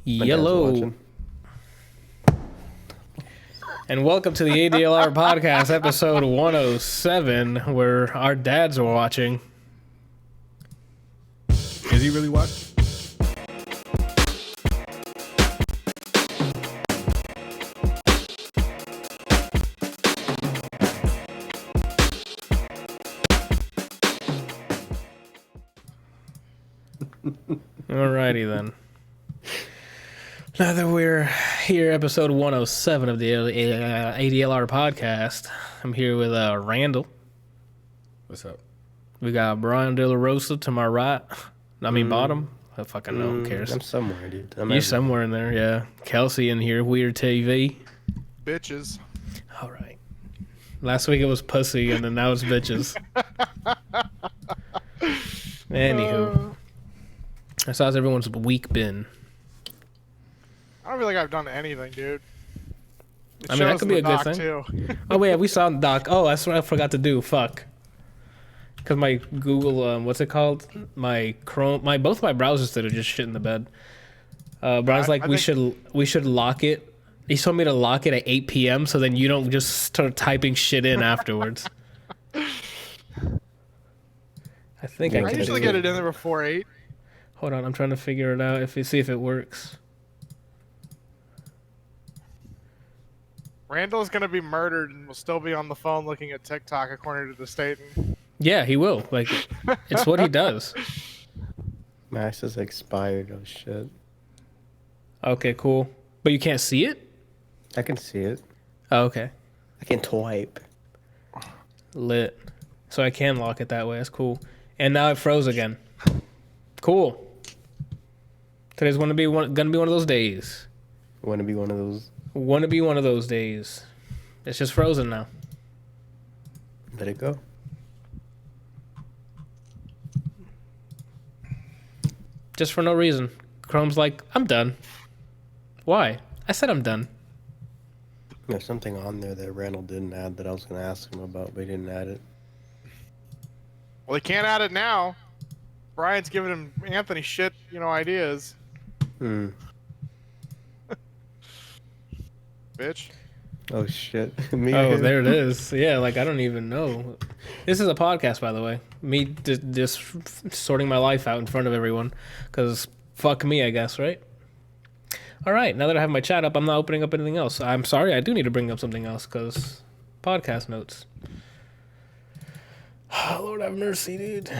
Yellow. And welcome to the ADLR Podcast, episode 107, where our dads are watching. Is he really watching? Alrighty then. Now that we're here, episode 107 of the ADLR Podcast, I'm here with Randall. What's up? We got bryant.delarosa to my right. Bottom. I fucking know. Who cares? I'm somewhere, dude. You're somewhere in there, yeah. Kelsey in here. Weird TV. Bitches. All right. Last week it was pussy, and then now it's bitches. Anywho. So how's everyone's week been? I don't feel like I've done anything, dude. That could be a good thing. Too. Oh, wait, we saw the doc. Oh, that's what I forgot to do. Fuck. Because my Google, what's it called? My Chrome, both my browsers that are just shit in the bed. Brian's like, we should lock it. He told me to lock it at 8 p.m. so then you don't just start typing shit in afterwards. I think I usually get it in there before 8. Hold on, I'm trying to figure it out. See if it works. Randall's gonna be murdered and will still be on the phone looking at TikTok, according to the Staten. Yeah, he will. Like, it's what he does. Max is expired. Oh shit. Okay, cool. But you can't see it? I can see it. Oh, okay. I can swipe. Lit. So I can lock it that way. That's cool. And now it froze again. Cool. Today's gonna be one of those days. Want to be one of those? Want to be one of those days. It's just frozen now. Let it go. Just for no reason. Chrome's like, I'm done. Why? I said I'm done. There's something on there that Randall didn't add that I was going to ask him about, but he didn't add it. Well, he can't add it now. Brian's giving him Anthony shit, ideas. Bitch. Oh shit. There it is. Yeah, like I don't even know. This is a podcast, by the way. Me just sorting my life out in front of everyone. Because fuck me, I guess, right? All right, now that I have my chat up, I'm not opening up anything else. I'm sorry, I do need to bring up something else because podcast notes. Oh, Lord have mercy, dude.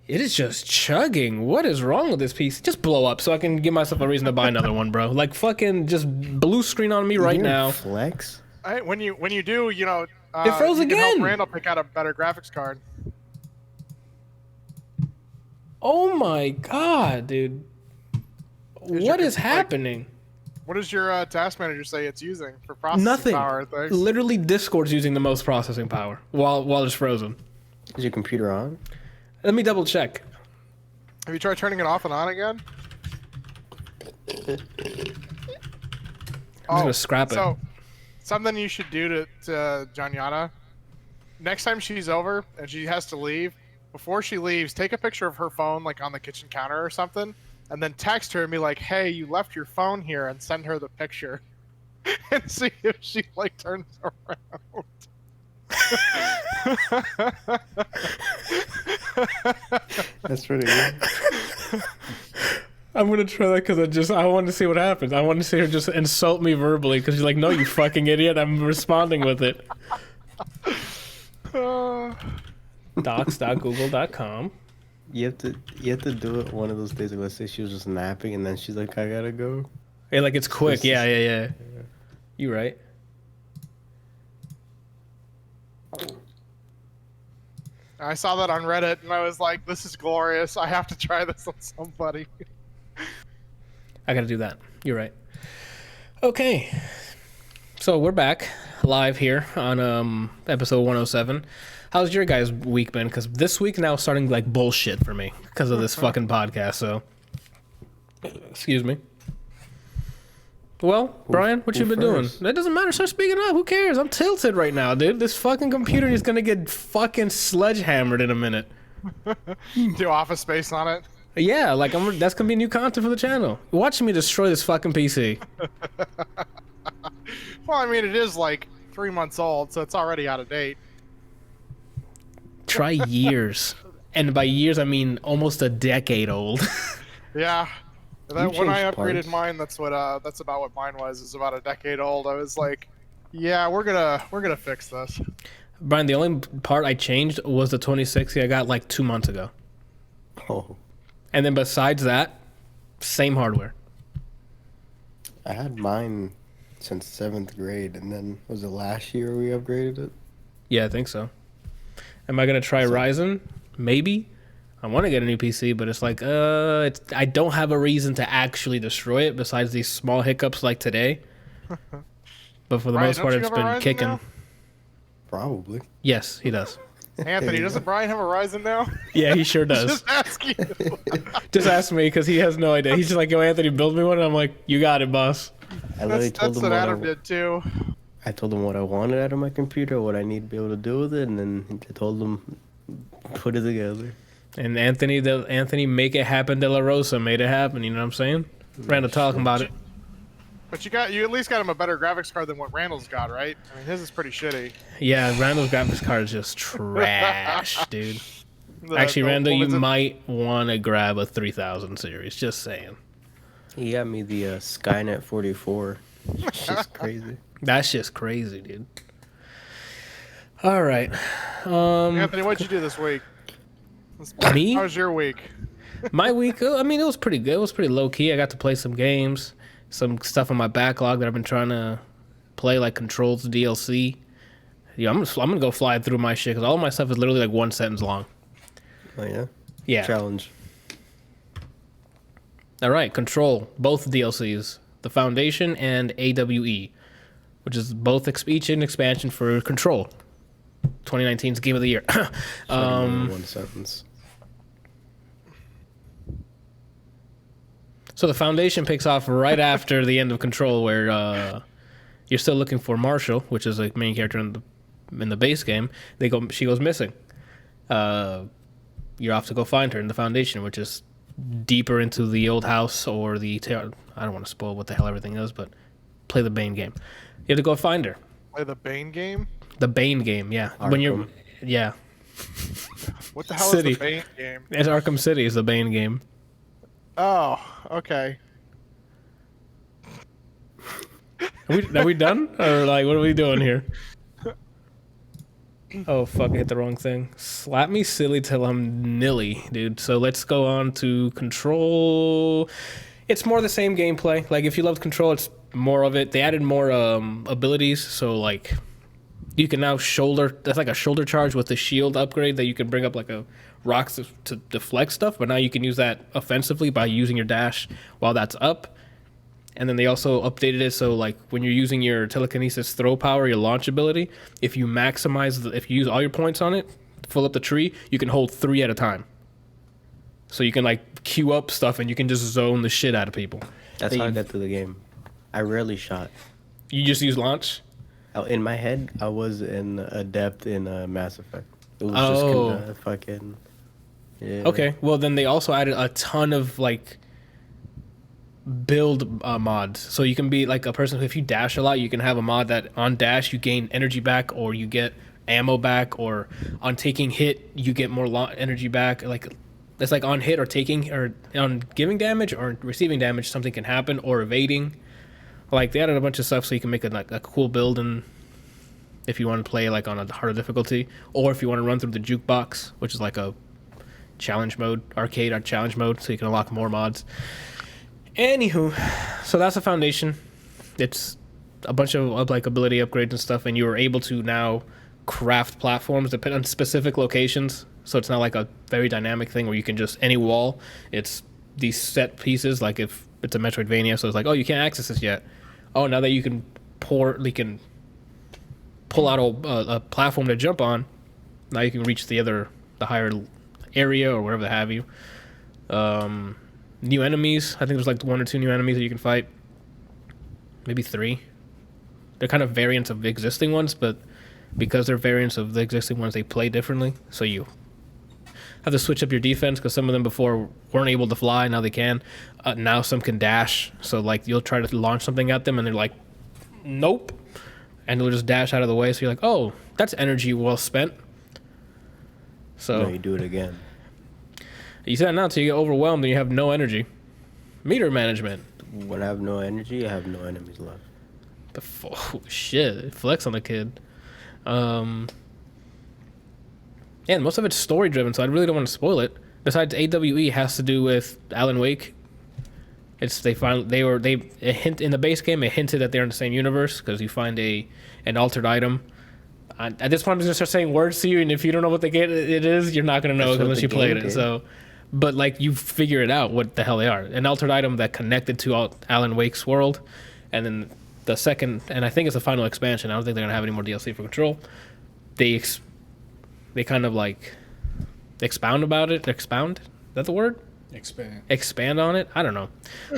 It is just chugging. What is wrong with this piece? Just blow up so I can give myself a reason to buy another one, bro. Like fucking just blue screen on me right now. Flex. When you do, it froze you again. Can help Randall pick out a better graphics card. Oh my god, dude. What is happening? What does your task manager say it's using for processing Nothing. power? Nothing. Literally, Discord's using the most processing power while it's frozen. Is your computer on? Let me double check. Have you tried turning it off and on again? I'm just gonna scrap it. So, something you should do to Janyana, next time she's over and she has to leave, before she leaves, take a picture of her phone like on the kitchen counter or something, and then text her and be like, hey, you left your phone here, and send her the picture. And see if she turns around. That's pretty good. I'm gonna try that because I want to see what happens. I want to see her just insult me verbally because she's like, "No, you fucking idiot!" I'm responding with it. Docs.google.com. You have to do it one of those days. Like, let's say she was just napping and then she's like, "I gotta go." Hey, like it's quick. Yeah. You right. I saw that on Reddit and I was like, this is glorious. I have to try this on somebody. I gotta do that. You're right. Okay. So we're back live here on episode 107. How's your guys' week been? Because this week now is starting like bullshit for me because of this fucking podcast. So, excuse me. Well, Brian, what you been doing? That doesn't matter. Start speaking up. Who cares? I'm tilted right now, dude. This fucking computer is gonna get fucking sledgehammered in a minute. Do Office Space on it. Yeah, like that's gonna be new content for the channel. Watch me destroy this fucking PC. Well, I mean, it is like 3 months old, so it's already out of date. Try years, and by years I mean almost a decade old. Yeah. When I changed upgraded parts. mine, that's about what mine was. It's about a decade old. I was like, yeah, we're gonna fix this. Brian, the only part I changed was the 2060 I got like 2 months ago, Oh, and then besides that, same hardware. I had mine since 7th grade, and then was it last year we upgraded it? Yeah, I think so. Am I gonna try Ryzen? Maybe. I want to get a new PC, but it's like, I don't have a reason to actually destroy it besides these small hiccups like today. But for the Brian, most part, don't you it's have a been Ryzen kicking. now? Probably. Yes, he does. Anthony, doesn't Brian have a Ryzen now? Yeah, he sure does. Just ask you. Just ask me because he has no idea. He's just like, yo, Anthony, build me one. And I'm like, you got it, boss. I literally told That's him what what Adam did too. I told him what I wanted out of my computer, what I need to be able to do with it, and then I told him put it together. And Anthony, make it happen. De La Rosa made it happen. You know what I'm saying? Randall talking about it. But you at least got him a better graphics card than what Randall's got, right? I mean, his is pretty shitty. Yeah, Randall's graphics card is just trash, dude. Actually, The- Randall, what you is it? might want to grab a 3000 series. Just saying. He got me the Skynet 44. It's just crazy. That's just crazy, dude. All right. Anthony, what'd you do this week? Me? How was your week? My week, I mean, it was pretty good. It was pretty low key. I got to play some games, some stuff on my backlog that I've been trying to play, like Control's DLC. Yeah, I'm gonna go fly through my shit because all of my stuff is literally like one sentence long. Oh yeah. Yeah. Challenge. All right, Control, both DLCs, the Foundation and AWE, which is both each an expansion for Control. 2019's Game of the Year. One sentence. So the Foundation picks off right after the end of Control, where you're still looking for Marshall, which is the main character in the base game. She goes missing. You're off to go find her in the Foundation, which is deeper into the old house or I don't want to spoil what the hell everything is, but play the Bane game. You have to go find her. Play the Bane game? The Bane game, yeah. Arkham. What the hell City. is the Bane game? It's Arkham City is the Bane game. Oh, okay. Are we done? Or like, what are we doing here? Oh, fuck, I hit the wrong thing. Slap me silly till I'm nilly, dude. So let's go on to Control. It's more the same gameplay. Like, if you loved Control, it's more of it. They added more abilities. So, like, you can now that's like a shoulder charge with the shield upgrade that you can bring up like a rock to deflect stuff. But now you can use that offensively by using your dash while that's up. And then they also updated it so like when you're using your telekinesis throw power, your launch ability, if you use all your points on it, fill up the tree, you can hold 3 at a time. So you can like queue up stuff and you can just zone the shit out of people. That's how I got through the game. I rarely shot. You just use launch? In my head, I was an adept in Mass Effect. It was Oh. just kinda fucking. Yeah. Okay, well then they also added a ton of like build mods. So you can be like a person, if you dash a lot, you can have a mod that on dash you gain energy back or you get ammo back, or on taking hit you get more energy back. Like it's like on hit or taking or on giving damage or receiving damage, something can happen, or evading. Like they added a bunch of stuff so you can make a cool build, and if you want to play like on a harder difficulty, or if you want to run through the jukebox, which is like a challenge mode, arcade or challenge mode, so you can unlock more mods. Anywho, so that's a Foundation. It's a bunch of like ability upgrades and stuff, and you are able to now craft platforms depending on specific locations. So it's not like a very dynamic thing where you can just any wall. It's these set pieces. Like if it's a Metroidvania, so it's like, oh, you can't access this yet. Oh, now that you can pull out a platform to jump on, now you can reach the higher area or whatever they have you. New enemies. I think there's like 1 or 2 new enemies that you can fight. Maybe 3. They're kind of variants of existing ones, but because they're variants of the existing ones, they play differently. So have to switch up your defense because some of them before weren't able to fly. Now they can. Now some can dash. So like you'll try to launch something at them and they're like, nope, and they'll just dash out of the way. So you're like, oh, that's energy well spent. So No, you do it again. you set it out till you get overwhelmed and you have no energy. Meter management. When I have no energy, I have no enemies left. Oh, shit, flex on the kid. And most of it's story driven, so I really don't want to spoil it. Besides, AWE has to do with Alan Wake. It's they hint in the base game. It hinted that they're in the same universe because you find an altered item. At this point, I'm just gonna start saying words to you, and if you don't know what it is, you're not gonna know unless you played it. So, but like you figure it out what the hell they are. An altered item that connected to Alan Wake's world, and then the second, and I think it's the final expansion. I don't think they're gonna have any more DLC for Control. They kind of like expound about it. Expound? Is that the word? Expand on it. I don't know,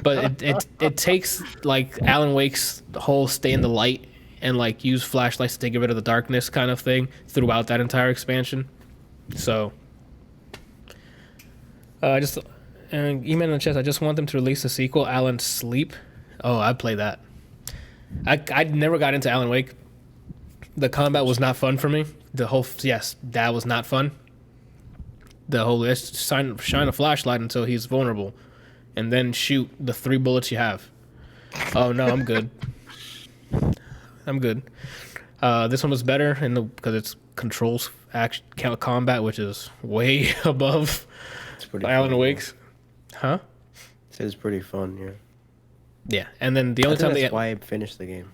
but it takes like Alan Wake's whole stay in the light and like use flashlights to get rid of the darkness kind of thing throughout that entire expansion. So and email in the chat. I just want them to release a sequel, Alan's Sleep. Oh, I'd play that. I never got into Alan Wake. The combat was not fun for me. That was not fun. The whole shine a flashlight until he's vulnerable, and then shoot the 3 bullets you have. Oh no, I'm good. I'm good. This one was better because it's controls action combat, which is way above Alan Wake's. Huh? It's pretty fun, yeah. Yeah, and then the only time that's why I finished the game,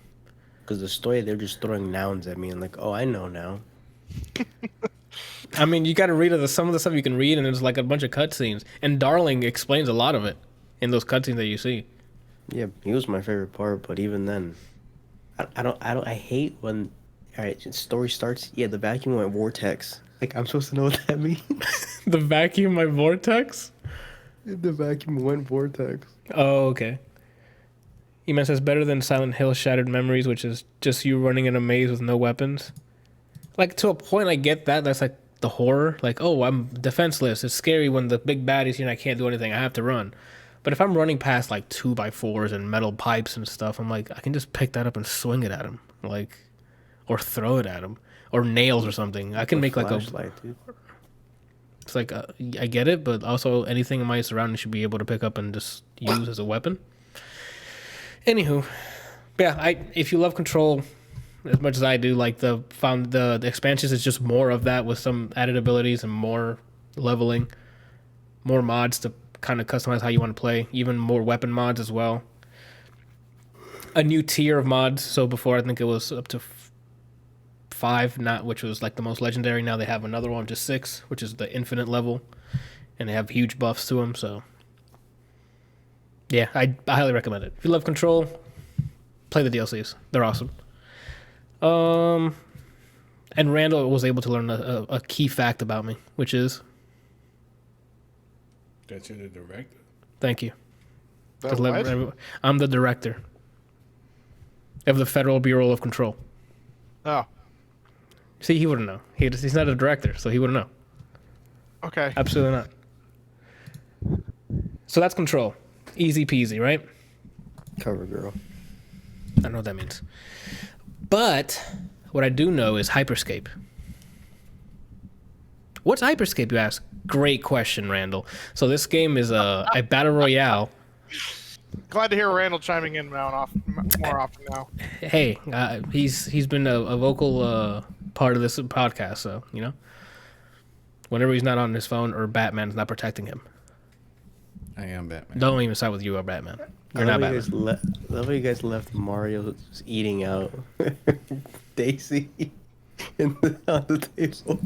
because the story they're just throwing nouns at me and like, oh, I know now. I mean, you got to read some of the stuff you can read, and there's like a bunch of cutscenes. And Darling explains a lot of it in those cutscenes that you see. Yeah, he was my favorite part, but even then, I hate when, all right, story starts. Yeah, the vacuum went vortex. Like I'm supposed to know what that means. The vacuum went vortex. The vacuum went vortex. Oh, okay. Eman says better than Silent Hill Shattered Memories, which is just you running in a maze with no weapons. Like to a point, I get that. That's like the horror. Like, oh, I'm defenseless. It's scary when the big baddie's here and I can't do anything. I have to run. But if I'm running past like 2x4s and metal pipes and stuff, I'm like, I can just pick that up and swing it at him, like, or throw it at him, or nails or something. I can make like a. Dude. It's like I get it, but also anything in my surroundings should be able to pick up and just use as a weapon. Anywho, yeah, if you love Control as much as I do, like the expansions is just more of that with some added abilities and more leveling, more mods to kind of customize how you want to play, even more weapon mods as well. A new tier of mods. So before I think it was up to 5, which was like the most legendary. Now they have another one, just 6, which is the infinite level, and they have huge buffs to them. So yeah, I highly recommend it. If you love Control, play the DLCs. They're awesome. And Randall was able to learn a key fact about me, which is that you're the director. Thank you. What? I'm the director of the Federal Bureau of Control. Oh. See, he wouldn't know. He's not a director, so he wouldn't know. Okay. Absolutely not. So that's Control. Easy peasy, right? Cover girl. I don't know what that means. But what I do know is Hyperscape. What's Hyperscape, you ask? Great question, Randall. So this game is a battle royale. Glad to hear Randall chiming in more often now. Hey, he's been a vocal part of this podcast, so you know. Whenever he's not on his phone or Batman's not protecting him. I am Batman. Don't even start with you or Batman. You're not Batman. Love how you guys left Mario eating out Daisy on the table.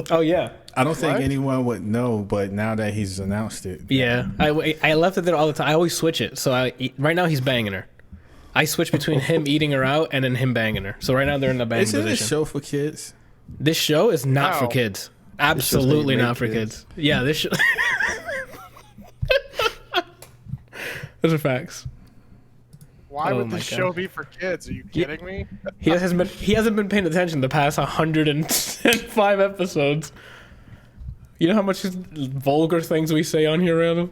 Oh yeah. I don't think anyone would know, but now that he's announced it. Yeah, I left it there all the time. I always switch it. So right now he's banging her. I switch between him eating her out and then him banging her. So right now they're in the bang position. Isn't this show for kids? This show is not for kids. Absolutely not for kids. Yeah, this show. Those are facts. Why would this show be for kids? Are you kidding me? He hasn't been paying attention the past 105 episodes. You know how much vulgar things we say on here, Randall?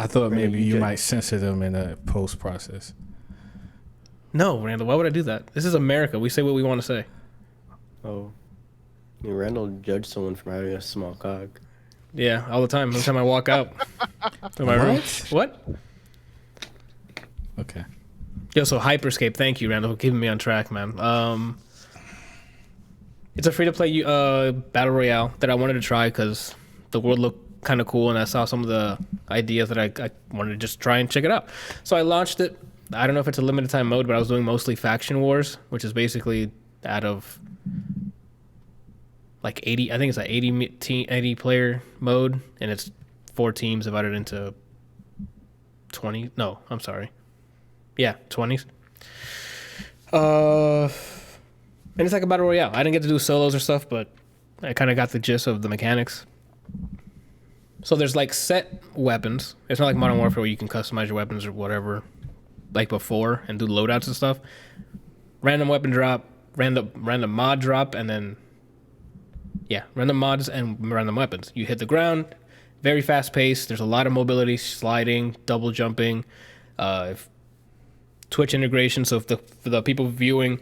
I thought Randall, maybe you might censor them in the post process. No, Randall, why would I do that? This is America. We say what we want to say. Oh. I mean, Randall judged someone for having a small cock. Yeah, all the time. Every time I walk out of my room. What? Okay. Yo, so Hyperscape, thank you, Randall, for keeping me on track, man. It's a free-to-play battle royale that I wanted to try because the world looked kind of cool, and I saw some of the ideas that I wanted to just try and check it out. So I launched it. I don't know if it's a limited time mode, but I was doing mostly faction wars, which is basically out of like 80. I think it's an 80 player mode, and it's 4 teams divided into 20. No, I'm sorry. Yeah, 20s. And it's like a battle royale. I didn't get to do solos or stuff, but I kind of got the gist of the mechanics. So there's like set weapons. It's not like Modern Warfare where you can customize your weapons or whatever, like before, and do loadouts and stuff. Random weapon drop, random mod drop, and then random mods and random weapons. You hit the ground, very fast paced. There's a lot of mobility, sliding, double jumping, Twitch integration. So if the people viewing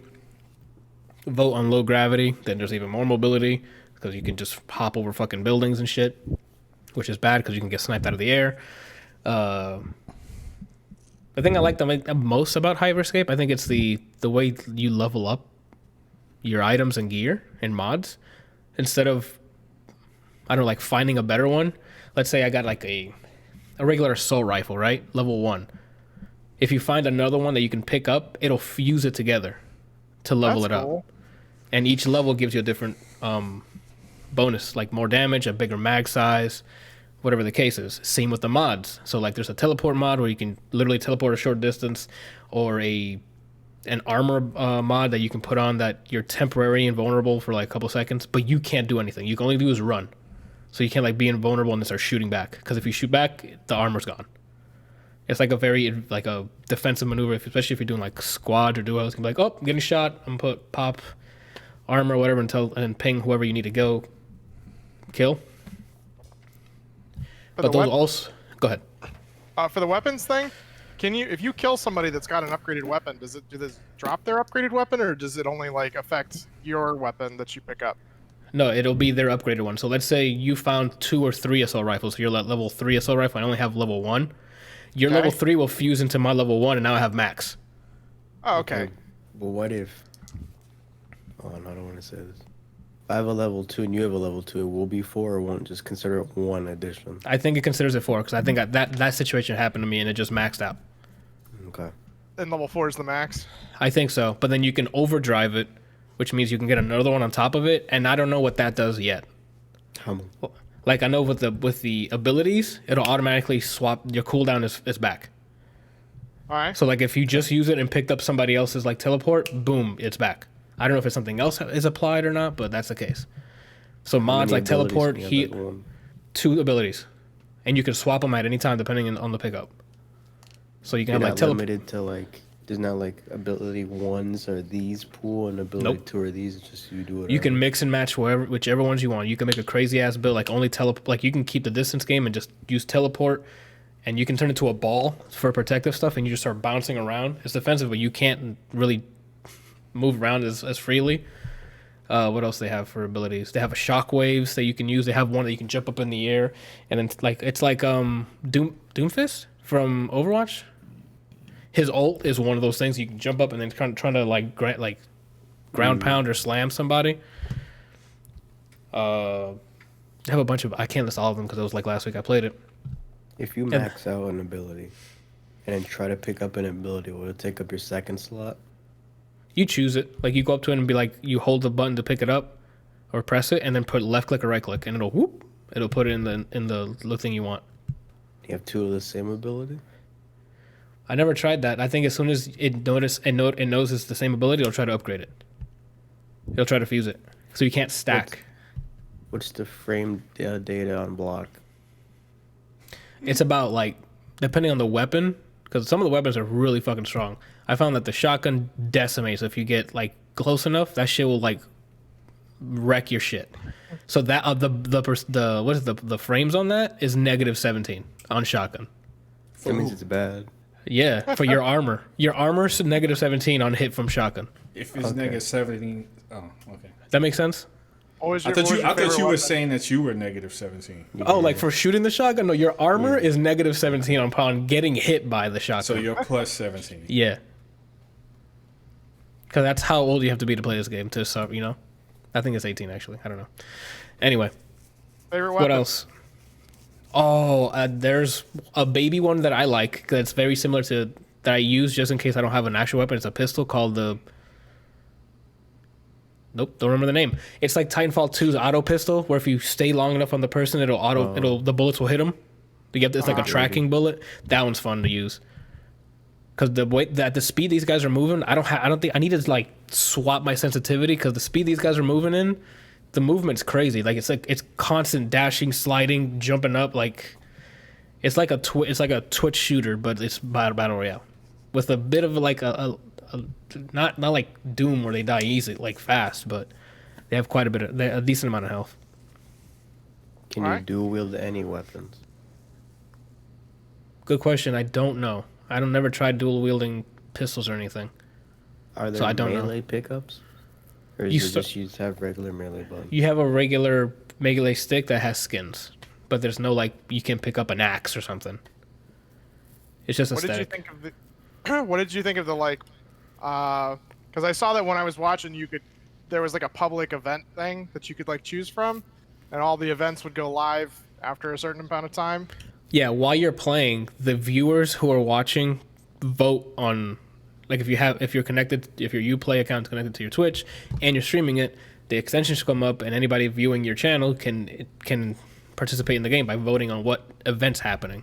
vote on low gravity, then there's even more mobility because you can just hop over fucking buildings and shit, which is bad because you can get sniped out of the air. The thing I like the most about Hyperscape, I think it's the way you level up your items and gear and mods. Instead of, I don't know, like finding a better one. Let's say I got like a regular assault rifle, right? Level 1. If you find another one that you can pick up, it'll fuse it together to level it up. And each level gives you a different bonus, like more damage, a bigger mag size, whatever the case is. Same with the mods. So like there's a teleport mod where you can literally teleport a short distance, or an armor mod that you can put on that you're temporary invulnerable for like a couple seconds, but you can't do anything. You can only do is run. So you can't like be invulnerable and then start shooting back, because if you shoot back, the armor's gone. It's like a very like a defensive maneuver, especially if you're doing like squads or duos. You can be like, oh, I'm getting shot. I'm gonna put pop armor, whatever, and ping whoever you need to go kill. But those also, go ahead. For the weapons thing, can you, if you kill somebody that's got an upgraded weapon, do this drop their upgraded weapon, or does it only like affect your weapon that you pick up? No, it'll be their upgraded one. So let's say you found 2 or 3 assault rifles. So you're at level 3 assault rifle. I only have level 1. Your level 3 will fuse into my level 1, and now I have max. Oh, okay. But what if? Oh, no, I don't want to say this. If I have a level 2 and you have a level 2, it will be 4, or won't just consider it 1 addition? I think it considers it 4, because I think that situation happened to me, and it just maxed out. Okay. And level 4 is the max? I think so. But then you can overdrive it, which means you can get another one on top of it, and I don't know what that does yet. How? Like, I know with the abilities, it'll automatically swap. Your cooldown is back. All right. So like if you just use it and picked up somebody else's like teleport, boom, it's back. I don't know if it's something else is applied or not, but that's the case. So mods like teleport, heat, 2 abilities, and you can swap them at any time depending on the pickup. So you can have like limited to like. There's not like ability 1s are these pool and ability 2 are these. It's just you do it. You can mix and match whichever ones you want. You can make a crazy ass build, like only teleport. Like you can keep the distance game and just use teleport, and you can turn it to a ball for protective stuff, and you just start bouncing around. It's defensive, but you can't really move around as freely. What else they have for abilities? They have a shockwaves that you can use. They have one that you can jump up in the air, and then it's like Doomfist from Overwatch. His ult is one of those things you can jump up and then trying to like ground pound or slam somebody. I have a bunch of, I can't list all of them because it was like last week I played it. If you max out an ability and then try to pick up an ability, will it take up your second slot? You choose it. Like you go up to it and be like, you hold the button to pick it up or press it, and then put left click or right click, and it'll put it in the thing you want. You have 2 of the same ability? I never tried that. I think as soon as it knows it's the same ability, it'll try to upgrade it. It'll try to fuse it, so you can't stack. What's the frame data on block? It's about like, depending on the weapon, because some of the weapons are really fucking strong. I found that the shotgun decimates. If you get like close enough, that shit will like wreck your shit. So that what is the frames on that is negative 17 on shotgun. That means it's bad. Yeah, for your armor. Your armor's negative 17 on hit from shotgun. If it's negative 17, okay. That makes sense? I thought you were saying that you were negative 17. Oh, like for shooting the shotgun? No, your armor is negative 17 upon getting hit by the shotgun. So you're plus 17. Yeah. Because that's how old you have to be to play this game. You know? I think it's 18, actually. I don't know. Anyway. Favorite weapon? What else? Oh, there's a baby one that I like that's very similar to that I use just in case I don't have an actual weapon. It's a pistol called the... Nope, don't remember the name. It's like Titanfall 2's auto pistol, where if you stay long enough on the person, the bullets will hit them. It's like a tracking bullet. That one's fun to use. Because the way that the speed these guys are moving, I don't think I need to like swap my sensitivity because the speed these guys are moving in, the movement's crazy. Like it's constant dashing, sliding, jumping up. Like it's like a Twitch shooter, but it's battle royale with a bit of like not like Doom where they die easy, like fast, but they have quite a decent amount of health. Can you dual wield any weapons? Good question. I don't know. I don't never tried dual wielding pistols or anything. Are there melee pickups? Or is it just you have regular melee buttons? You have a regular melee stick that has skins, but there's no like you can pick up an axe or something. It's just aesthetic. What did you think of the like? Because I saw that when I was watching, there was like a public event thing that you could like choose from, and all the events would go live after a certain amount of time. Yeah, while you're playing, the viewers who are watching vote on, like if your Uplay account is connected to your Twitch and you're streaming it, the extensions come up and anybody viewing your channel can participate in the game by voting on what event's happening.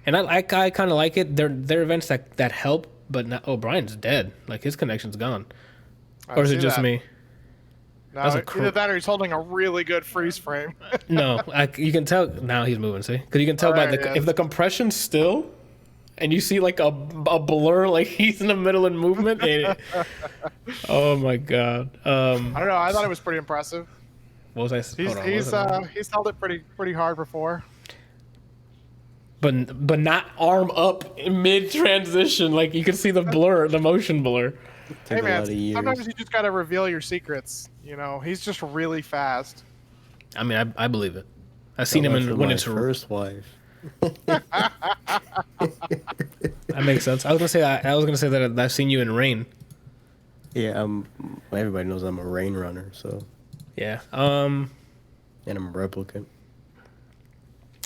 And I kind of like it. They're events that help, but not. Oh, Brian's dead. Like his connection's gone. Or is it just me? No, either that or he's holding a really good freeze frame. No, you can tell now he's moving. See, because you can tell if the compression's still, and you see like a blur, like he's in the middle of movement. Oh my god! I don't know. I thought it was pretty impressive. What was I? He's held it pretty hard before. But not arm up mid transition. Like you can see the blur, the motion blur. Hey man, sometimes you just gotta reveal your secrets. You know, he's just really fast. I mean, I believe it. I've seen him when it's first wife. That makes sense. I was gonna say that I've seen you in Rain. Yeah, everybody knows I'm a Rain runner, so. Yeah. And I'm a replicant.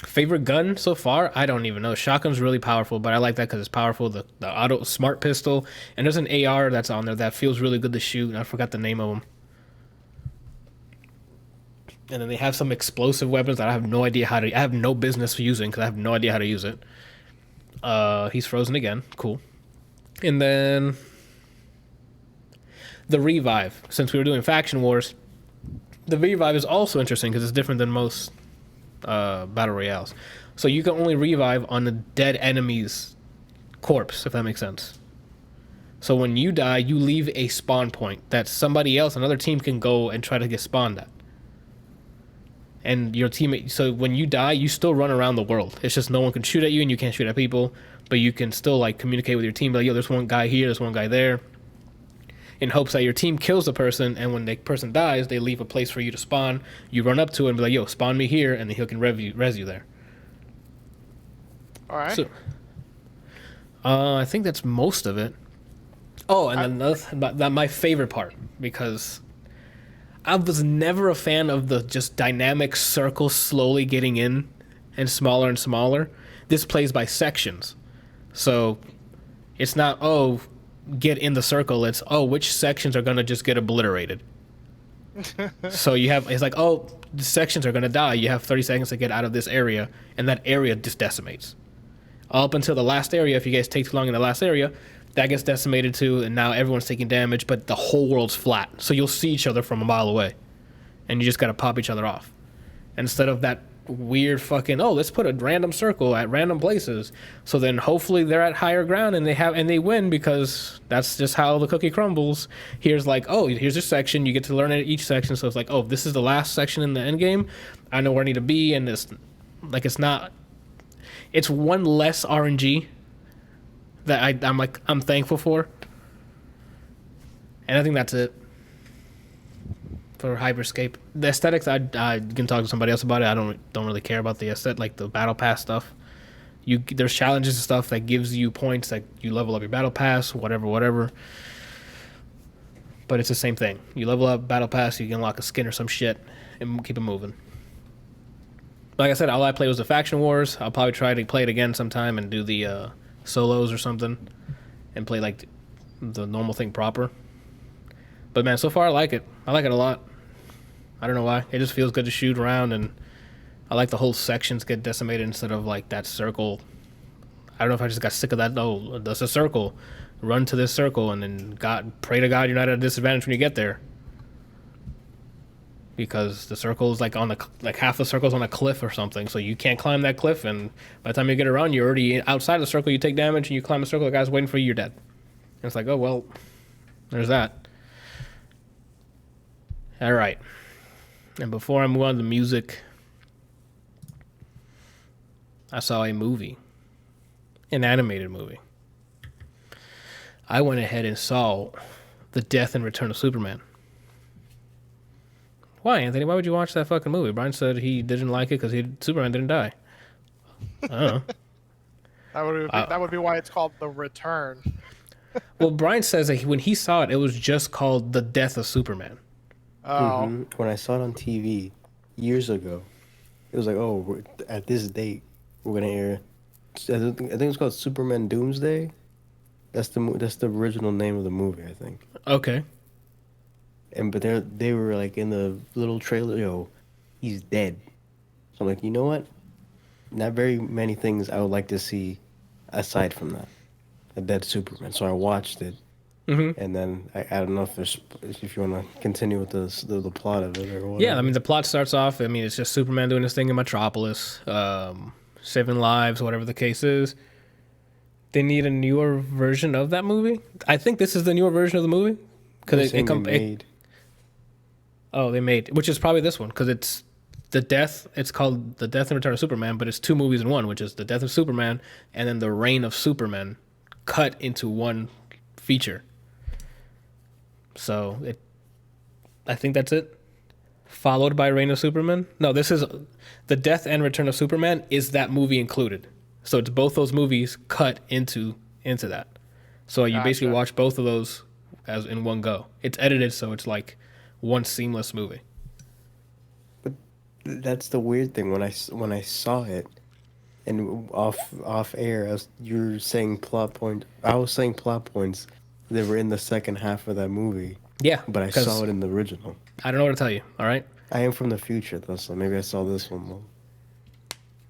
Favorite gun so far? I don't even know. Shotgun's really powerful, but I like that because it's powerful. The auto smart pistol, and there's an AR that's on there that feels really good to shoot. I forgot the name of them. And then they have some explosive weapons that I have no idea how to. I have no business using because I have no idea how to use it. He's frozen again. Cool. And then the revive. Since we were doing faction wars, the revive is also interesting because it's different than most battle royales. So you can only revive on a dead enemy's corpse, if that makes sense. So when you die, you leave a spawn point that somebody else, another team, can go and try to get spawned at. And your teammate, so when you die, you still run around the world. It's just no one can shoot at you and you can't shoot at people, but you can still like communicate with your team. Like, yo, there's one guy here, there's one guy there. In hopes that your team kills the person, and when the person dies, they leave a place for you to spawn. You run up to it and be like, yo, spawn me here, and then he can res you there. All right. So, I think that's most of it. Oh, and another, my favorite part, because I was never a fan of the just dynamic circle slowly getting in and smaller. This plays by sections. So it's not, get in the circle. It's which sections are gonna just get obliterated. So it's like the sections are gonna die. You have 30 seconds to get out of this area, and that area just decimates. Up until the last area, if you guys take too long in the last area, that gets decimated too, and now everyone's taking damage, but the whole world's flat. So you'll see each other from a mile away, and you just gotta pop each other off. And instead of that weird fucking, oh, let's put a random circle at random places. So then hopefully they're at higher ground and they win, because that's just how the cookie crumbles. Here's like, oh, here's a section. You get to learn it at each section. So it's like, oh, this is the last section in the end game. I know where I need to be. And it's like, it's one less RNG that I'm thankful for. And I think that's it for Hyperscape. The aesthetics, I can talk to somebody else about it. I don't really care about the aesthetic, like the battle pass stuff. There's challenges and stuff that gives you points that you level up your battle pass, whatever. But it's the same thing. You level up battle pass, you can unlock a skin or some shit, and keep it moving. Like I said, all I played was the faction wars. I'll probably try to play it again sometime and do the solos or something, and play like the normal thing proper. But man, so far I like it. I like it a lot. I don't know why. It just feels good to shoot around, and I like the whole sections get decimated instead of like that circle. I don't know if I just got sick of that. Oh, that's a circle. Run to this circle, and then pray to God you're not at a disadvantage when you get there. Because the circle is like half the circle's on a cliff or something, so you can't climb that cliff, and by the time you get around, you're already outside the circle, you take damage, and you climb the circle, the guy's waiting for you, you're dead. And it's like, oh, well, there's that. All right. And before I move on to music, I saw a movie, an animated movie. I went ahead and saw The Death and Return of Superman. Why, Anthony? Why would you watch that fucking movie? Brian said he didn't like it because Superman didn't die. I don't know. That would be why it's called The Return. Well, Brian says that when he saw it, it was just called The Death of Superman. Oh. Mm-hmm. When I saw it on TV years ago, it was like, oh, at this date, we're going to air. I think it's called Superman Doomsday. That's the original name of the movie, I think. Okay. But they were like in the little trailer, yo, he's dead. So I'm like, you know what? Not very many things I would like to see aside from that. A dead Superman. So I watched it. Mm-hmm. And then I don't know if you want to continue with the plot of it or whatever. Yeah, I mean, the plot starts off, it's just Superman doing his thing in Metropolis, saving lives, whatever the case is. They need a newer version of that movie. I think this is the newer version of the movie. Because they made. They made, which is probably this one, because it's called The Death and Return of Superman, but it's two movies in one, which is The Death of Superman and then The Reign of Superman cut into one feature. So I think that's it. Followed by Reign of Superman. No, this is The Death and Return of Superman is that movie included. So it's both those movies cut into that. So you basically watch both of those as in one go. It's edited so it's like one seamless movie. But that's the weird thing. When I saw it, and off air, you're saying plot point. I was saying plot points that were in the second half of that movie. Yeah, but I saw it in the original. I don't know what to tell you. All right. I am from the future though, so maybe I saw this one more.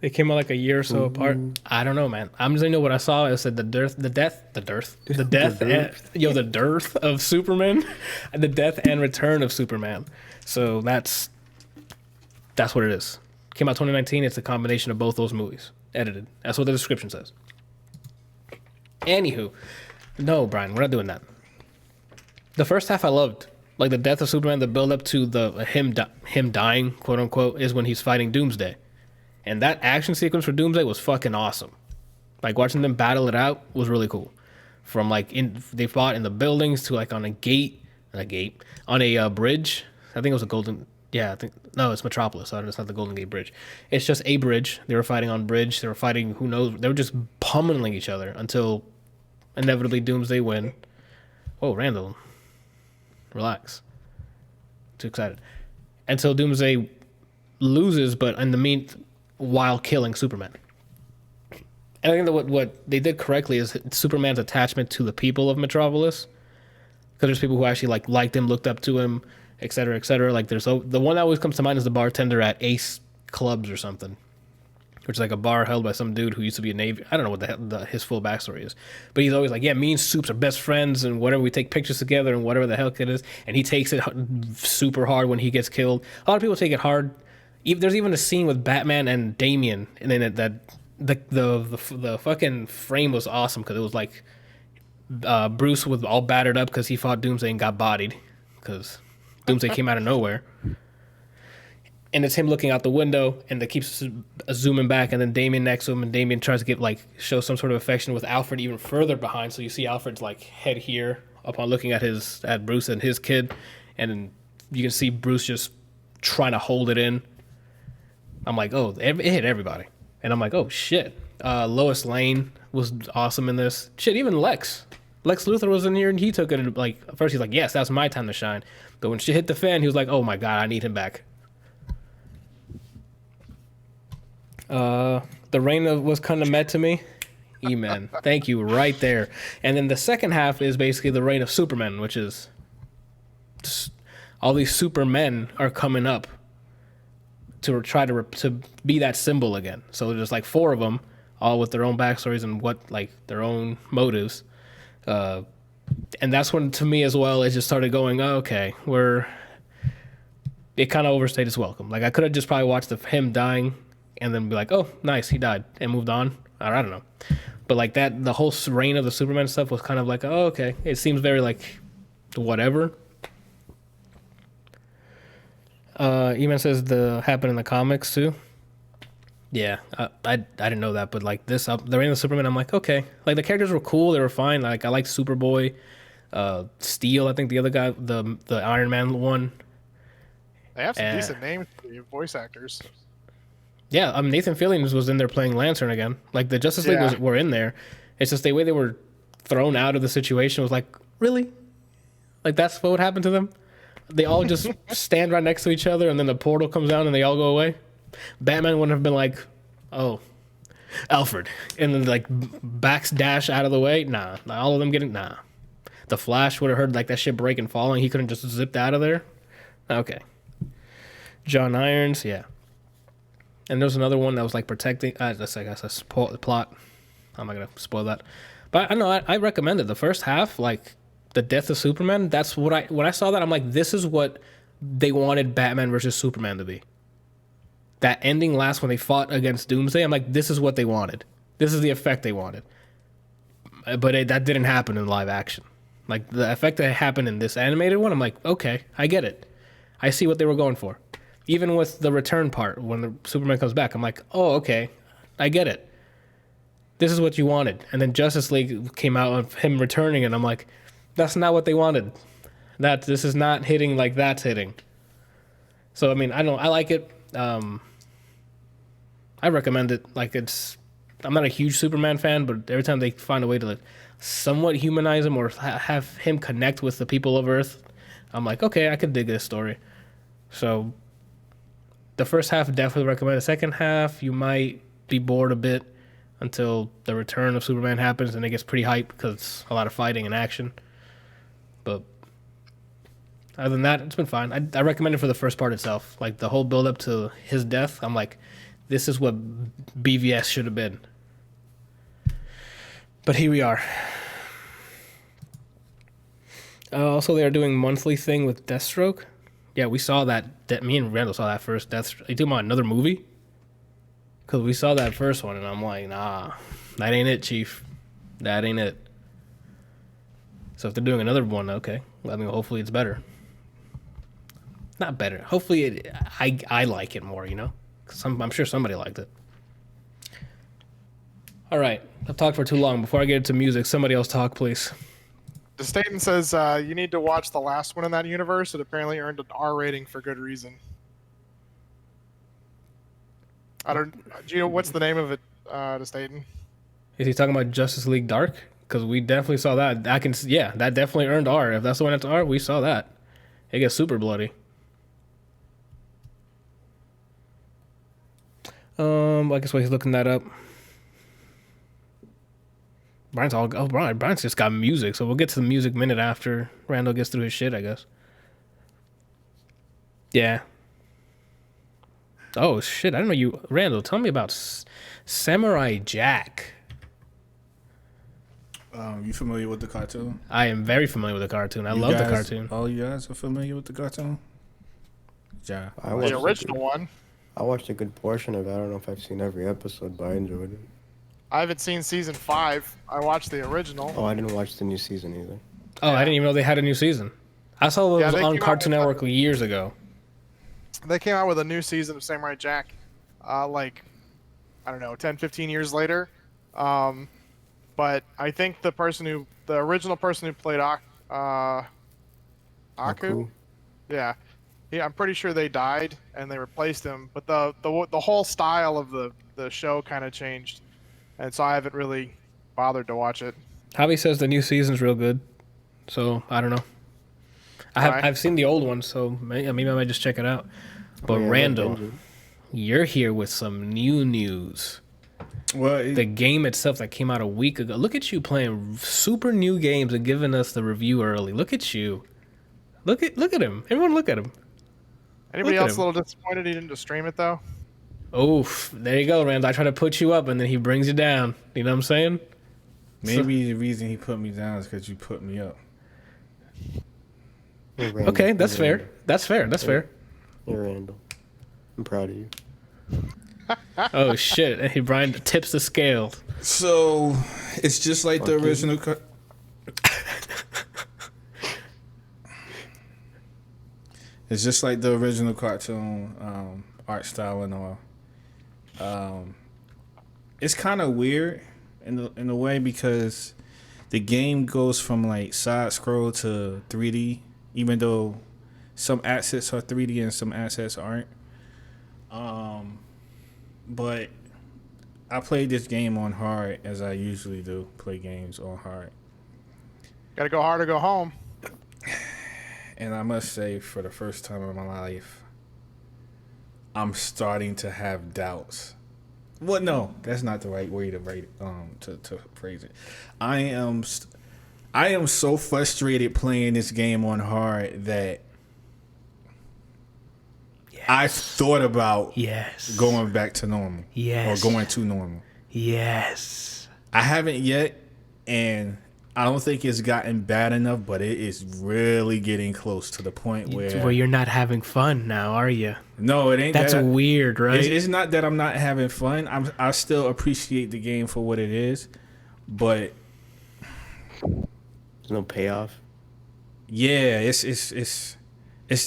They came out like a year or so apart. I don't know, man. I'm just gonna know what I saw. It said the death of Superman, the death and return of Superman. So that's what it is. Came out 2019. It's a combination of both those movies, edited. That's what the description says. Anywho, no, Brian, we're not doing that. The first half I loved, like the death of Superman. The build up to him dying, quote unquote, is when he's fighting Doomsday. And that action sequence for Doomsday was fucking awesome. Like watching them battle it out was really cool. From they fought in the buildings to like on a bridge. I think it was a golden. Yeah, it's Metropolis. It's not the Golden Gate Bridge. It's just a bridge. They were fighting on bridge. They were fighting. Who knows? They were just pummeling each other until inevitably Doomsday win. Oh, Randall, relax. Too excited. Until Doomsday loses, but in the while killing Superman. And I think that what they did correctly is Superman's attachment to the people of Metropolis. Because there's people who actually liked him, looked up to him, et cetera, et cetera. Like the one that always comes to mind is the bartender at Ace Clubs or something, which is like a bar held by some dude who used to be a Navy. I don't know what his full backstory is, but he's always like, yeah, me and Supes are best friends and whatever. We take pictures together and whatever the hell it is. And he takes it super hard when he gets killed. A lot of people take it hard, there's even a scene with Batman and Damian, and then that the fucking frame was awesome because it was like Bruce was all battered up because he fought Doomsday and got bodied because Doomsday came out of nowhere. And it's him looking out the window, and it keeps zooming back, and then Damian next to him, and Damian tries to show some sort of affection with Alfred even further behind. So you see Alfred's like head here upon looking at Bruce and his kid, and then you can see Bruce just trying to hold it in. I'm like, oh, it hit everybody, and I'm like, oh shit. Lois Lane was awesome in this. Shit, even Lex Luthor was in here, and he took it like at first he's like, yes, that's my time to shine. But when shit hit the fan, he was like, oh my god, I need him back. The Rain was kind of met to me. Amen. Thank you, right there. And then the second half is basically the reign of Superman, which is all these supermen are coming up to try to be that symbol again. So there's like 4 of them, all with their own backstories and their own motives. And that's when, to me as well, it just started going, oh, okay, it kind of overstayed its welcome. Like I could have just probably watched him dying and then be like, oh, nice, he died, and moved on. Or I don't know. But like that, the whole reign of the Superman stuff was kind of like, oh, okay. It seems very like whatever. Eman says happened in the comics too. Yeah, I didn't know that, but like this, the reign of the Superman, I'm like, okay. Like the characters were cool, they were fine. Like I liked Superboy, Steel. I think the other guy, the Iron Man one. They have some decent names for the voice actors. Yeah, Nathan Fillion was in there playing Lantern again. Like the Justice League were in there. It's just the way they were thrown out of the situation was like, really? Like that's what would happen to them? They all just stand right next to each other, and then the portal comes down and they all go away. Batman wouldn't have been like, oh, Alfred, and then like backs dash out of the way. Nah, all of them getting The Flash would have heard like that shit break and falling. He couldn't just zipped out of there. Okay. John Irons, yeah. And there's another one that was like protecting. That's I guess a plot. I'm not gonna spoil that. But I know I recommended the first half, like the death of Superman. That's what when I saw that, I'm like, this is what they wanted Batman versus Superman to be. That ending last when they fought against Doomsday, I'm like, this is what they wanted. This is the effect they wanted. But that didn't happen in live action. Like the effect that happened in this animated one, I'm like, okay, I get it. I see what they were going for. Even with the return part, when the Superman comes back, I'm like, oh, okay, I get it. This is what you wanted. And then Justice League came out of him returning, and I'm like, that's not what they wanted. This is not hitting like that's hitting. So, I mean, I like it. I recommend it. Like, I'm not a huge Superman fan, but every time they find a way to somewhat humanize him or have him connect with the people of Earth, I'm like, okay, I could dig this story. So the first half, definitely recommend. The second half, you might be bored a bit until the return of Superman happens, and it gets pretty hype because it's a lot of fighting and action. But other than that, it's been fine. I recommend it for the first part itself. Like the whole build up to his death, I'm like, this is what BVS should have been. But here we are. Also, they are doing monthly thing with Deathstroke. Yeah, we saw that. Me and Randall saw that first. Are you talking about another movie? Because we saw that first one, and I'm like, nah, that ain't it, Chief. That ain't it. So if they're doing another one, okay. I mean, hopefully it's better. Not better. Hopefully I like it more, you know? Cause I'm sure somebody liked it. All right. I've talked for too long. Before I get into music, somebody else talk, please. Staten says you need to watch the last one in that universe. It apparently earned an R rating for good reason. Do you know what's the name of it, Staten? Is he talking about Justice League Dark? Because we definitely saw that. That definitely earned R. If that's the one that's R, we saw that. It gets super bloody. I guess while he's looking that up. Brian's just got music, so we'll get to the music minute after Randall gets through his shit, I guess. Yeah. Oh, shit, I don't know you... Randall, tell me about Samurai Jack. You familiar with the cartoon? I am very familiar with the cartoon. I love the cartoon. Oh, you guys are familiar with the cartoon? Yeah. The original one. I watched a good portion of it. I don't know if I've seen every episode, but I enjoyed it. I haven't seen season 5. I watched the original. Oh, I didn't watch the new season either. Oh, I didn't even know they had a new season. I saw it was they on came out Cartoon with Network years ago. They came out with a new season of Samurai Jack, like, I don't know, 10, 15 years later. But I think the original person who played Aku, yeah, I'm pretty sure they died and they replaced him. But the whole style of the show kind of changed, and so I haven't really bothered to watch it. Javi says the new season's real good, so I don't know. I've seen the old one, so maybe I might just check it out. But Randall, you're here with some new news. Well, The game itself that came out a week ago. Look at you playing super new games and giving us the review early. Look at you. Look at him. Everyone look at him. Anybody Look at else a little disappointed he didn't just stream it though? Oof. There you go, Randall. I try to put you up and then he brings you down. You know what I'm saying? maybe the reason he put me down is because you put me up. Okay, that's fair. That's fair. That's fair. You're Randall. I'm proud of you. Oh shit! And Brian tips the scale. So it's just like the original. It's just like the original cartoon art style and all. It's kind of weird in a way because the game goes from like side scroll to 3D, even though some assets are 3D and some assets aren't. But I played this game on hard as I usually do. Play games on hard. Gotta go hard or go home. And I must say, for the first time in my life, I'm starting to have doubts. Well, no, that's not the right way to to phrase it. I am so frustrated playing this game on hard that I thought about going back to normal. Or going to normal. Yes. I haven't yet, and I don't think it's gotten bad enough, but it is really getting close to the point where you're not having fun now, are you? No, it ain't. That's weird, right? It's not that I'm not having fun. I still appreciate the game for what it is, but there's no payoff. Yeah, it's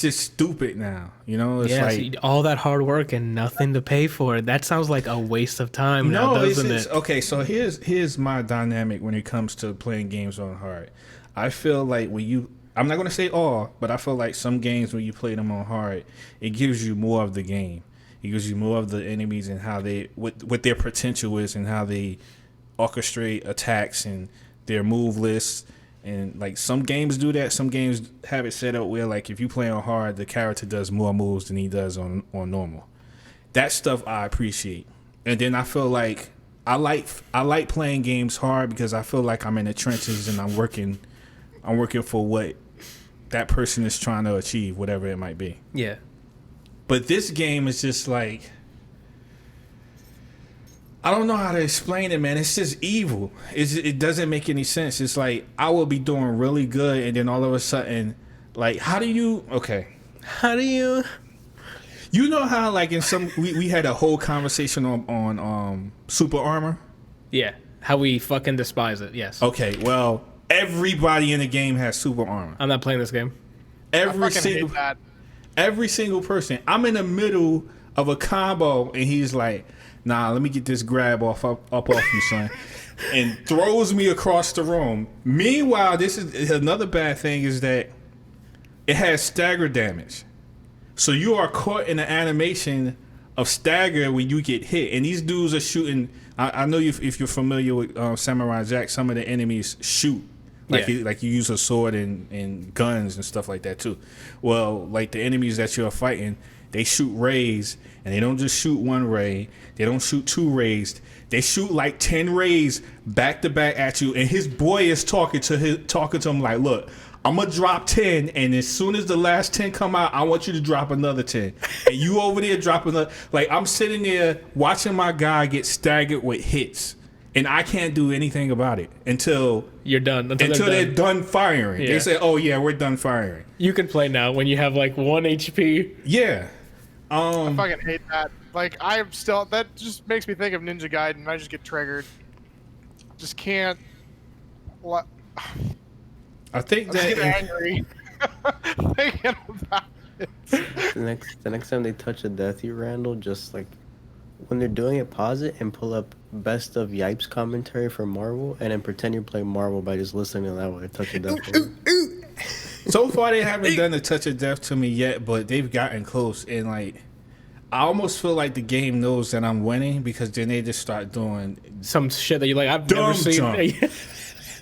just stupid now. You know, it's like all that hard work and nothing to pay for it. That sounds like a waste of time now, doesn't it? Okay, so here's my dynamic when it comes to playing games on hard. I feel like I'm not going to say all, but I feel like some games when you play them on hard, it gives you more of the game. It gives you more of the enemies and how what their potential is and how they orchestrate attacks and their move lists. And like some games do that. Some games have it set up where like if you play on hard, the character does more moves than he does on normal. That stuff I appreciate. And then I feel like I like playing games hard because I feel like I'm in the trenches and I'm working for what that person is trying to achieve, whatever it might be. Yeah. But this game is just like, I don't know how to explain it, man. It's just evil. It doesn't make any sense. It's like I will be doing really good, and then all of a sudden, like, how do you You know how like in some we had a whole conversation on super armor? Yeah. How we fucking despise it, yes. Okay, well, everybody in the game has super armor. I'm not playing this game. Every single person. I'm in the middle of a combo and he's like, nah, let me get this grab up off you, son. And throws me across the room. Meanwhile, this is another bad thing is that it has stagger damage. So you are caught in the animation of stagger when you get hit. And these dudes are shooting. I know if you're familiar with Samurai Jack, some of the enemies shoot. Like you use a sword and guns and stuff like that too. Well, like the enemies that you're fighting, they shoot rays, and they don't just shoot one ray. They don't shoot two rays. They shoot like 10 rays back to back at you. And his boy is talking to him like, look, I'm gonna drop 10, and as soon as the last 10 come out, I want you to drop another 10. And you over there drop another. Like I'm sitting there watching my guy get staggered with hits. And I can't do anything about it until you're done. Until they're done firing. Yeah. They say, "Oh yeah, we're done firing." You can play now when you have like 1 HP. Yeah, I fucking hate that. Like, I'm still. That just makes me think of Ninja Gaiden. I just get triggered. Just can't. I think I'm that getting angry thinking about it. The next time they touch a death, you Randall, just like when they're doing it, pause it and pull up best of Yipes commentary for Marvel, and then pretend you're playing Marvel by just listening to that one. Touch of death. so far they haven't done a touch of death to me yet, but they've gotten close. And like, I almost feel like the game knows that I'm winning because then they just start doing some shit that you're like, I've dumb never seen. jump.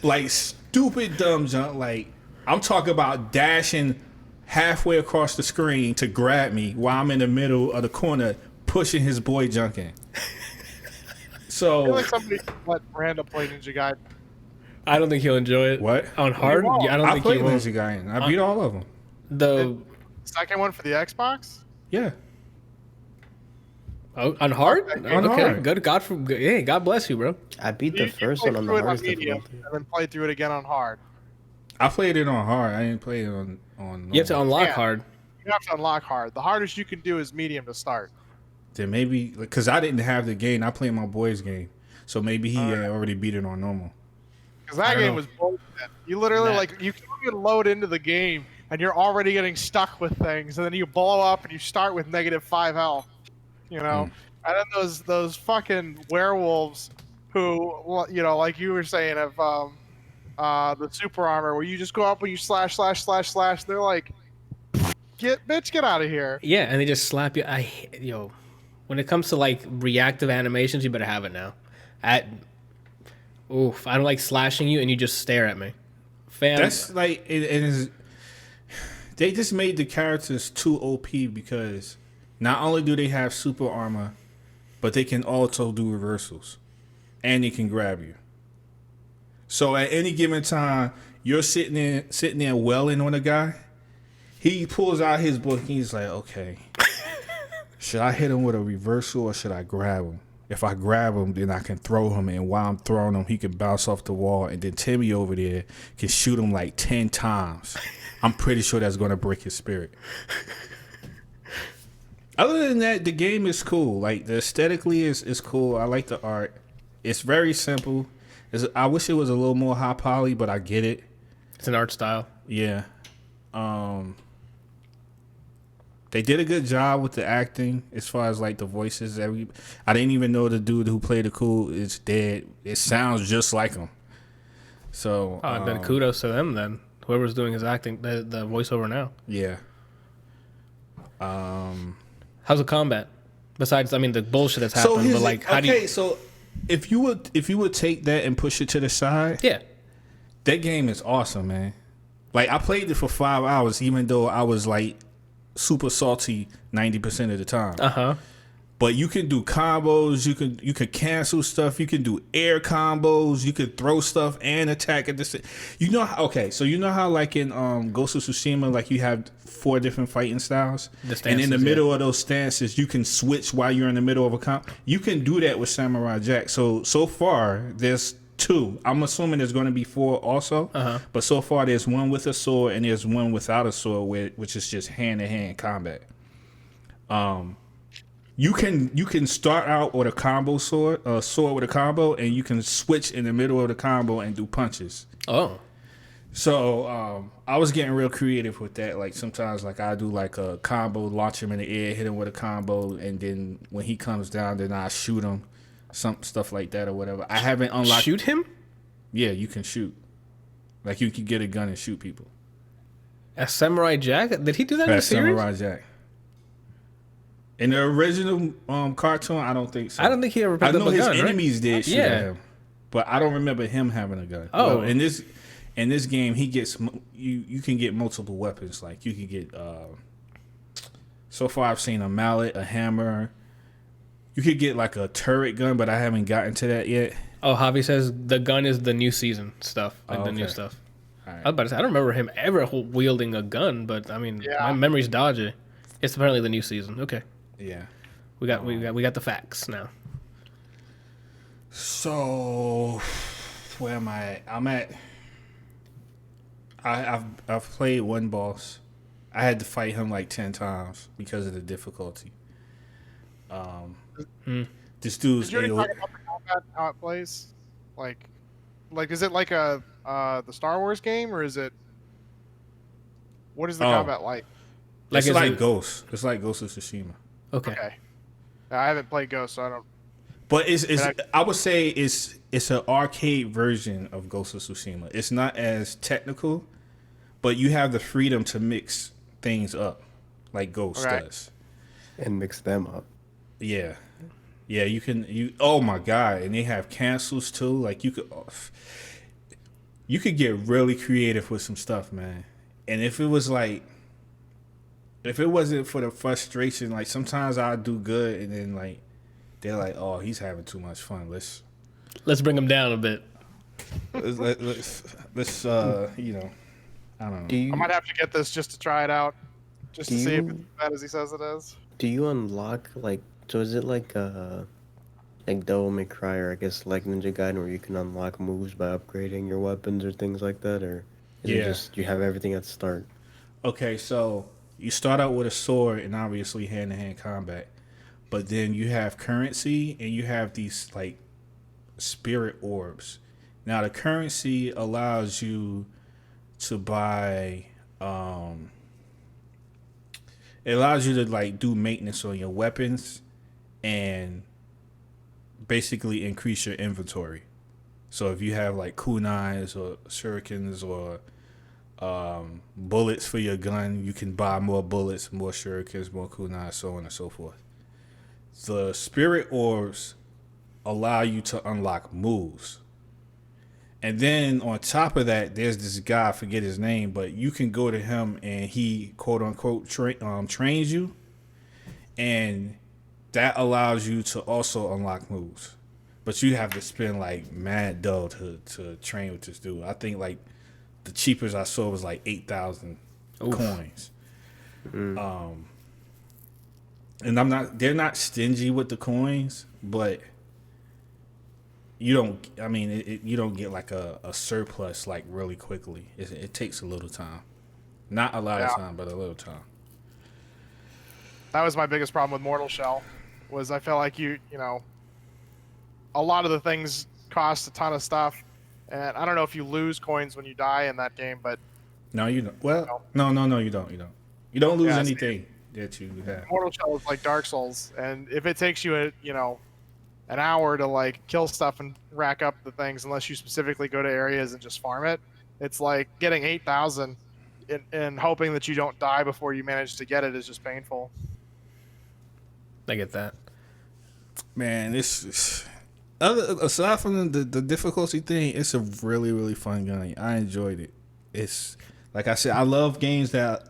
Like stupid dumb jump. Like I'm talking about dashing halfway across the screen to grab me while I'm in the middle of the corner pushing his boy junkin. So I feel like somebody let Randall play Ninja Gaiden. I don't think he'll enjoy it. What? On hard? Yeah, I don't think played he will. Ninja Gaiden. I beat all of them. The second one for the Xbox? Yeah. on hard? On hard. Good God, hey, God bless you, bro. I beat the You first played one on the through it hardest medium, difficulty. and then played through it again on hard. I played it on hard. I didn't play it on You have to unlock Yeah. hard. You have to unlock hard. The hardest you can do is medium to start. Then maybe because I didn't have the game, I played my boy's game, so maybe he had already beat it on normal. Because that game was bullshit. You literally you can't even load into the game, and you're already getting stuck with things, and then you blow up and you start with -5 health. You know, and then those fucking werewolves who, you know, like you were saying of the super armor, where you just go up and you slash. They're like, get out of here. Yeah, and they just slap you. When it comes to like reactive animations, you better have it now. I don't like slashing you and you just stare at me. Fam, That's like it is. They just made the characters too OP because not only do they have super armor, but they can also do reversals, and they can grab you. So at any given time, you're sitting there welling on a guy. He pulls out his book and he's like, okay, should I hit him with a reversal or should I grab him? If I grab him, then I can throw him, and while I'm throwing him, he can bounce off the wall, and then Timmy over there can shoot him like 10 times. I'm pretty sure that's going to break his spirit. Other than that, the game is cool. Like, the aesthetically is cool. I like the art. It's very simple. I wish it was a little more high poly, but I get it. it's an art style. Yeah. They did a good job with the acting as far as like the voices. I didn't even know the dude who played the cool is dead. It sounds just like him. So Then kudos to them then. Whoever's doing his acting, the voiceover now. yeah. How's the combat? Besides, I mean, the bullshit that's happened, but like, how do you? So if you would take that and push it to the side, Yeah. that game is awesome, man. Like I played it for 5 hours, even though I was like super salty 90% of the time. But you can do combos. You can cancel stuff. You can do air combos. You can throw stuff and attack at the same. You know how? Okay, so you know how like in Ghost of Tsushima, like you have 4 different fighting styles, and in the middle of those stances, you can switch while you're in the middle of a comp. You can do that with Samurai Jack. So far there's 2. I'm assuming there's going to be 4 also. But so far there's one with a sword and there's one without a sword, which is just hand-to-hand combat. You can start out with a combo sword with a combo, and you can switch in the middle of the combo and do punches. Oh. So I was getting real creative with that. Like sometimes, like I do like a combo, launch him in the air, hit him with a combo, and then when he comes down, then I shoot him, some stuff like that or whatever. I haven't unlocked. Shoot him? Yeah, you can shoot. Like you can get a gun and shoot people. As Samurai Jack? Did he do that in the That's series? Samurai Jack. In the original cartoon, I don't think so. I don't think he ever picked I know up a his gun, enemies did shoot Yeah. at him, but I don't remember him having a gun. Oh. Well, in this game, he gets you can get multiple weapons. Like you can get. So far, I've seen a mallet, a hammer. You could get like a turret gun, but I haven't gotten to that yet. Oh, Javi says the gun is the new season stuff. Like the new okay. stuff. All right. I was about to say, I don't remember him ever wielding a gun, but I mean, Yeah. my memory's dodgy. It's apparently the new season. Okay. Yeah. We got the facts now. So, where am I at? I'm at. I've played one boss. I had to fight him like 10 times because of the difficulty. This dude's Did you already AO. talk about the combat, how it plays? Like is it like the Star Wars game, or is it? What is the combat like? It's like Ghost. It's like Ghost of Tsushima. Okay. I haven't played Ghost, so I don't. But I would say it's an arcade version of Ghost of Tsushima. It's not as technical, but you have the freedom to mix things up like Ghost does. And mix them up. Yeah. Yeah, you can oh my god, and they have cancels too. Like you could get really creative with some stuff, man. And if it wasn't for the frustration, like sometimes I'll do good and then like they're like, "Oh, he's having too much fun. Let's bring him down a bit." let's you know, I don't know. I might have to get this just to try it out, just to see if it's as bad as he says it is. Do you unlock so is it like Devil May Cry, or I guess like Ninja Gaiden, where you can unlock moves by upgrading your weapons or things like that, or is it just you have everything at the start? Okay, so you start out with a sword and obviously hand-to-hand combat, but then you have currency and you have these like spirit orbs. Now the currency allows you to buy it allows you to like do maintenance on your weapons and basically increase your inventory. So if you have like kunais or shurikens or bullets for your gun, you can buy more bullets, more shurikens, more kunais, so on and so forth. The spirit orbs allow you to unlock moves. And then on top of that, there's this guy, I forget his name, but you can go to him and he quote unquote trains you, and that allows you to also unlock moves. But you have to spend like mad dough to train with this dude. I think like the cheapest I saw was like 8,000 coins. And they're not stingy with the coins, but you don't get like a surplus like really quickly. It takes a little time. Not a lot of time, but a little time. That was my biggest problem with Mortal Shell, was I felt like you know, a lot of the things cost a ton of stuff, and I don't know if you lose coins when you die in that game, but no, you don't. Well, no, you don't. You don't lose anything that you have. Mortal Shell is like Dark Souls, and if it takes you an hour to like kill stuff and rack up the things, unless you specifically go to areas and just farm it, it's like getting 8,000 and hoping that you don't die before you manage to get it is just painful. I get that. Man, aside from the difficulty thing, it's a really, really fun game. I enjoyed it. It's like I said, I love games that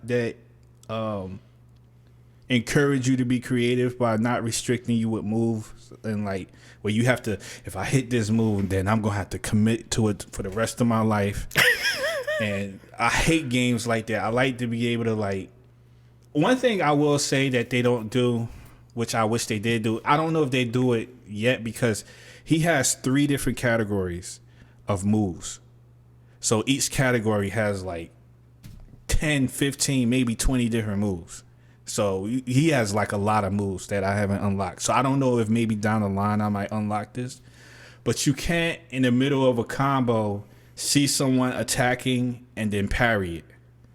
encourage you to be creative by not restricting you with moves, and like where you have to, if I hit this move, then I'm gonna have to commit to it for the rest of my life. And I hate games like that. I like to be able to like. One thing I will say that they don't do, which I wish they did do, I don't know if they do it yet, because he has 3 different categories of moves. So each category has like 10, 15, maybe 20 different moves. So he has like a lot of moves that I haven't unlocked. So I don't know if maybe down the line I might unlock this. But you can't, in the middle of a combo, see someone attacking and then parry it.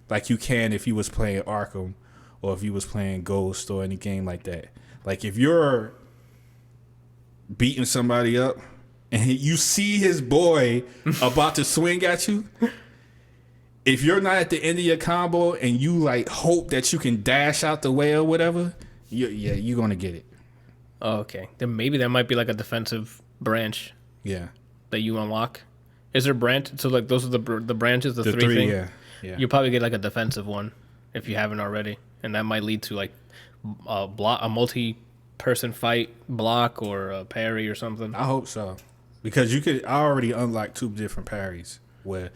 Like you can if you was playing Arkham or if you was playing Ghost or any game like that. Like if you're beating somebody up and you see his boy about to swing at you, if you're not at the end of your combo and you like hope that you can dash out the way or whatever, you're gonna get it. Oh, okay. Then maybe that might be like a defensive branch. Yeah. That you unlock. Is there branch? So like those are the branches, the three things. Yeah. You probably get like a defensive one if you haven't already, and that might lead to like a multi-person fight block or a parry or something. I hope so, because I already unlocked 2 different parries where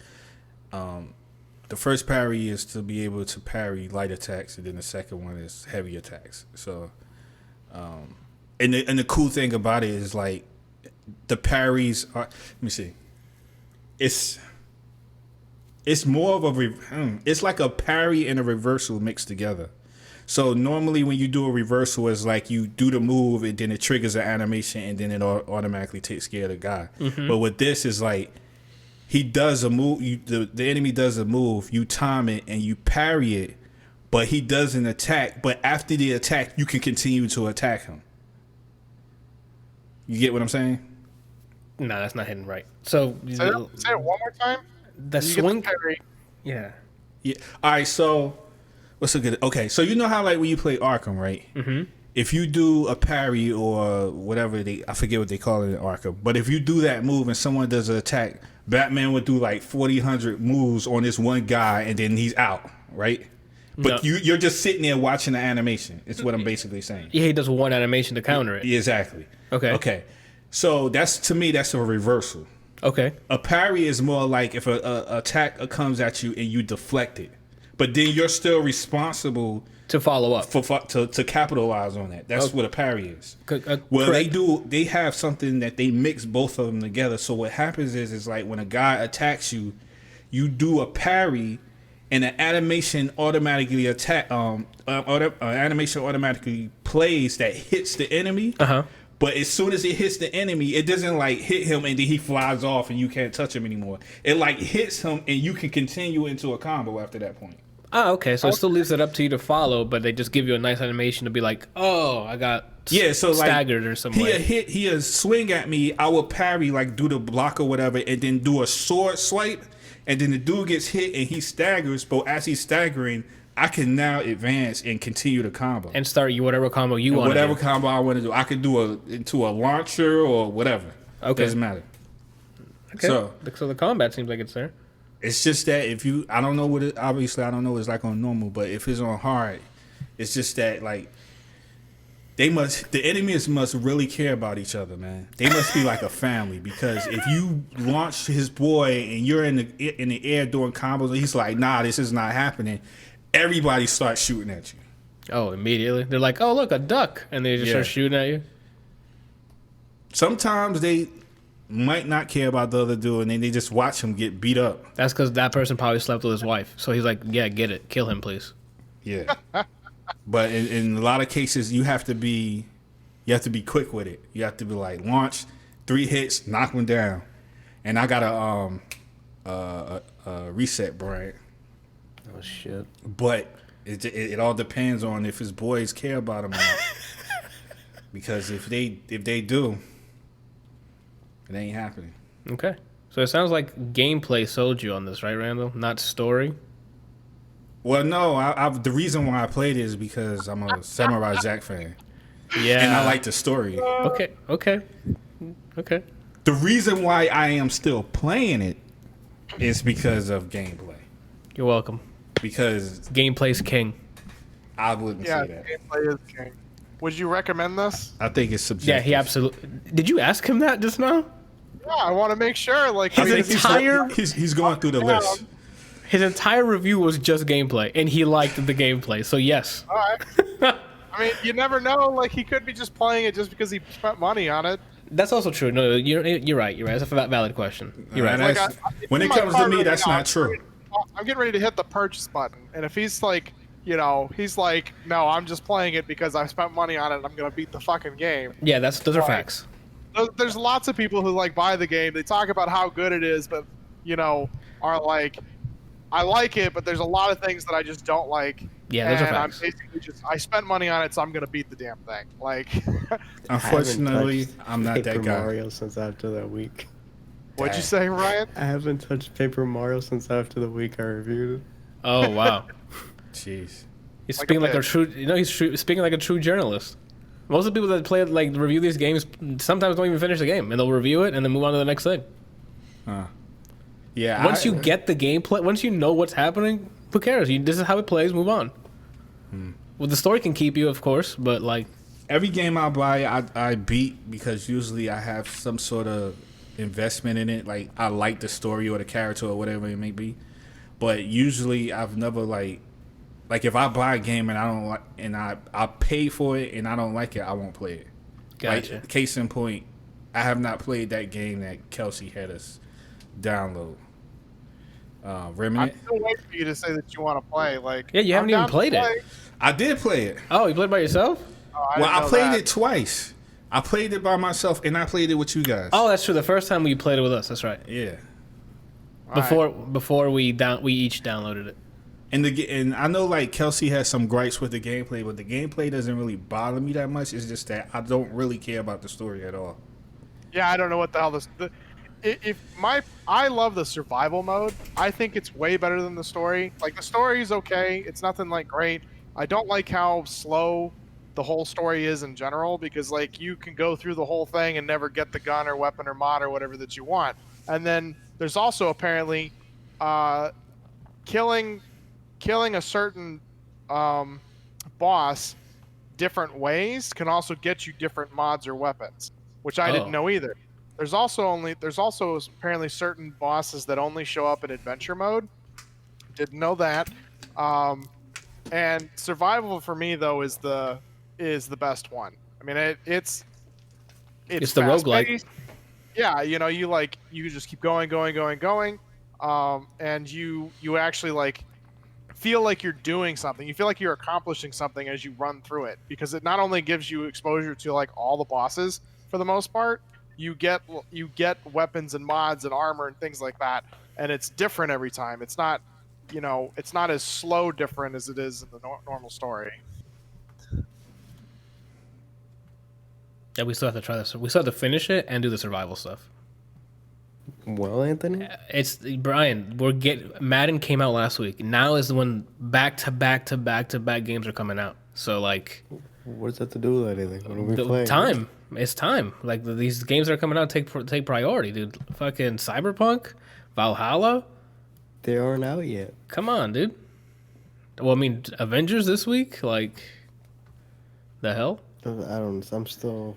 the first parry is to be able to parry light attacks, and then the second one is heavy attacks. So, and the cool thing about it is like the parries are. Let me see. It's more of it's like a parry and a reversal mixed together. So normally when you do a reversal, it's like you do the move and then it triggers an animation and then it automatically takes care of the guy. But with this, is like he does a move. The enemy does a move. You time it and you parry it, but he doesn't attack. But after the attack, you can continue to attack him. You get what I'm saying? No, that's not hitting right. So say it one more time. The swing. Yeah. All right. So what's a good? Okay. So you know how like when you play Arkham, right? If you do a parry or whatever I forget what they call it in Arkham, but if you do that move and someone does an attack, Batman would do like 100 moves on this one guy and then he's out, right? But No. you're just sitting there watching the animation. It's what I'm basically saying. Yeah, he does one animation to counter it. Exactly. Okay. So to me, that's a reversal. Okay. A parry is more like if a attack comes at you and you deflect it, but then you're still responsible To follow up. to capitalize on that. That's what a parry is. Well, correct. they have something that they mix both of them together. So what happens is like when a guy attacks you, you do a parry, and an animation automatically animation automatically plays that hits the enemy. But as soon as it hits the enemy, it doesn't like hit him and then he flies off and you can't touch him anymore. It like hits him and you can continue into a combo after that point. Oh, okay. So it still leaves it up to you to follow, but they just give you a nice animation to be like, oh, I got so staggered like, or something. He'll swing at me. I will parry, like do the block or whatever, and then do a sword swipe. And then the dude gets hit and he staggers. But as he's staggering, I can now advance and continue the combo. And start whatever combo you want. Whatever combo I want to do. I could do into a launcher or whatever. Okay. Doesn't matter. Okay. So the combat seems like it's there. It's just that I don't know what it, obviously I don't know what it's like on normal, but if it's on hard, it's just that like the enemies must really care about each other, man. They must be like a family, because if you launch his boy and you're in the air doing combos and he's like, nah, this is not happening, everybody starts shooting at you. Oh, immediately. They're like, oh, look, a duck. And they just start shooting at you. Sometimes they might not care about the other dude and then they just watch him get beat up. That's because that person probably slept with his wife. So he's like, yeah, get it. Kill him, please. Yeah. But in a lot of cases, you have to be quick with it. You have to be like, launch, 3 hits, knock him down. And I got a reset Bryant. Oh shit! But it all depends on if his boys care about him or not. Because if they do, it ain't happening. Okay. So it sounds like gameplay sold you on this, right, Randall? Not story? Well, no. The reason why I played it is because I'm a Samurai Jack fan. Yeah. And I like the story. Okay. The reason why I am still playing it is because of gameplay. You're welcome. Because gameplay's king. I wouldn't say that. Gameplay is king. Would you recommend this? I think it's subjective. Yeah, he absolutely. Did you ask him that just now? Yeah, I want to make sure. Like he's going through the list. His entire review was just gameplay, and he liked the gameplay. So yes. All right. I mean, you never know. Like, he could be just playing it just because he spent money on it. That's also true. No, you're right. You're right. That's a valid question. You're right. Like, when it comes to me, that's not true. I'm getting ready to hit the purchase button, and if he's like, he's like, no, I'm just playing it because I spent money on it. And I'm gonna beat the fucking game. Yeah, those are facts. There's lots of people who like buy the game. They talk about how good it is, but are like, I like it, but there's a lot of things that I just don't like. Yeah, those are facts. I'm basically I spent money on it, so I'm gonna beat the damn thing. Like, unfortunately, I'm not that guy. Mario since after that week. What'd you say, Ryan? I haven't touched Paper Mario since after the week I reviewed it. Oh wow. Jeez. He's speaking like a true. He's speaking like a true journalist. Most of the people that play review these games sometimes don't even finish the game, and they'll review it and then move on to the next thing. Yeah. Once you get the gameplay, once you know what's happening, who cares? This is how it plays. Move on. Well, the story can keep you, of course, but like every game I buy, I beat because usually I have some sort of investment in it. Like I like the story or the character or whatever it may be. But usually I've never like if I buy a game and I don't like and I pay for it and I don't like it, I won't play it. Gotcha. Like, case in point, I have not played that game that Kelsey had us download. Remnant. I'm still waiting for you to say that you want to play. Like, Yeah, you haven't even played it. I did play it. Oh, you played by yourself? Oh, I played it twice. I played it by myself, and I played it with you guys. Oh, that's true. The first time we played it with us. That's right. Yeah. Before we each downloaded it. And I know like Kelsey has some gripes with the gameplay, but the gameplay doesn't really bother me that much. It's just that I don't really care about the story at all. Yeah, I don't know what the hell I love the survival mode. I think it's way better than the story. Like, the story is okay. It's nothing like great. I don't like how slow the whole story is in general, because like you can go through the whole thing and never get the gun or weapon or mod or whatever that you want. And then there's also apparently killing a certain boss different ways can also get you different mods or weapons, which I didn't know either. There's also apparently certain bosses that only show up in adventure mode. Didn't know that. And survival for me though is the best one. I mean, it's the roguelike. Yeah, you know, you just keep going, and you actually like feel like you're doing something. You feel like you're accomplishing something as you run through it, because it not only gives you exposure to like all the bosses for the most part, you get weapons and mods and armor and things like that, and it's different every time. It's not, you know, it's not as slow different as it is in the normal story. Yeah, we still have to try this. We still have to finish it and do the survival stuff. Well, Anthony, it's Brian. Madden came out last week. Now is when back to back games are coming out. So like, what does that have to do with anything? What are we playing? Time. It's time. Like these games that are coming out take priority, dude. Fucking Cyberpunk, Valhalla. They aren't out yet. Come on, dude. Well, I mean, Avengers this week. Like, the hell? I'm still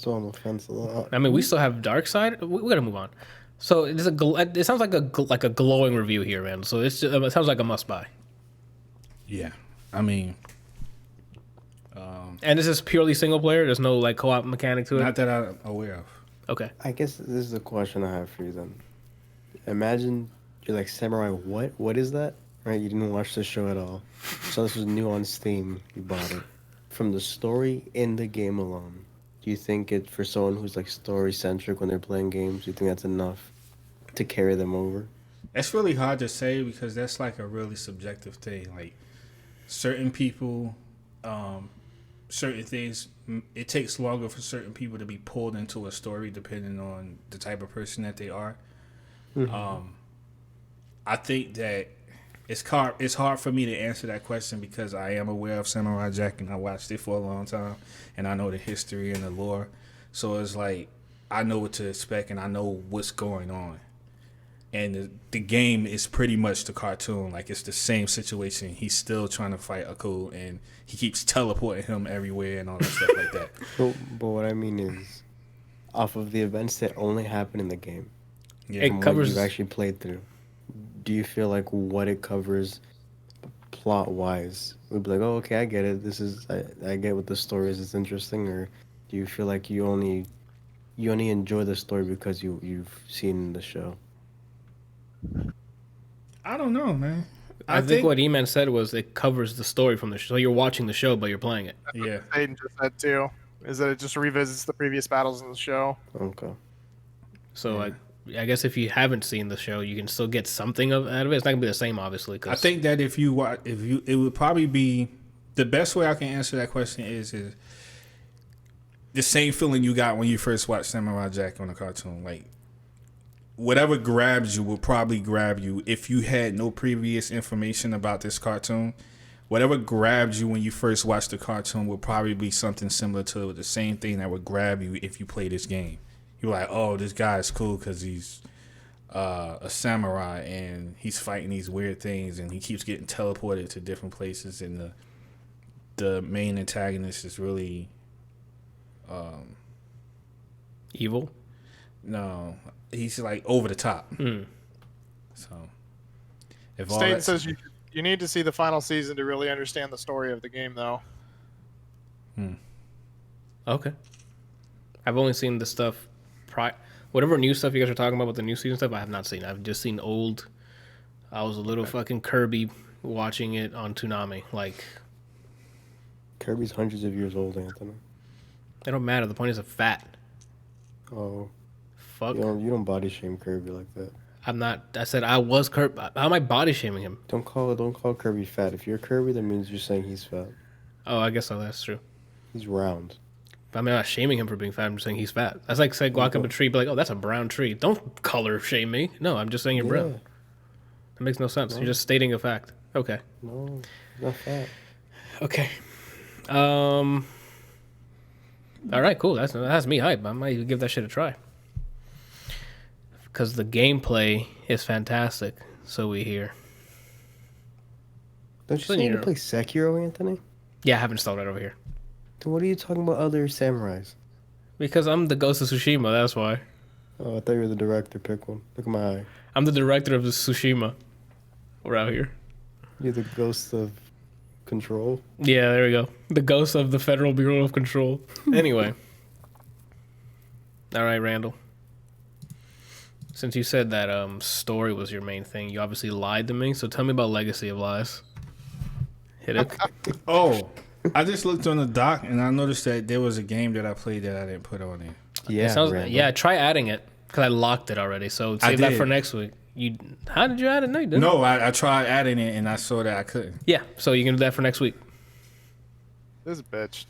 on the fence a lot. I mean, we still have Darkseid. We gotta move on. So it sounds like a glowing review here, man. So it sounds like a must buy. Yeah, I mean, and this is purely single player. There's no like co-op mechanic to it. Not that I'm aware of. Okay. I guess this is a question I have for you then. Imagine you're like, Samurai, what is that? Right? You didn't watch the show at all. So this was new on Steam. You bought it. From the story in the game alone, do you think it, for someone who's like story centric when they're playing games, do you think that's enough to carry them over? It's really hard to say, because that's like a really subjective thing. Like certain people, certain things, it takes longer for certain people to be pulled into a story depending on the type of person that they are. Mm-hmm. I think that it's hard for me to answer that question, because I am aware of Samurai Jack and I watched it for a long time and I know the history and the lore. So it's like I know what to expect and I know what's going on. And the game is pretty much the cartoon. Like, it's the same situation. He's still trying to fight Aku and he keeps teleporting him everywhere and all that stuff like that. But what I mean is, off of the events that only happen in the game, it covers what you've actually played through. Do you feel like what it covers plot wise would be like, oh, okay, I get it, I get what the story is, it's interesting? Or do you feel like you only enjoy the story because you've seen the show? I don't know, man. I think what E-Man said was it covers the story from the show. So you're watching the show, but you're playing it. That's what Aiden just said too, is that it just revisits the previous battles in the show. Okay. So I guess if you haven't seen the show, you can still get something out of it. It's not gonna be the same, obviously. I think that it would probably be the best way I can answer that question is the same feeling you got when you first watched Samurai Jack on the cartoon. Like, whatever grabs you will probably grab you if you had no previous information about this cartoon. Whatever grabbed you when you first watched the cartoon will probably be something similar to the same thing that would grab you if you play this game. You're like, oh, this guy is cool because he's a samurai and he's fighting these weird things and he keeps getting teleported to different places, and the main antagonist is really evil. No, he's like over the top. So, if State says you need to see the final season to really understand the story of the game, though. Okay, I've only seen the stuff. Whatever new stuff you guys are talking about with the new season stuff, I have not seen. I've just seen old I was a little fucking Kirby watching it on Toonami. Like, Kirby's hundreds of years old, Anthony. it don't matter. The point is a fat. Oh, Fuck. you don't body shame Kirby like that. I'm not. I said I was Kirby. How am I body shaming him? Don't call Kirby fat. If you're Kirby, that means you're saying he's fat. Oh, I guess so. That's true. He's round. But I'm not shaming him for being fat. I'm just saying he's fat. That's like saying walk up a tree, be like, oh, that's a brown tree. Don't color shame me. No, I'm just saying you're brown. That makes no sense. You're just stating a fact. Okay. No, he's not fat. Okay. All right, cool. That's me hype. I might give that shit a try. Because the gameplay is fantastic. So we hear. Don't you need to play Sekiro, Anthony? Yeah, I haven't installed it over here. Then what are you talking about other samurais? Because I'm the Ghost of Tsushima, that's why. Oh, I thought you were the director. Pick one. Look at my eye. I'm the director of the Tsushima. We're out here. You're the ghost of control? Yeah, there we go. The ghost of the Federal Bureau of Control. Anyway. All right, Randall. Since you said that story was your main thing, you obviously lied to me. So tell me about Legacy of Lies. Hit it. Oh, I just looked on the doc and I noticed that there was a game that I played that I didn't put on there. Yeah, try adding it because I locked it already. So save that for next week. How did you add it? No, you didn't. No, I tried adding it and I saw that I couldn't. Yeah, so you can do that for next week. This bitch.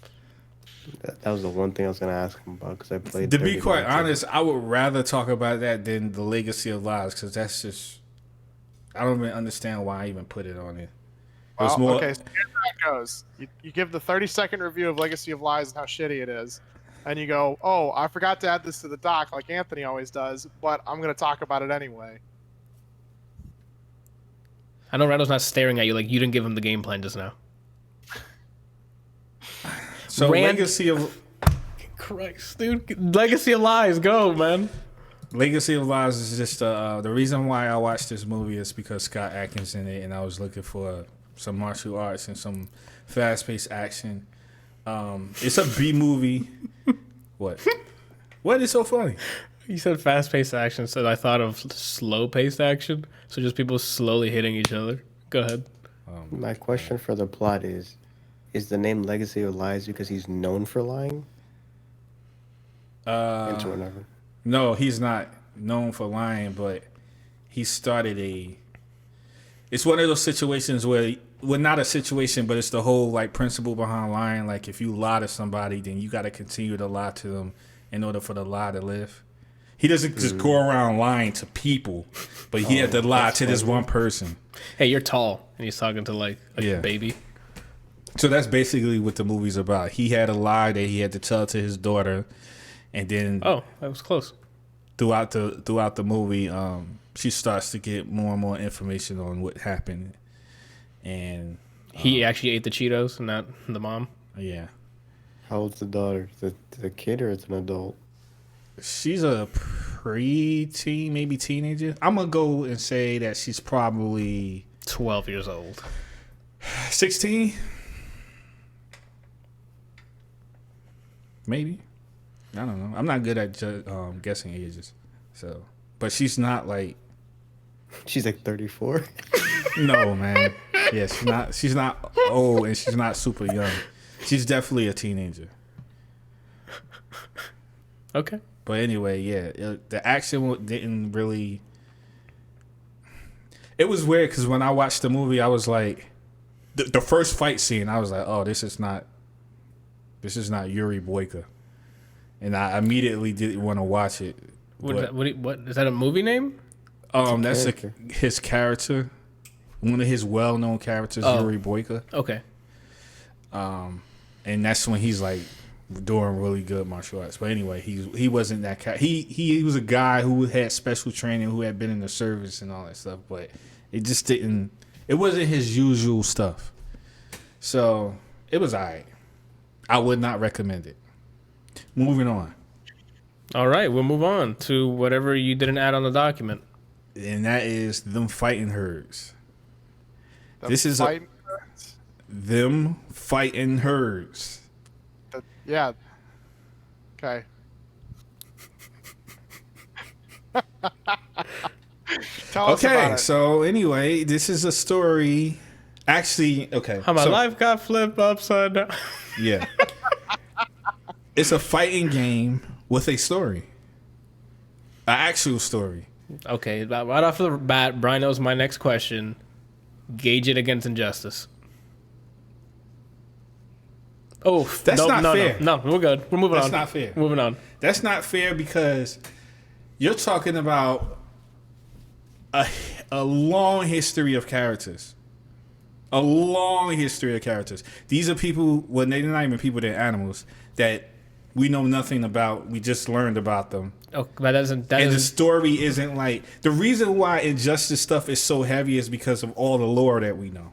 That was the one thing I was going to ask him about because I played. To be quite honest, I would rather talk about that than the Legacy of Lies because that's just. I don't even understand why I even put it on there. Well, okay, so here's how it goes. You give the 30-second review of Legacy of Lies and how shitty it is, and you go, oh, I forgot to add this to the doc like Anthony always does, but I'm going to talk about it anyway. I know Randall's not staring at you like you didn't give him the game plan just now. So Legacy of... Christ, dude. Legacy of Lies, go, man. Legacy of Lies is just the reason why I watched this movie is because Scott Adkins in it, and I was looking for some martial arts and some fast-paced action. It's a B movie. What? What is so funny? You said fast-paced action, so I thought of slow-paced action. So just people slowly hitting each other. Go ahead. My question for the plot is the name Legacy of Lies because he's known for lying? Into whatever. No, he's not known for lying, but he started it's one of those situations where, well, not a situation, but it's the whole like principle behind lying. Like if you lie to somebody, then you got to continue to lie to them in order for the lie to live. He doesn't just go around lying to people, but he had to lie to this one person. Hey, you're tall, and he's talking to like a baby. So that's basically what the movie's about. He had a lie that he had to tell to his daughter, and then that was close. Throughout the movie, she starts to get more and more information on what happened, and he actually ate the Cheetos, not the mom. Yeah. How old's the daughter? The kid or it's an adult? She's a pre-teen, maybe teenager. I'm gonna go and say that she's probably 12 years old. 16? Maybe. I don't know. I'm not good at guessing ages. So, but she's not like. She's like 34. No, man. Yeah, she's not old and she's not super young. She's definitely a teenager. Okay. But anyway, yeah, the action didn't really. It was weird because when I watched the movie, I was like, the first fight scene, I was like, oh, this is not Yuri Boyka, and I immediately didn't want to watch it. What is that a movie name? That's his character, one of his well-known characters, Yuri Boyka. Okay. And that's when he's like doing really good martial arts. But anyway, he wasn't that guy. He was a guy who had special training, who had been in the service and all that stuff. But it just didn't. It wasn't his usual stuff. So it was alright. I would not recommend it. Moving on. All right, we'll move on to whatever you didn't add on the document. And that is them fighting herds. Them fighting herds. Yeah. Okay. Tell us about Okay, it. so anyway, this is a story. Actually, okay. How my life got flipped upside down. Yeah. It's a fighting game with a story. An actual story. Okay, right off the bat, Brian knows my next question. Gauge it against injustice. Oh, That's not fair. No, we're good. We're moving on. That's not fair. Moving on. That's not fair because you're talking about a long history of characters. A long history of characters. These are people, well, they're not even people, they're animals that we know nothing about. We just learned about them. Oh, but and the story isn't like... The reason why Injustice stuff is so heavy is because of all the lore that we know.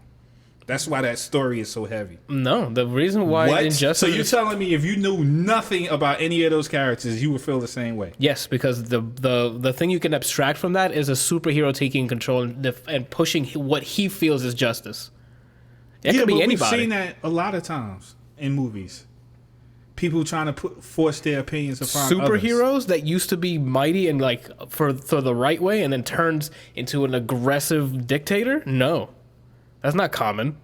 That's why that story is so heavy. No, the reason why What? Injustice... So you're telling me if you knew nothing about any of those characters, you would feel the same way? Yes, because the thing you can abstract from that is a superhero taking control and pushing what he feels is justice. It could be anybody. We've seen that a lot of times in movies. People trying to force their opinions upon superheroes others. that used to be mighty and like for the right way and then turns into an aggressive dictator. No, that's not common.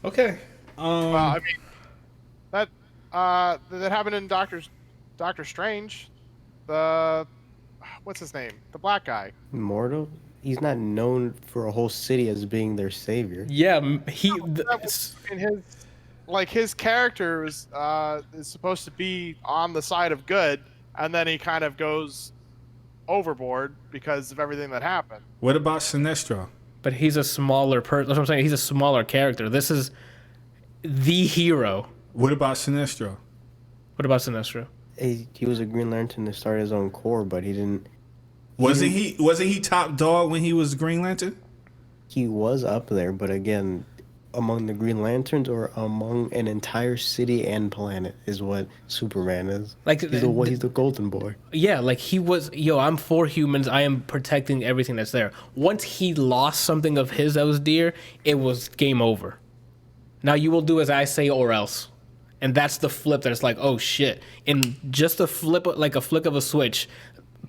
Okay. I mean, that happened in Doctor Strange. What's his name? The black guy. Immortal? He's not known for a whole city as being their savior. Yeah, his character is supposed to be on the side of good, and then he kind of goes overboard because of everything that happened. What about Sinestro? but he's a smaller person. That's what I'm saying. He's a smaller character. This is the hero. What about Sinestro? What about Sinestro? He was a Green Lantern to start his own corps, but he didn't. Wasn't he top dog when he was Green Lantern? He was up there, but again, among the Green Lanterns or among an entire city and planet is what Superman is. Like he's the golden boy. Yeah, like he was. I'm for humans. I am protecting everything that's there. Once he lost something of his that was dear, it was game over. Now you will do as I say or else. And that's the flip that it's like, oh shit. In just a flip, like a flick of a switch,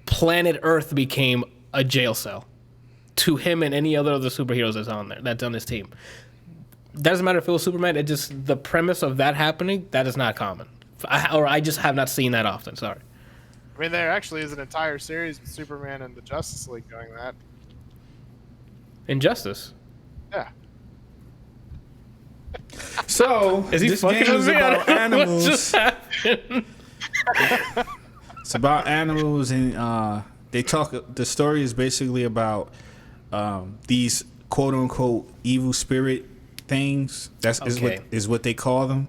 planet Earth became a jail cell to him and any other superheroes that's on his team. Doesn't matter if it was Superman. It just, the premise of that happening, that is not common. I just have not seen that often. Sorry. I mean, there actually is an entire series with Superman and the Justice League doing that. Injustice. Yeah. So is he this fucking game is about animals. What just happened? It's about animals, and they talk. The story is basically about these quote unquote evil spirit things. Is what they call them,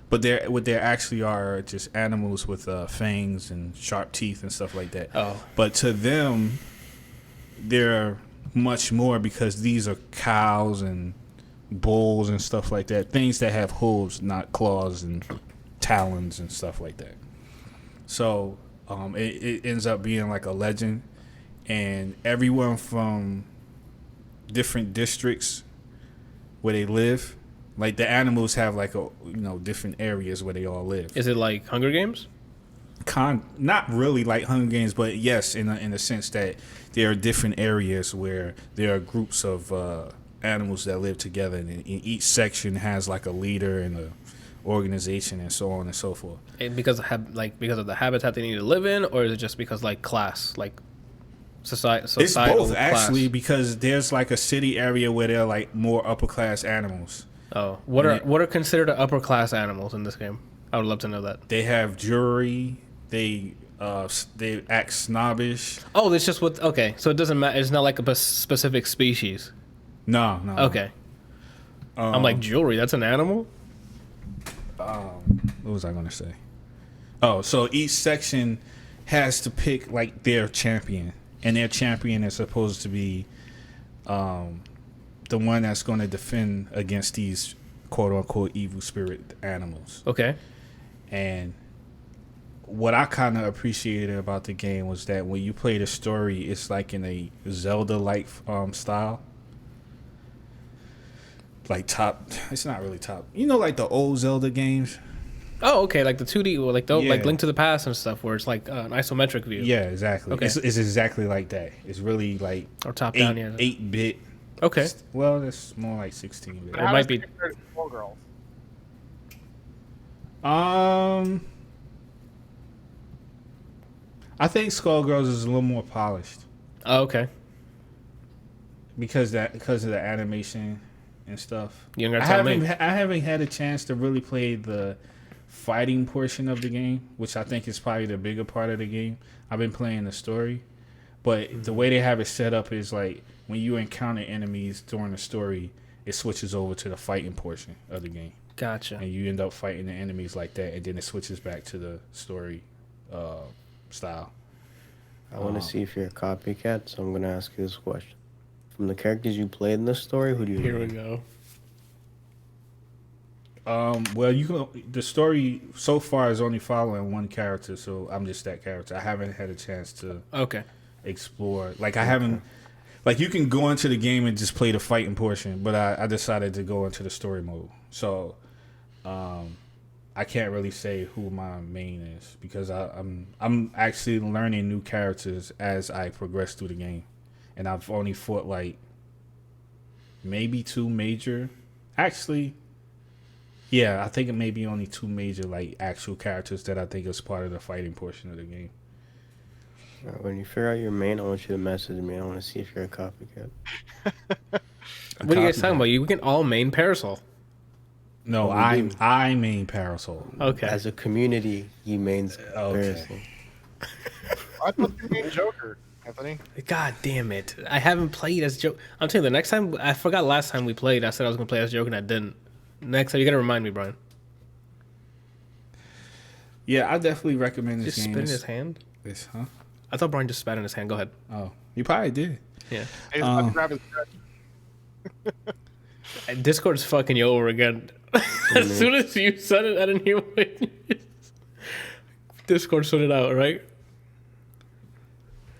but what they actually are just animals with fangs and sharp teeth and stuff like that. Oh, but to them, they're much more because these are cows and bulls and stuff like that. Things that have hooves, not claws and talons and stuff like that. So it ends up being like a legend, and everyone from different districts where they live, like the animals have like different areas where they all live. Is it like Hunger Games? Not really like Hunger Games, but yes, in a sense that there are different areas where there are groups of animals that live together, and in each section has like a leader and a organization and so on and so forth. And because of the habitat they need to live in, or is it just because like class, like society? It's both actually, because there's like a city area where they're like more upper class animals. Oh, what are considered upper class animals in this game? I would love to know that. They have jewelry. They act snobbish. Oh, it's just what? Okay, so it doesn't matter. It's not like a specific species. No. Okay. I'm like, jewelry. That's an animal. What was I going to say? Oh, so each section has to pick like their champion, and their champion is supposed to be the one that's going to defend against these quote unquote evil spirit animals. Okay. And what I kind of appreciated about the game was that when you play the story, it's like in a Zelda-like style. Like it's not really top. Like the old Zelda games. Oh, okay, like the 2D, or like Yeah. like Link to the Past and stuff, where it's like an isometric view. Yeah, exactly. Okay. It's exactly like that. It's really like Or top down, yeah. 8-bit. Okay. Well, that's more like 16-bit. But how might does be- it compare to Skullgirls? I think Skullgirls is a little more polished Oh, okay. because of the animation and stuff. You ain't gotta tell me. I haven't had a chance to really play the fighting portion of the game, which I think is probably the bigger part of the game. I've been playing the story, but the way they have it set up is like when you encounter enemies during the story, it switches over to the fighting portion of the game, Gotcha. and you end up fighting the enemies like that, and then it switches back to the story style. I want to see if you're a copycat, so I'm going to ask you this question. From the characters you played in this story, who do you Here we like? go. Well, the story so far is only following one character, so I'm just that character. I haven't had a chance to Okay. explore. Like I haven't, like you can go into the game and just play the fighting portion, but I decided to go into the story mode. So, I can't really say who my main is because I'm actually learning new characters as I progress through the game, and I've only fought like maybe 2 major, actually. Yeah, I think it may be only 2 major like actual characters that I think is part of the fighting portion of the game. When you figure out your main, I want you to message me. I want to see if you're a copycat. What are you guys talking about? You can all main Parasol. No, Oh, we I mean Parasol. Okay. As a community, you mains Parasol. I thought you mean Joker, Anthony. God damn it! I haven't played as Joker. I'm telling you, the next time I forgot. Last time we played, I said I was gonna play as Joker, and I didn't. Next time, you gotta remind me, Brian. Yeah, I definitely recommend this Just game. spit in his hand. Huh? I thought Brian just spat in his hand. Go ahead. Oh, you probably did. Yeah. He's about to grab his head. And Discord's fucking you over again. As soon as you said it, I didn't hear what you Discord sorted out, right?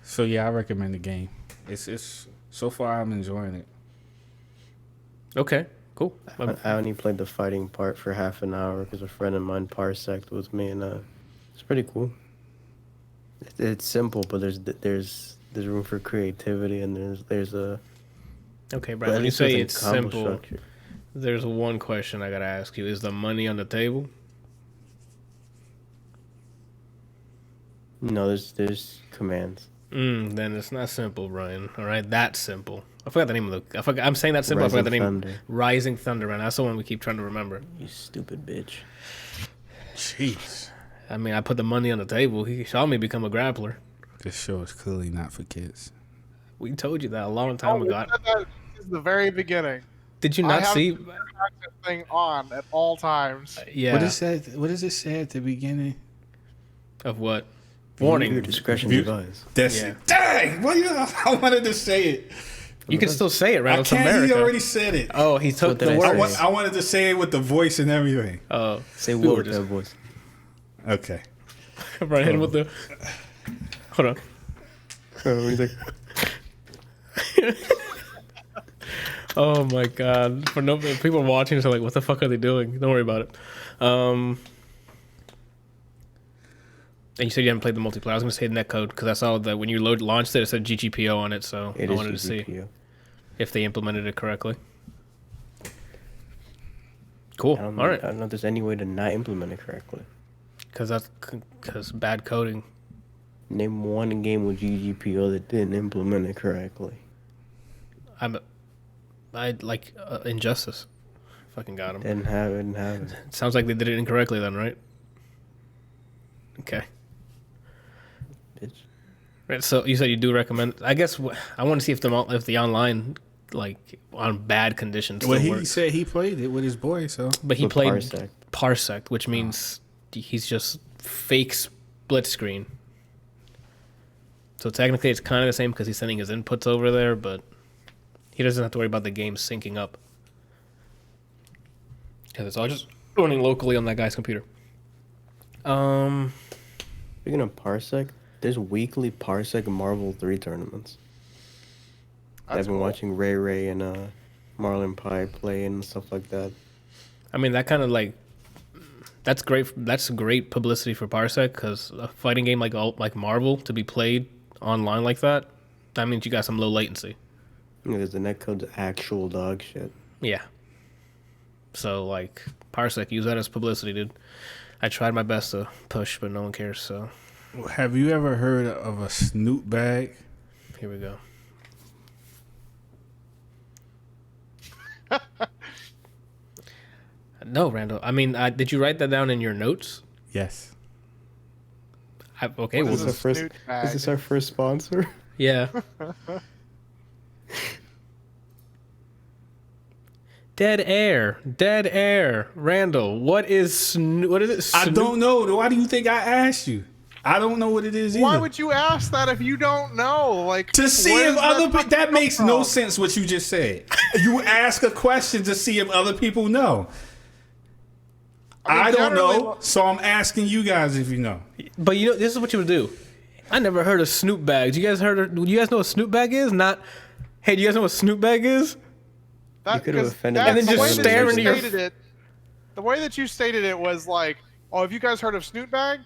So yeah, I recommend the game. It's so far I'm enjoying it. Okay, cool. I only played the fighting part for half an hour because a friend of mine parseced with me, and it's pretty cool. It's simple, but there's room for creativity, and there's a. Okay, but Brian, at when you least say within it's combo simple, structure. there's one question I gotta ask you. Is the money on the table? No, there's commands. Then it's not simple, Brian. All right, that's simple. I forgot the name of the. I'm saying that simple. I forgot the name. Thunder. Rising Thunder, man. That's the one we keep trying to remember. You stupid bitch. Jeez, I mean, I put the money on the table. He saw me become a grappler. this show is clearly not for kids. We told you that a long time We ago. said that since the very beginning. Did you I not have see? the thing on at all times. Yeah. What is that? What does it say at the beginning? Of what? Your Warning. discretion View- advised. That's Yeah. it. Dang! Well, I wanted to say it. You can still say it, right? I It's can't. America. He already said it. Oh, he took What did the I word. say? I wanted to say it with the voice and everything. Oh, Say we what were with just that voice. Okay. right hit him with the. Hold on. What do you think? Oh my god! For no people watching, so like, what the fuck are they doing? Don't worry about it. And you said you haven't played the multiplayer. I was gonna say netcode because I saw that when you launched it, it said GGPO on it. So It I is wanted to see GPU. if they implemented it correctly. Cool. I don't All right. know if there's any way to not implement it correctly. Because bad coding. Name one game with GGPO that didn't implement it correctly. I like Injustice. Fucking got him. Didn't have it. It sounds like they did it incorrectly then, right? Okay. Bitch. Right. So you said you do recommend. I guess I want to see if the online like on bad conditions still Well, he works. said he played it with his boy, so But he With played Parsec. Parsec, which means he's just fake split screen. So technically, it's kind of the same because he's sending his inputs over there, but he doesn't have to worry about the game syncing up because it's all just running locally on that guy's computer. Speaking of Parsec, there's weekly Parsec Marvel 3 tournaments. I've been watching Ray and Marlon Pie play and stuff like that. I mean, that That's great. That's great publicity for Parsec because a fighting game like Marvel to be played online like that means you got some low latency. Because the netcode's actual dog shit. Yeah. So like Parsec, use that as publicity, dude. I tried my best to push, but no one cares. So. Have you ever heard of a snoot bag? Here we go. No, Randall. I mean, did you write that down in your notes? Yes. Okay. What Is is this our first sponsor? Yeah. Dead air. Randall, what is it? I don't know. Why do you think I asked you? I don't know what it is either. Why would you ask that if you don't know? Like to see where if does other that people. That makes come no from? sense. What you just said. You ask a question to see if other people know. I don't know, so I'm asking you guys if you know. But you know, this is what you would do. I never heard of snoot bags. You guys know what snoot bag is? Not. Hey, do you guys know what snoot bag is? You could have offended And then the just way that stare you into your- stated it. The way that you stated it was like, "Oh, have you guys heard of snoot bag?"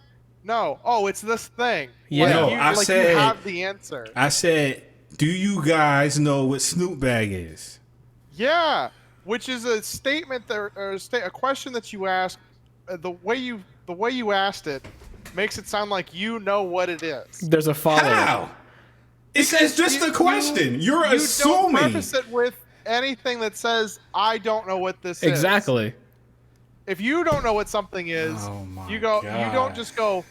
No. Oh, it's this thing. Yeah. Like, No, you, I like said- you have the answer. I said, do you guys know what snoot bag is? Yeah, which is a statement or a question that you ask. The way you asked it makes it sound like you know what it is. There's a follow. How? It's just a question. You're You assuming. don't preface it with anything that says, "I don't know what this is." Exactly. If you don't know what something is, Oh my you don't God. just go,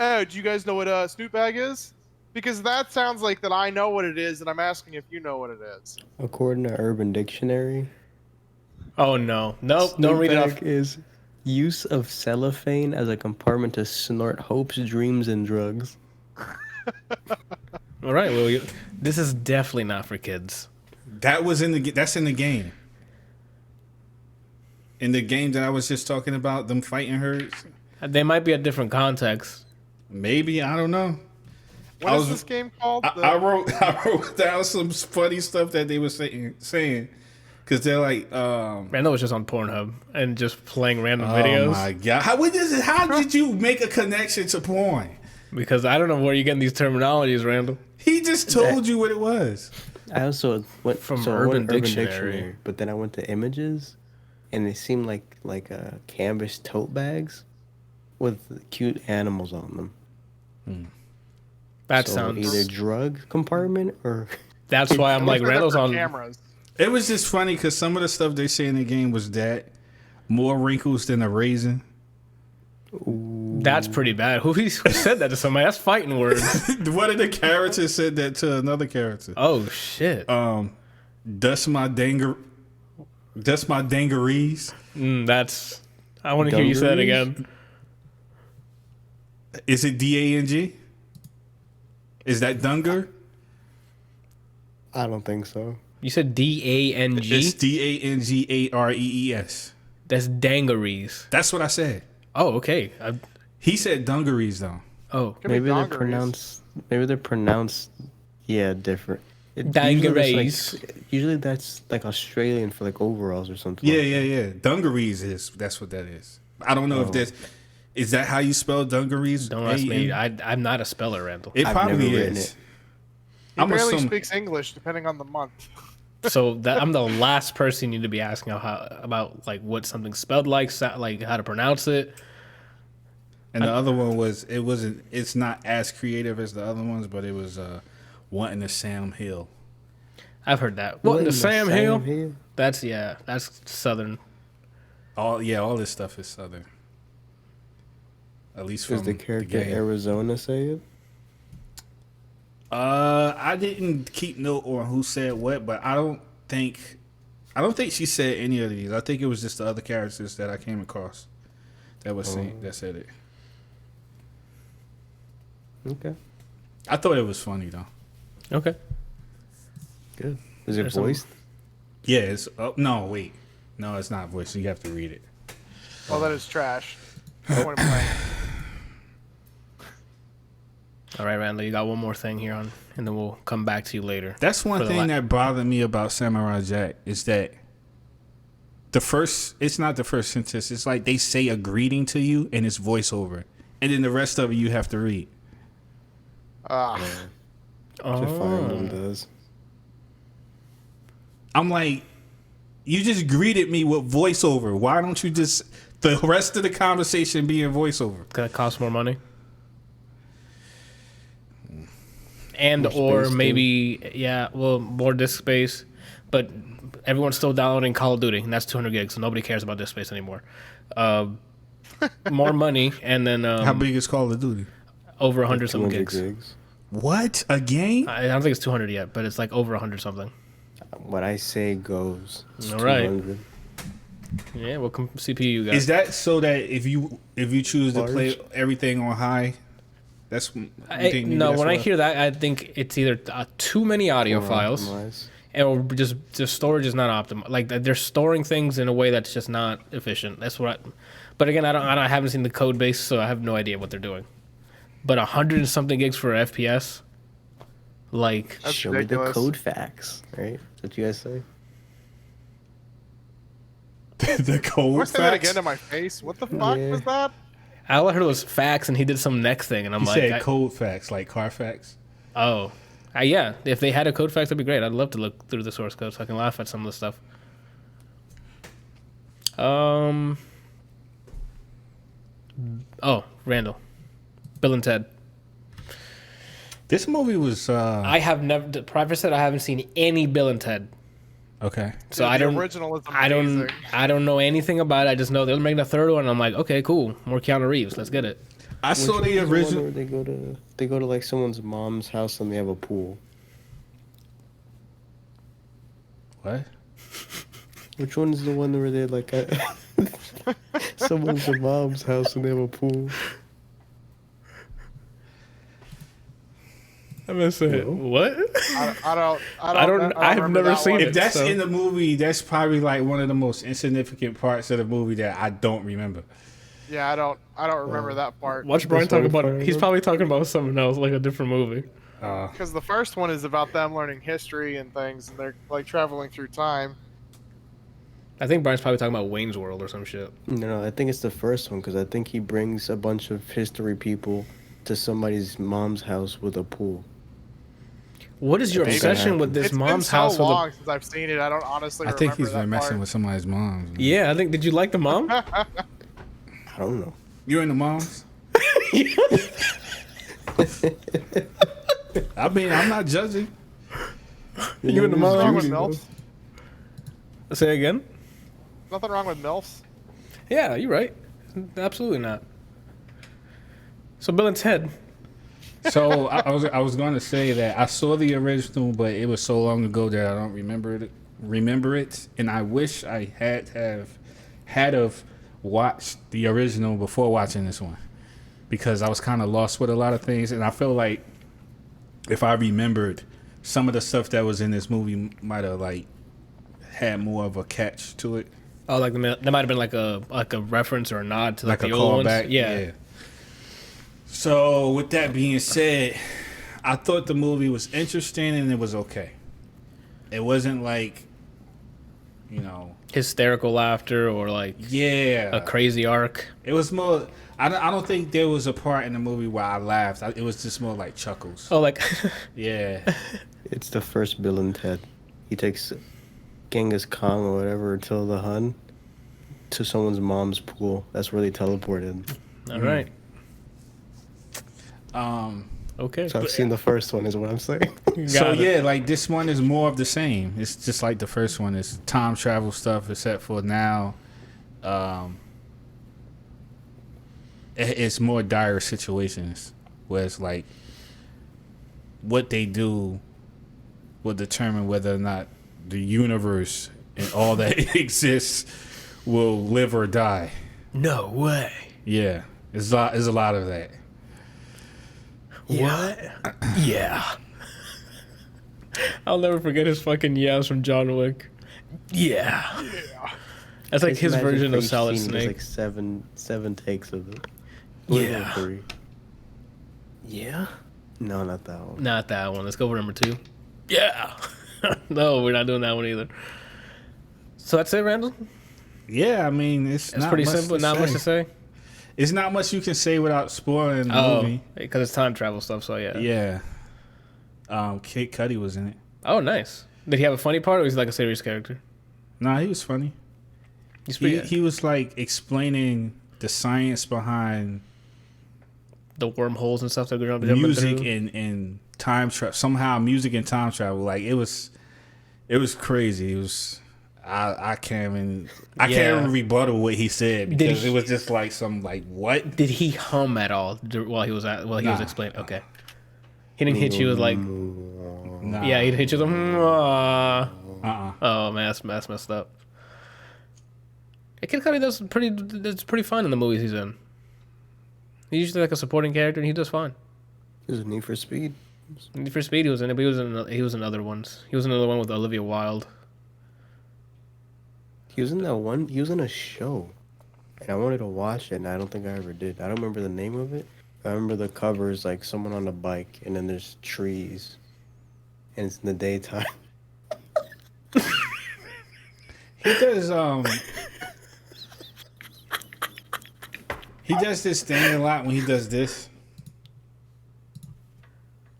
"Oh, do you guys know what a snoot bag is?" Because that sounds like that I know what it is, and I'm asking if you know what it is. According to Urban Dictionary, Oh no. Nope. Don't snoot read it bag off. is use of cellophane as a compartment to snort hopes, dreams, and drugs. All right. Well, this is definitely not for kids. That's in the game. In the game that I was just talking about, them fighting herds. They might be a different context. Maybe, I don't know. What I is was- this game called? I wrote down some funny stuff that they were saying. Because they're like, Randall was just on Pornhub and just playing random oh videos. my God. How did you make a connection to porn? Because I don't know where you're getting these terminologies, Randall. He just told you what it was. I also went From so I went Urban Dictionary. but then I went to images, and they seemed like canvas tote bags with cute animals on them. That So sounds. either drug compartment or That's why I'm like Those are Randall's different on. cameras. It was just funny because some of the stuff they say in the game was that more wrinkles than a raisin. That's pretty bad. Who said that to somebody? That's fighting words. One of the characters said that to another character. Oh shit. Dust my dangarees. That's. I want to hear you say that Dungarees? again. Is it DANG? Is that Dunger? I don't think so. You said DANG. It's DANGAREES. That's dangarees. That's what I said. Oh, okay. He said dungarees though. Oh, Could be Maybe they're dongeries. pronounced different. Dungarees. Usually that's like Australian for like overalls or something. Yeah. Dungarees that's what that is. I don't know if that's is that how you spell dungarees? don't ask me. A-N? I'm not a speller, Randall. It I've probably never written is. it. He I'm barely assuming. speaks English, depending on the month. So I'm the last person you need to be asking about like what something spelled like how to pronounce it. And the other one was it's not as creative as the other ones, but it was wanting to Sam Hill. I've heard that. What in the Sam Hill? That's southern. All this stuff is southern. At least from Does the character game. Arizona say it? I didn't keep note on who said what, but I don't think she said any of these. I think it was just the other characters that I came across that was saying that said it. Okay, I thought it was funny though. Okay. good. Is it There's some- voiced? Yeah, it's no wait, no, it's not voice. You have to read it. Well, that is trash. Point blank. All right, Randall, you got one more thing here on, and then we'll come back to you later. That's one For the thing that bothered me about Samurai Jack is that it's not the first sentence. It's like they say a greeting to you and it's voiceover, and then the rest of it you have to read. Ah. The Fire Emblem does. I'm like, you just greeted me with voiceover. Why don't you just the rest of the conversation be in voiceover? That costs more money. And More or space, maybe more disk space, but everyone's still downloading Call of Duty, and that's 200 gigs, so nobody cares about disk space anymore. More money, and then How big is Call of Duty? over 100 something gigs. What, a game? I don't think it's 200 yet, but it's like over 100 something. What I say goes. It's All right. 200. Yeah, what CPU you got? Is that so that if you choose to play everything on high, that's When I hear that, I think it's either too many audio files, or just storage is not optimal. Like they're storing things in a way that's just not efficient. That's what. But again, I haven't seen the code base, so I have no idea what they're doing. But 100 and something gigs for FPS, like That's show ridiculous. me the code facts, right? That's what you guys say. the code What's that facts? again to my face? What the fuck was that? all I heard was facts, and he did some next thing, and I'm You like, said code facts, like Carfax. oh, yeah. If they had a code fact, that'd be great. I'd love to look through the source code so I can laugh at some of the stuff. Randall, Bill and Ted. This movie was I have never. Private said I haven't seen any Bill and Ted. okay. So Dude, I the don't. original is amazing. I don't know anything about it. I just know they're making a third one. And I'm like, okay, cool. More Keanu Reeves. Let's get it. I saw the Which original. one where they go to like someone's mom's house and they have a pool. What? Which one is the one where they like at someone's mom's house and they have a pool? I'm gonna say what? I've never seen one. it. If that's so- in the movie, that's probably like one of the most insignificant parts of the movie that I don't remember. Yeah, I don't remember that part. Watch Brian That's talk what about I'm it. fine He's with. probably talking about something else, like a different movie. Because the first one is about them learning history and things, and they're like traveling through time. I think Brian's probably talking about Wayne's World or some shit. No, I think it's the first one because I think he brings a bunch of history people to somebody's mom's house with a pool. What is your I think that obsession with happened. this It's been mom's so house? long since I've seen it. I don't honestly I remember think he's that been messing part. with somebody's mom. Yeah, I think. Did you like the mom? I don't know. You in the moms? I mean, I'm not judging. You and the Nothing wrong mom? with MILFs. Say again? Nothing wrong with MILFs. Yeah, you're right. Absolutely not. So Bill and Ted. So I was going to say that I saw the original, but it was so long ago that I don't remember it, and I wish I had watched the original before watching this one, because I was kind of lost with a lot of things, and I feel like if I remembered some of the stuff that was in this movie, might have like had more of a catch to it, Oh, like there might have been like a reference or a nod to like like the a old ones. callback. Yeah. So with that being said, I thought the movie was interesting and it was okay. It wasn't like, Hysterical laughter or like yeah, a crazy arc. it was more. I don't think there was a part in the movie where I laughed. It was just more like chuckles. Oh, like Yeah, It's the first Bill and Ted. He takes Genghis Khan or whatever till the Hun to someone's mom's pool. That's where they teleported. all right. Um. Okay. So I've seen the first one, is what I'm saying. So Got it. yeah, like this one is more of the same. It's just like the first one. It's time travel stuff, except for now, it's more dire situations where it's like what they do will determine whether or not the universe and all that exists will live or die. No way. Yeah, there's a lot of that. What? Yeah. I'll never forget his fucking yells from John Wick. Yeah. That's like Just his imagine version for of each Solid scene, there's Snake. like seven takes of it. Yeah. 3. Yeah? No, not that one. Not that one. Let's go for number 2. Yeah. No, we're not doing that one either. So that's it, Randall? Yeah, I mean, it's not pretty much simple. to Not say. much to say. It's not much you can say without spoiling the movie. Because it's time travel stuff. So yeah. Yeah. Kid Cudi was in it. Oh, nice. Did he have a funny part, or was he like a serious character? Nah, he was funny. He was like explaining the science behind the wormholes and stuff that we're music and time travel. Somehow, music and time travel. Like it was crazy. It was. I can't even rebuttal what he said because it was just like some like what? Did he hum at all while he was explaining? Okay, he didn't hit you with like. Nah. Yeah, he'd hit you with oh man, that's messed up. Kid Cudi does pretty fun in the movies he's in. He's usually like a supporting character, and he does fine. He was in Need for Speed. Need for Speed, he was in it, but he was in other ones. He was in another one with Olivia Wilde. He was in that one. He was in a show, and I wanted to watch it, and I don't think I ever did. I don't remember the name of it. I remember the cover is like someone on a bike, and then there's trees, and it's in the daytime. He does he does this thing a lot when he does this.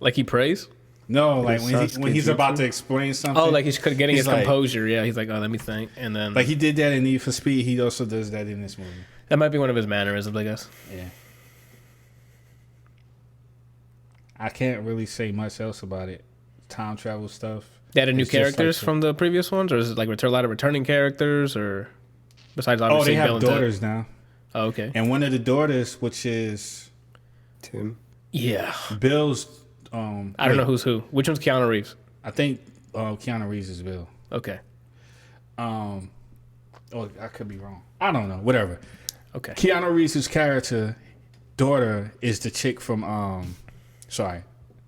Like he prays? No, like when he's about to explain something. Oh, like he's getting his like, composure. Yeah, he's like, oh, let me think, and then like he did that in Need for Speed. He also does that in this movie. That might be one of his mannerisms, I guess. Yeah. I can't really say much else about it. Time travel stuff. They added new characters from the previous ones, or is it like a lot of returning characters, or besides obviously they have Bill and daughters Ted? now. Oh, okay. And one of the daughters, which is Tim. Yeah. Bill's. I don't know who's who. Which one's Keanu Reeves? I think Keanu Reeves is Bill. Okay. Oh, I could be wrong. I don't know. Whatever. Okay. Keanu Reeves' character daughter is the chick from sorry,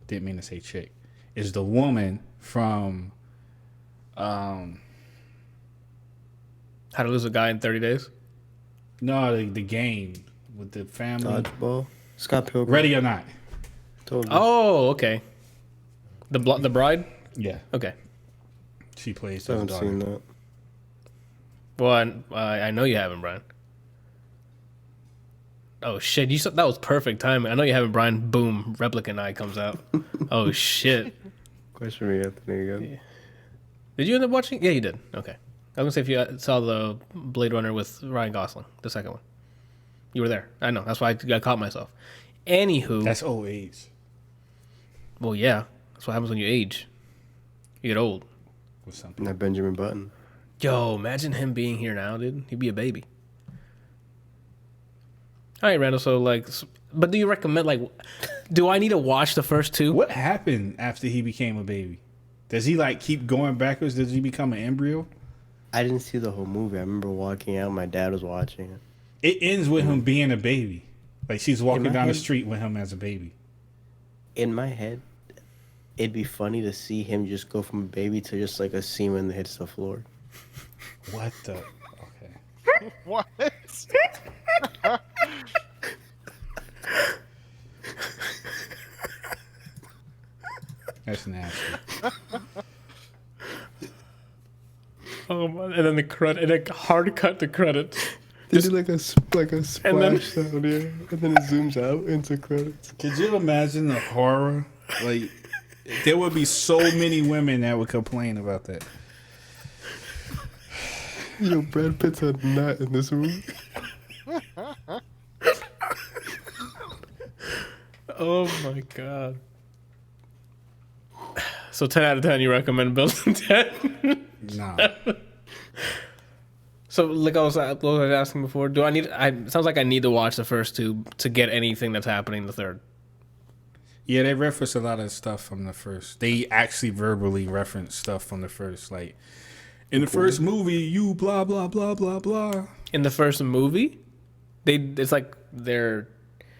didn't mean to say chick. Is the woman from How to Lose a Guy in 30 Days? No, the game with the family. Dodgeball. Scott Pilgrim. Ready or Not. Totally. Oh, okay. The bride? Yeah. Okay. She plays I his haven't daughter. seen that. Well, I know you haven't, Brian. Oh shit! You said that was perfect timing. I know you haven't, Brian. Boom! Replicant Eye comes out. Oh shit! Question for me, Anthony. Again. Did you end up watching? Yeah, you did. Okay. I was gonna say if you saw the Blade Runner with Ryan Gosling, the second one. You were there. I know. That's why I caught myself. Anywho, That's old age. well, yeah, that's what happens when you age. You get old. Or something. Not Benjamin Button. Yo, imagine him being here now, dude. He'd be a baby. All right, Randall. So, like, but do you recommend, like, do I need to watch the first two? What happened after he became a baby? Does he like keep going backwards? Does he become an embryo? I didn't see the whole movie. I remember walking out. My dad was watching it. It ends with him being a baby. Like she's walking down the head- street with him as a baby. In my head, it'd be funny to see him just go from a baby to just like a semen that hits the floor. What the? Okay. What? That's nasty. Oh man! And then the credit, and a hard cut to credits. They do like a splash And then- sound, yeah, and then it zooms out into credits. Could you imagine the horror? Like, there would be so many women that would complain about that. Yo, Brad Pitt's a nut in this movie. Oh my god! So 10 out of 10, you recommend Bill and Ted? Nah. So, like I was asking before, do I need? It sounds like I need to watch the first two to get anything that's happening in the third. Yeah, they reference a lot of stuff from the first. They actually verbally reference stuff from the first. Like, in the first movie, you blah, blah, blah, blah, blah. In the first movie, it's like they're.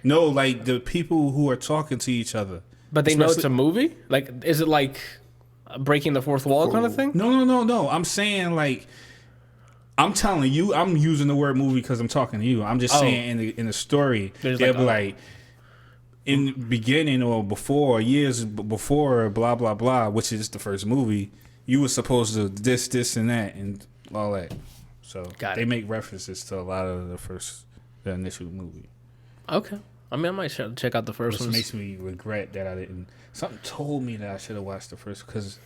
No, like the people who are talking to each other. But they know it's Especially- a movie? Like, is it like breaking the fourth wall kind of thing? No. I'm saying, like, I'm telling you, I'm using the word movie because I'm talking to you. I'm just saying in the story, There's they'll like, be like, in the beginning or before, years before, blah, blah, blah, which is the first movie, you were supposed to this, and that, and all that. So Got they it. make references to a lot of the initial movie. Okay. I mean, I might check out the first Which one. makes me regret that I didn't. Something told me that I should have watched the first because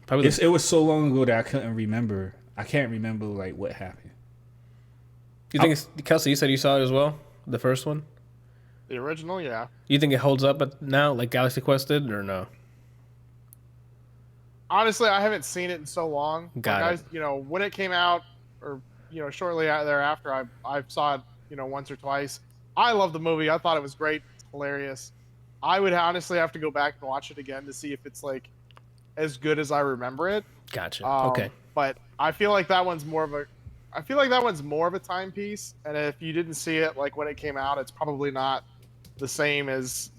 Probably it was so long ago that I couldn't remember. I can't remember like what happened. You think Kelsey? You said you saw it as well, the first one. The original, yeah. You think it holds up now, like Galaxy Quest did, or no? Honestly, I haven't seen it in so long. Got it. You know, when it came out, or shortly thereafter, I saw it, once or twice. I love the movie. I thought it was great. It's hilarious. I would honestly have to go back and watch it again to see if it's like as good as I remember it. Gotcha. Okay. But I feel like that one's more of a timepiece, and if you didn't see it like when it came out, it's probably not the same as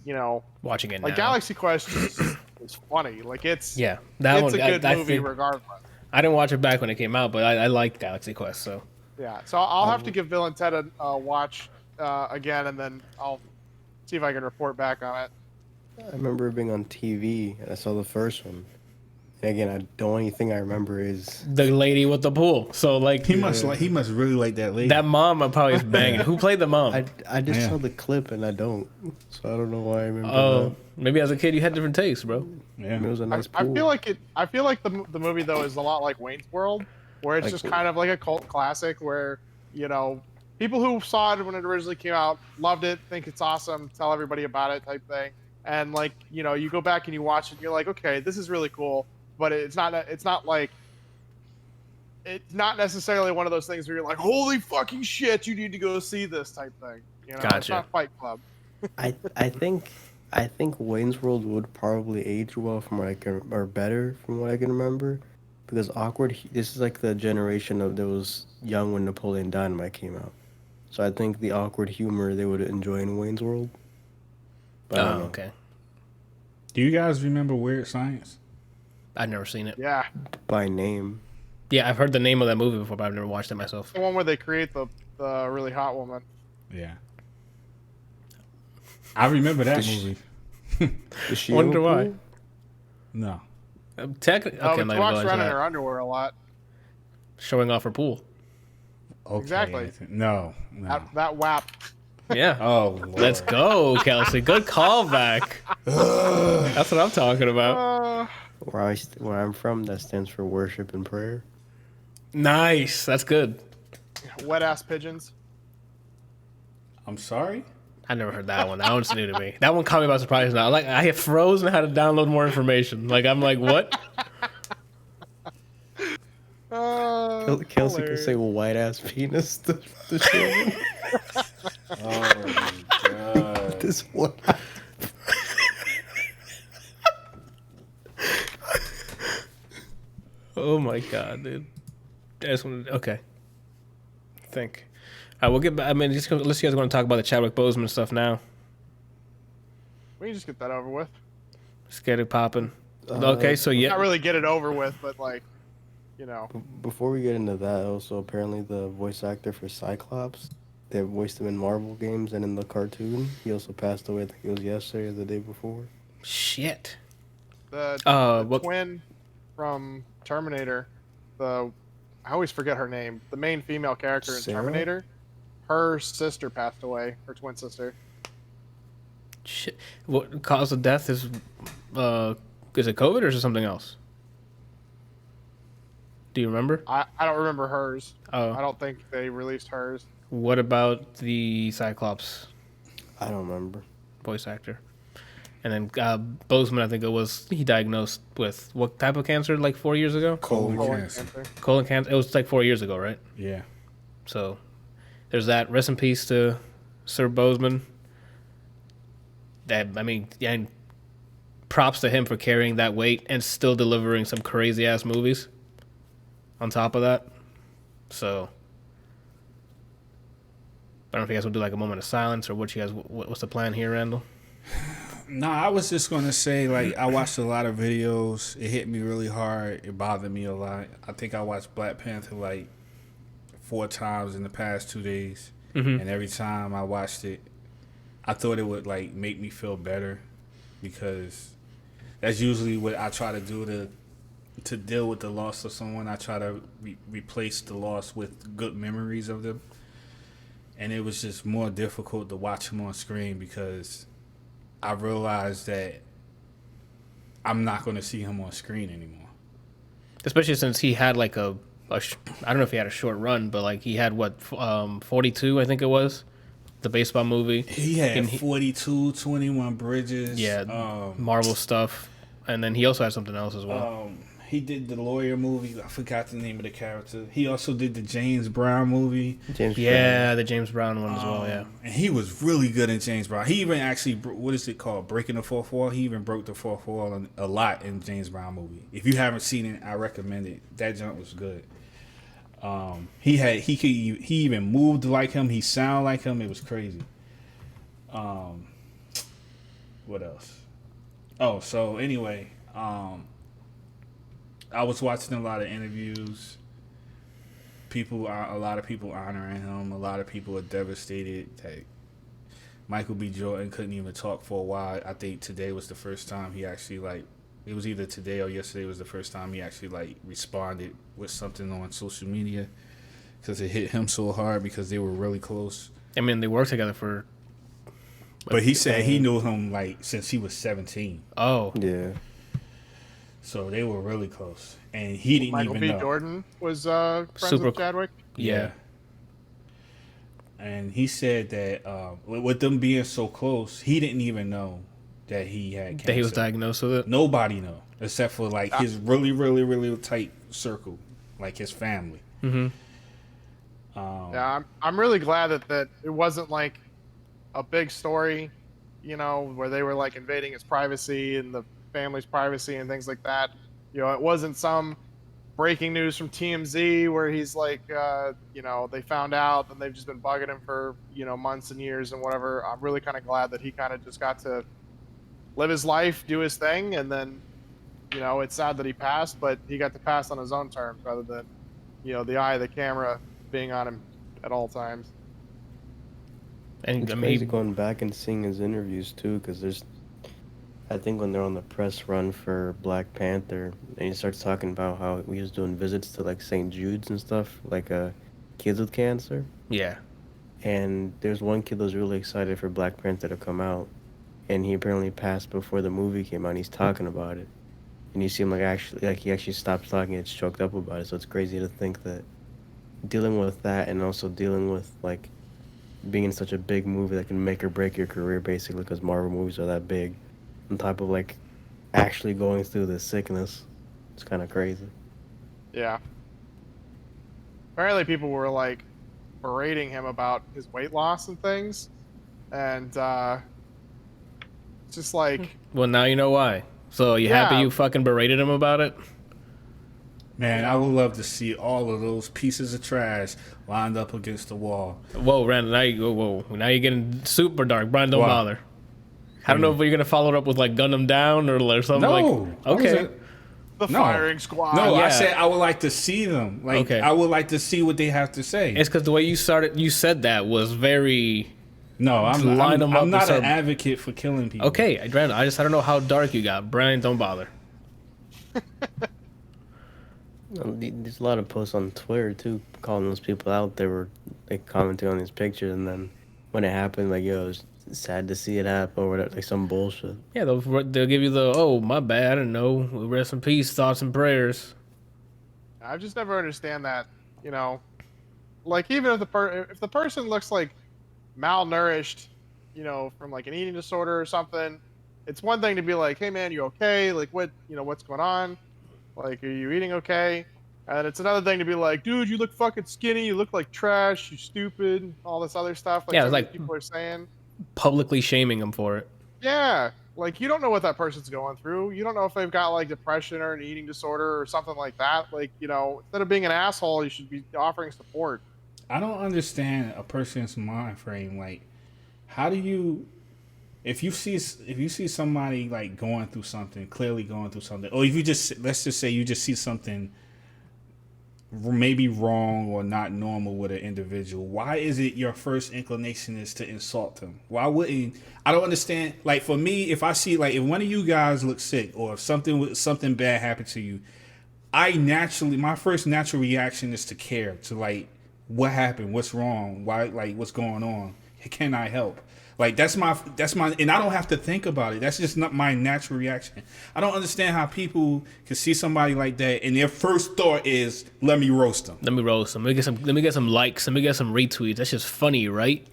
Watching it like now. Galaxy Quest is funny. Like it's that it's one. a good I movie think, regardless. I didn't watch it back when it came out, but I like Galaxy Quest. So Yeah, so I'll have to give Bill and Ted a watch again, and then I'll see if I can report back on it. I remember it being on TV, and I saw the first one. And again, the only thing I remember is the lady with the pool. So like He must really like that lady. that mom probably is banging. Who played the mom? I just Yeah. saw the clip, and I don't. So I don't know why I remember Oh, maybe as a kid you had different tastes, bro. yeah. that. It was a nice I pool. feel like the movie though is a lot like Wayne's World, where it's Like just what? kind of like a cult classic where people who saw it when it originally came out loved it, think it's awesome, tell everybody about it type thing, and like you go back and you watch it, and you're like, okay, this is really cool, but it's not necessarily one of those things where you're like, holy fucking shit, you need to go see this type thing. It's Gotcha. not Fight Club. I think Wayne's World would probably age well from what I can, or better from what I can remember, because this is like the generation of those young when Napoleon Dynamite came out. So I think the awkward humor they would enjoy in Wayne's World. But I don't know. Okay. Do you guys remember Weird Science? I've never seen it. Yeah, By name. Yeah, I've heard the name of that movie before, but I've never watched it myself. the one where they create the really hot woman. Yeah. I remember that Did she- movie. Is she Wonder in the why. pool? No. Technically, Oh, okay, but I'm not she gonna walks go into around in that. her underwear a lot. Showing off her pool. Okay. Exactly. No. That WAP. Yeah. Oh, Lord. Let's go, Kelsey. Good callback. That's what I'm talking about. Where I'm from, that stands for worship and prayer. Nice. That's good. Wet ass pigeons. I'm sorry? I never heard that one. That one's new to me. That one caught me by surprise now. Like I have frozen and had to download more information. Like I'm like, what? Kelsey can say white ass penis to children. Oh, my God. This one. Oh my god, dude. Okay. Think. We'll get back. I mean, unless you guys want to talk about the Chadwick Boseman stuff now. We can just get that over with. Let's get it popping. Okay, so yeah. Not really get it over with, but Before we get into that, also apparently the voice actor for Cyclops, that voiced him in Marvel games and in the cartoon, he also passed away. I think it was yesterday or the day before. Shit. the what? twin from Terminator, I always forget her name. The main female character in Sarah? Terminator. Her sister passed away. Her twin sister. Shit. What cause of death is it COVID or is it something else? Do you remember? I don't remember hers. Oh. I don't think they released hers. What about the Cyclops I don't remember. voice actor? And then Boseman, I think he diagnosed with what type of cancer like 4 years ago? Colon Colon cancer. cancer. Colon cancer. It was like 4 years ago, right? Yeah. So there's that. Rest in peace to Sir Boseman. And props to him for carrying that weight and still delivering some crazy ass movies. On top of that, so I don't know if you guys will do like a moment of silence or what's the plan here, Randall? No, I was just gonna say, like, I watched a lot of videos. It hit me really hard. It bothered me a lot. I think I watched Black Panther like 4 times in the past 2 days, and every time I watched it, I thought it would like make me feel better, because that's usually what I try to do to to deal with the loss of someone, I try to replace the loss with good memories of them. And it was just more difficult to watch him on screen because I realized that I'm not going to see him on screen anymore. Especially since he had like I don't know if he had a short run, but like he had 42, I think it was, the baseball movie. He had 42, 21 Bridges. Yeah, Marvel stuff. And then he also had something else as well. He did the lawyer movie. I forgot the name of the character. He also did the James Brown movie. The James Brown one as well, yeah. And he was really good in James Brown. He even actually, what is it called? Breaking the fourth wall. He even broke the fourth wall a lot in James Brown movie. If you haven't seen it, I recommend it. That jump was good. He even moved like him. He sounded like him. It was crazy. What else? Oh, so anyway, I was watching a lot of interviews. A lot of people honoring him. A lot of people are devastated that Michael B. Jordan couldn't even talk for a while. I think today was the first time he actually it was either today or yesterday was the first time he actually responded with something on social media because it hit him so hard because they were really close. I mean, they worked together for. But he said he knew him since he was 17. Oh, yeah. So they were really close, and he didn't Michael even B. know. Jordan was friends with Chadwick. Yeah. And he said that with them being so close, he didn't even know that he had cancer. That he was diagnosed with it. Nobody know except for his really, really, really tight circle, like his family. Mm-hmm. Yeah, I'm really glad that it wasn't like a big story, where they were invading his privacy and the family's privacy and things like that. It wasn't some breaking news from TMZ where he's they found out and they've just been bugging him for months and years and whatever. I'm really kind of glad that he kind of just got to live his life, do his thing, and then it's sad that he passed, but he got to pass on his own terms rather than the eye of the camera being on him at all times. And it's crazy going back and seeing his interviews too, because I think when they're on the press run for Black Panther, and he starts talking about how he was doing visits to St. Jude's and stuff, kids with cancer. Yeah. And there's one kid that was really excited for Black Panther to come out, and he apparently passed before the movie came out. And he's talking about it, and you see him he actually stops talking and gets choked up about it. So it's crazy to think that dealing with that and also dealing with being in such a big movie that can make or break your career, basically, because Marvel movies are that big. On top of actually going through this sickness, it's kind of crazy. Yeah. Apparently, people were berating him about his weight loss and things, and it's just Well, now you know why. So you happy you fucking berated him about it? Man, I would love to see all of those pieces of trash lined up against the wall. Whoa, Randall, now you're getting super dark. Brian, don't bother. I don't know if you're gonna follow it up with gun them down or something. No. Okay. The firing squad. No, Yeah. I said I would like to see them. Okay. I would like to see what they have to say. It's because the way you said that was very. No, I'm not an an advocate for killing people. Okay, Randall, I don't know how dark you got. Brian, don't bother. There's a lot of posts on Twitter too, calling those people out. They were commenting on these pictures, and then when it happened, yo, it's sad to see it happen or whatever, some bullshit. Yeah, they'll give you my bad, I didn't know. Rest in peace, thoughts and prayers. I've just never understand that. Even if the person looks malnourished, from an eating disorder or something, it's one thing to be hey man, you okay? What's going on? Are you eating okay? And it's another thing to be dude, you look fucking skinny, you look like trash, you stupid, all this other stuff. People are saying. Publicly shaming them for it. Yeah. You don't know what that person's going through. You don't know if they've got depression or an eating disorder or something like that. Instead of being an asshole, you should be offering support. I don't understand a person's mind frame. How do you, if you see somebody going through something, clearly going through something, or if you let's just say you just see something maybe wrong or not normal with an individual, why is it your first inclination is to insult them? Why wouldn't, I don't understand. For me, if I see if one of you guys look sick or if something bad happened to you, my first natural reaction is to care, to like, what happened, what's wrong, why, like, what's going on, can I help? Like, that's my, and I don't have to think about it. That's just not my natural reaction. I don't understand how people can see somebody like that and their first thought is, let me roast them. Let me roast them. Let me get some likes. Let me get some retweets. That's just funny, right?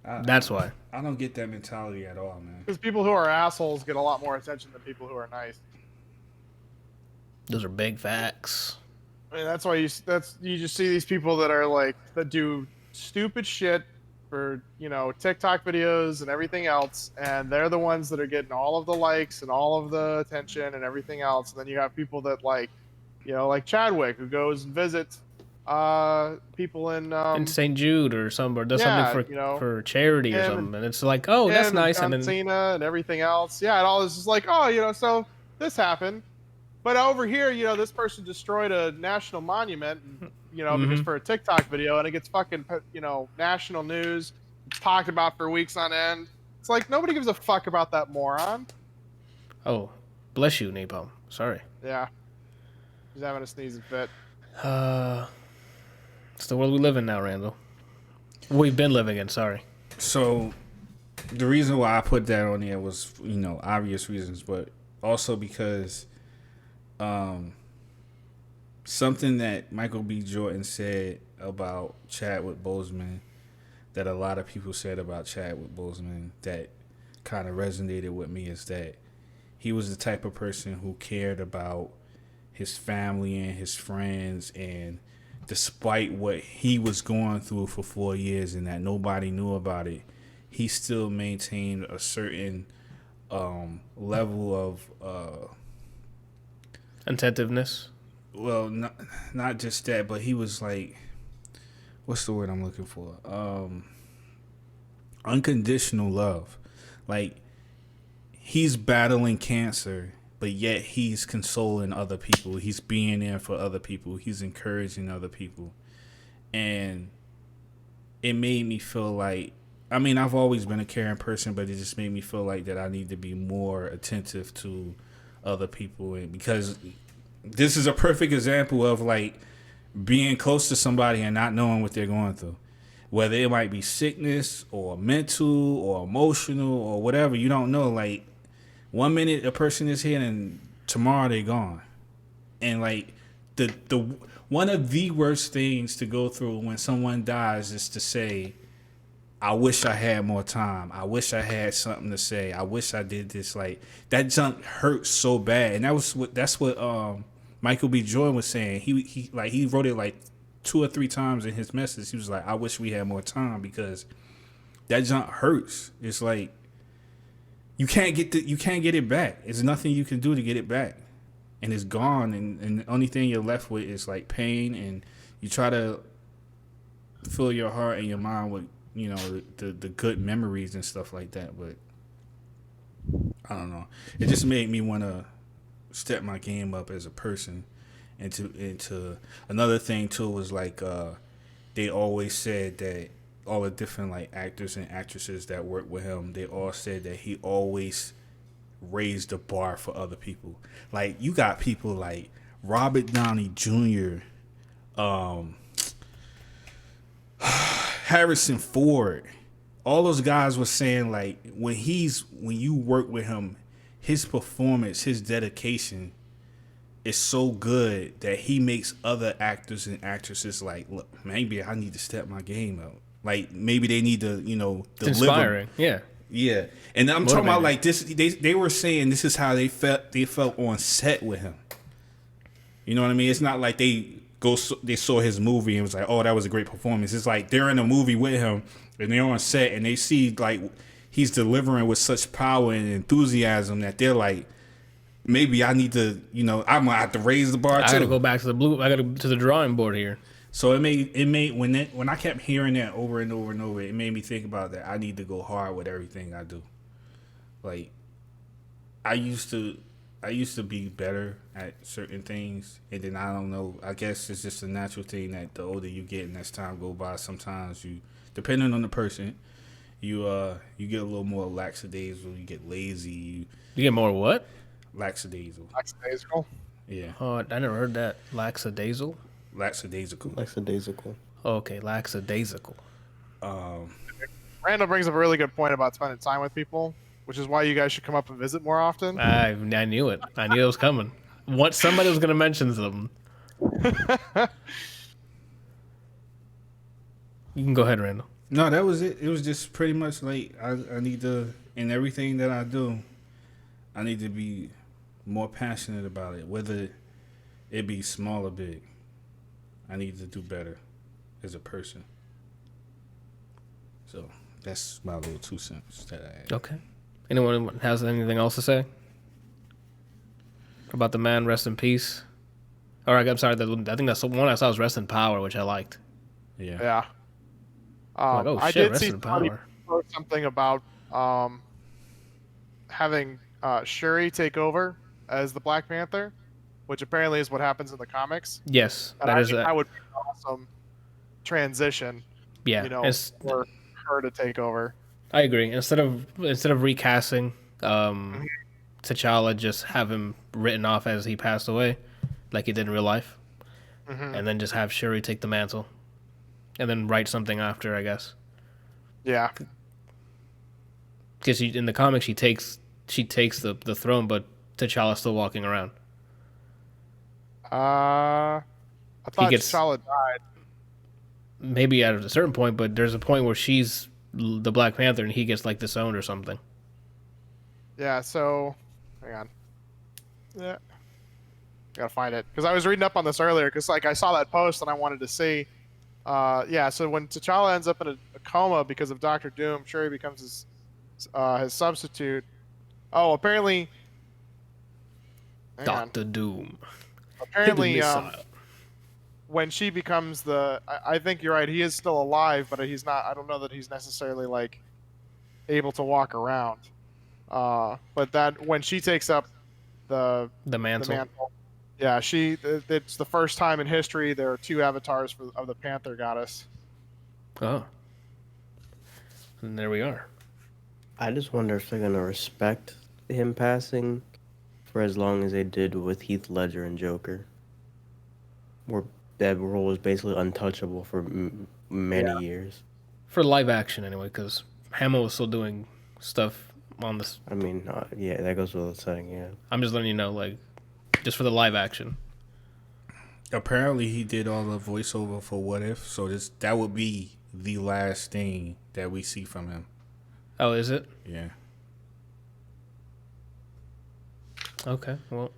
That's why. I don't get that mentality at all, man. Because people who are assholes get a lot more attention than people who are nice. Those are big facts. I mean, that's why you just see these people that are like, that do stupid shit for, you know, TikTok videos and everything else, and they're the ones that are getting all of the likes and all of the attention and everything else. And then you have people that, like, you know, like Chadwick, who goes and visits people in St. Jude or somewhere, does something for, you know, for charity or something, and it's like, oh, that's nice, and then Cena and everything else. Yeah, it all is just like, oh, you know, so this happened, but over here, you know, this person destroyed a national monument, you know, because for a TikTok video, and it gets fucking, you know, national news. It's talked about for weeks on end. It's like, nobody gives a fuck about that moron. Oh, bless you, Napalm. Sorry. Yeah. He's having a sneezing fit. It's the world we live in now, Randall. We've been living in, sorry. So, the reason why I put that on there was, you know, obvious reasons, but also because something that Michael B. Jordan said about Chadwick Boseman, that a lot of people said about Chadwick Boseman that kind of resonated with me, is that he was the type of person who cared about his family and his friends, and despite what he was going through for 4 years and that nobody knew about it, he still maintained a certain level of attentiveness. Well, not just that, but he was like, what's the word I'm looking for? Unconditional love. Like, he's battling cancer, but yet he's consoling other people. He's being there for other people. He's encouraging other people. And it made me feel like, I mean, I've always been a caring person, but it just made me feel like that I need to be more attentive to other people. And because this is a perfect example of, like, being close to somebody and not knowing what they're going through. Whether it might be sickness or mental or emotional or whatever, you don't know. Like, 1 minute a person is here and tomorrow they're gone. And, like, the one of the worst things to go through when someone dies is to say, I wish I had more time. I wish I had something to say. I wish I did this. Like, that junk hurts so bad. And that's what Michael B. Jordan was saying. He wrote it like 2 or 3 times in his message. He was like, I wish we had more time, because that junk hurts. It's like, you can't get it back. There's nothing you can do to get it back. And it's gone, and the only thing you're left with is like pain, and you try to fill your heart and your mind with, you know, the good memories and stuff like that. But I don't know. It just made me want to step my game up as a person. And to another thing too was like, they always said that all the different like actors and actresses that work with him, they all said that he always raised the bar for other people. Like, you got people like Robert Downey Jr., Harrison Ford. All those guys were saying, like, when you work with him, his performance, his dedication is so good that he makes other actors and actresses like, look, maybe I need to step my game up. Like, maybe they need to, you know, deliver. It's inspiring. Yeah. And I'm talking about like this. They were saying this is how they felt on set with him. You know what I mean? It's not like they saw his movie and was like, oh, that was a great performance. It's like they're in a movie with him and they're on set and they see like he's delivering with such power and enthusiasm that they're like, maybe I need to, you know, I'm gonna have to raise the bar too. I gotta go back to I gotta to the drawing board here. So it made when I kept hearing that over and over and over, it made me think about that. I need to go hard with everything I do. Like, I used to be better at certain things, and then I don't know. I guess it's just a natural thing that the older you get and as time go by, sometimes you, depending on the person, you get a little more lackadaisical. You get lazy. You get more what? Lackadaisical. Lackadaisical. Yeah. Oh, I never heard that. Lackadaisical? Lackadaisical. Okay, lackadaisical. Randall brings up a really good point about spending time with people, which is why you guys should come up and visit more often. I knew it. I knew it was coming. Somebody was gonna mention something. You can go ahead, Randall. No, that was it. It was just pretty much like I need to, in everything that I do, I need to be more passionate about it, whether it be small or big. I need to do better as a person. So that's my little 2 cents that I had. Okay. Anyone has anything else to say about the man? Rest in peace. All right, I'm sorry. I think that's the one I saw was Rest in Power, which I liked. Yeah. Yeah. Like, oh I shit, did Rest see in Power. something about having Shuri take over as the Black Panther, which apparently is what happens in the comics. Yes, And I think that would be an awesome transition. Yeah, you know, for her to take over. I agree. Instead of recasting T'Challa, just have him written off as he passed away, like he did in real life, and then just have Shuri take the mantle, and then write something after, I guess. Yeah. Because in the comics, she takes the throne, but T'Challa's still walking around. I thought T'Challa died. Maybe at a certain point, but there's a point where she's the Black Panther and he gets like disowned or something. Yeah, so hang on. Yeah, gotta find it because I was reading up on this earlier because like I saw that post and I wanted to see. Yeah, so when T'Challa ends up in a coma because of Doctor Doom, Shuri becomes his substitute. Oh, apparently. Doctor Doom. Apparently, when she becomes I think you're right. He is still alive, but he's not. I don't know that he's necessarily like able to walk around. But that when she takes up the mantle, yeah, it's the first time in history there are 2 avatars of the Panther goddess. Oh, and there we are. I just wonder if they're gonna respect him passing for as long as they did with Heath Ledger and Joker, where that role was basically untouchable for many years. For live action, anyway, because Hamill was still doing stuff on this. I mean, yeah, that goes without saying, yeah. I'm just letting you know, like, just for the live action. Apparently, he did all the voiceover for What If, so that would be the last thing that we see from him. Oh, is it? Yeah. Okay, well,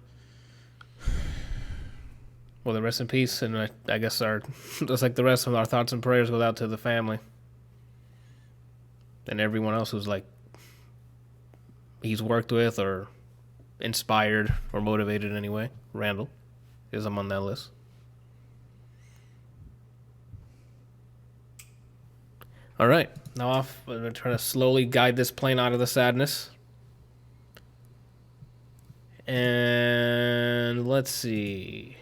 the rest in peace, and I guess just like the rest of our thoughts and prayers go out to the family and everyone else who's like he's worked with or inspired or motivated anyway. Randall, because I'm on that list. All right, now I'm gonna try to slowly guide this plane out of the sadness. And let's see.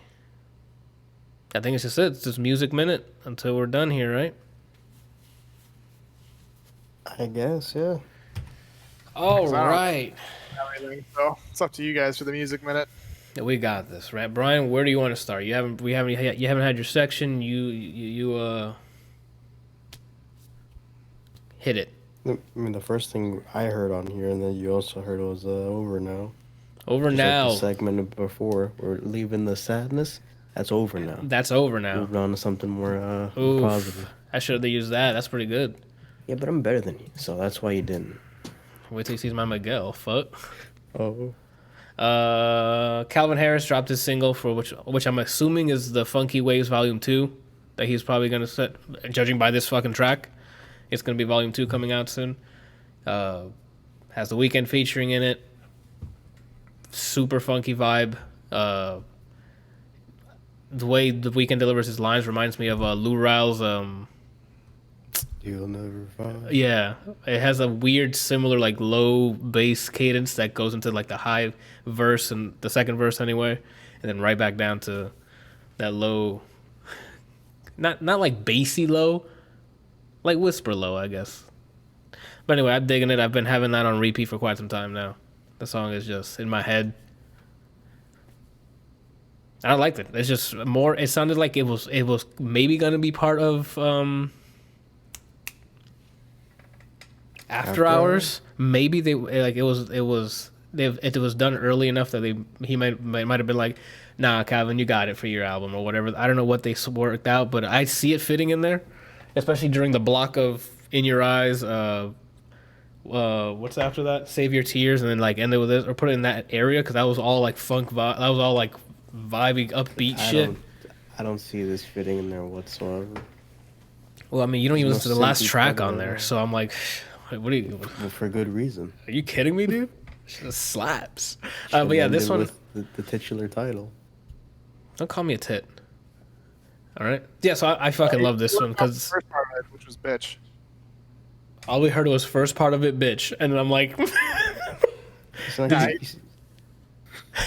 I think it's just it. It's just music minute until we're done here, right? I guess, yeah. All right. So it's up to you guys for the music minute. We got this, right? Brian, where do you want to start? You haven't had your section. You hit it. I mean, the first thing I heard on here, and then you also heard was Over Now. Over Just now. like the segment before, we're leaving the sadness. That's over now. That's over now. Moving on to something more positive. I should have used that. That's pretty good. Yeah, but I'm better than you, so that's why you didn't. Wait till he sees my Miguel. Fuck. Oh. Calvin Harris dropped his single for which I'm assuming is the Funky Waves Volume 2 that he's probably gonna set. Judging by this fucking track, it's gonna be Volume 2 coming out soon. Has The Weeknd featuring in it. Super funky vibe. The way The Weeknd delivers his lines reminds me of Lou Rawls. You'll never find. Yeah, it has a weird, similar like low bass cadence that goes into like the high verse and the second verse anyway, and then right back down to that low. Not like bassy low, like whisper low, I guess. But anyway, I'm digging it. I've been having that on repeat for quite some time now. The song is just in my head. I liked it. It's just more. It sounded like it was maybe gonna be part of After Hours. Maybe they like it was it was done early enough that he might have been like, nah, Calvin, you got it for your album or whatever. I don't know what they worked out, but I see it fitting in there, especially during the block of In Your Eyes. What's after that? Save Your Tears, and then like end it with this or put it in that area because that was all like funk vibe. That was all like vibey, upbeat shit. I don't see this fitting in there whatsoever. Well, I mean, you don't even listen to the last track on there, so I'm like, what are you? Well, for good reason. Are you kidding me, dude? It just slaps. But yeah, this one with the titular title. Don't call me a tit. All right. Yeah, so I fucking love this one because first part of it, which was bitch. all we heard was first part of it, bitch, and I'm like, You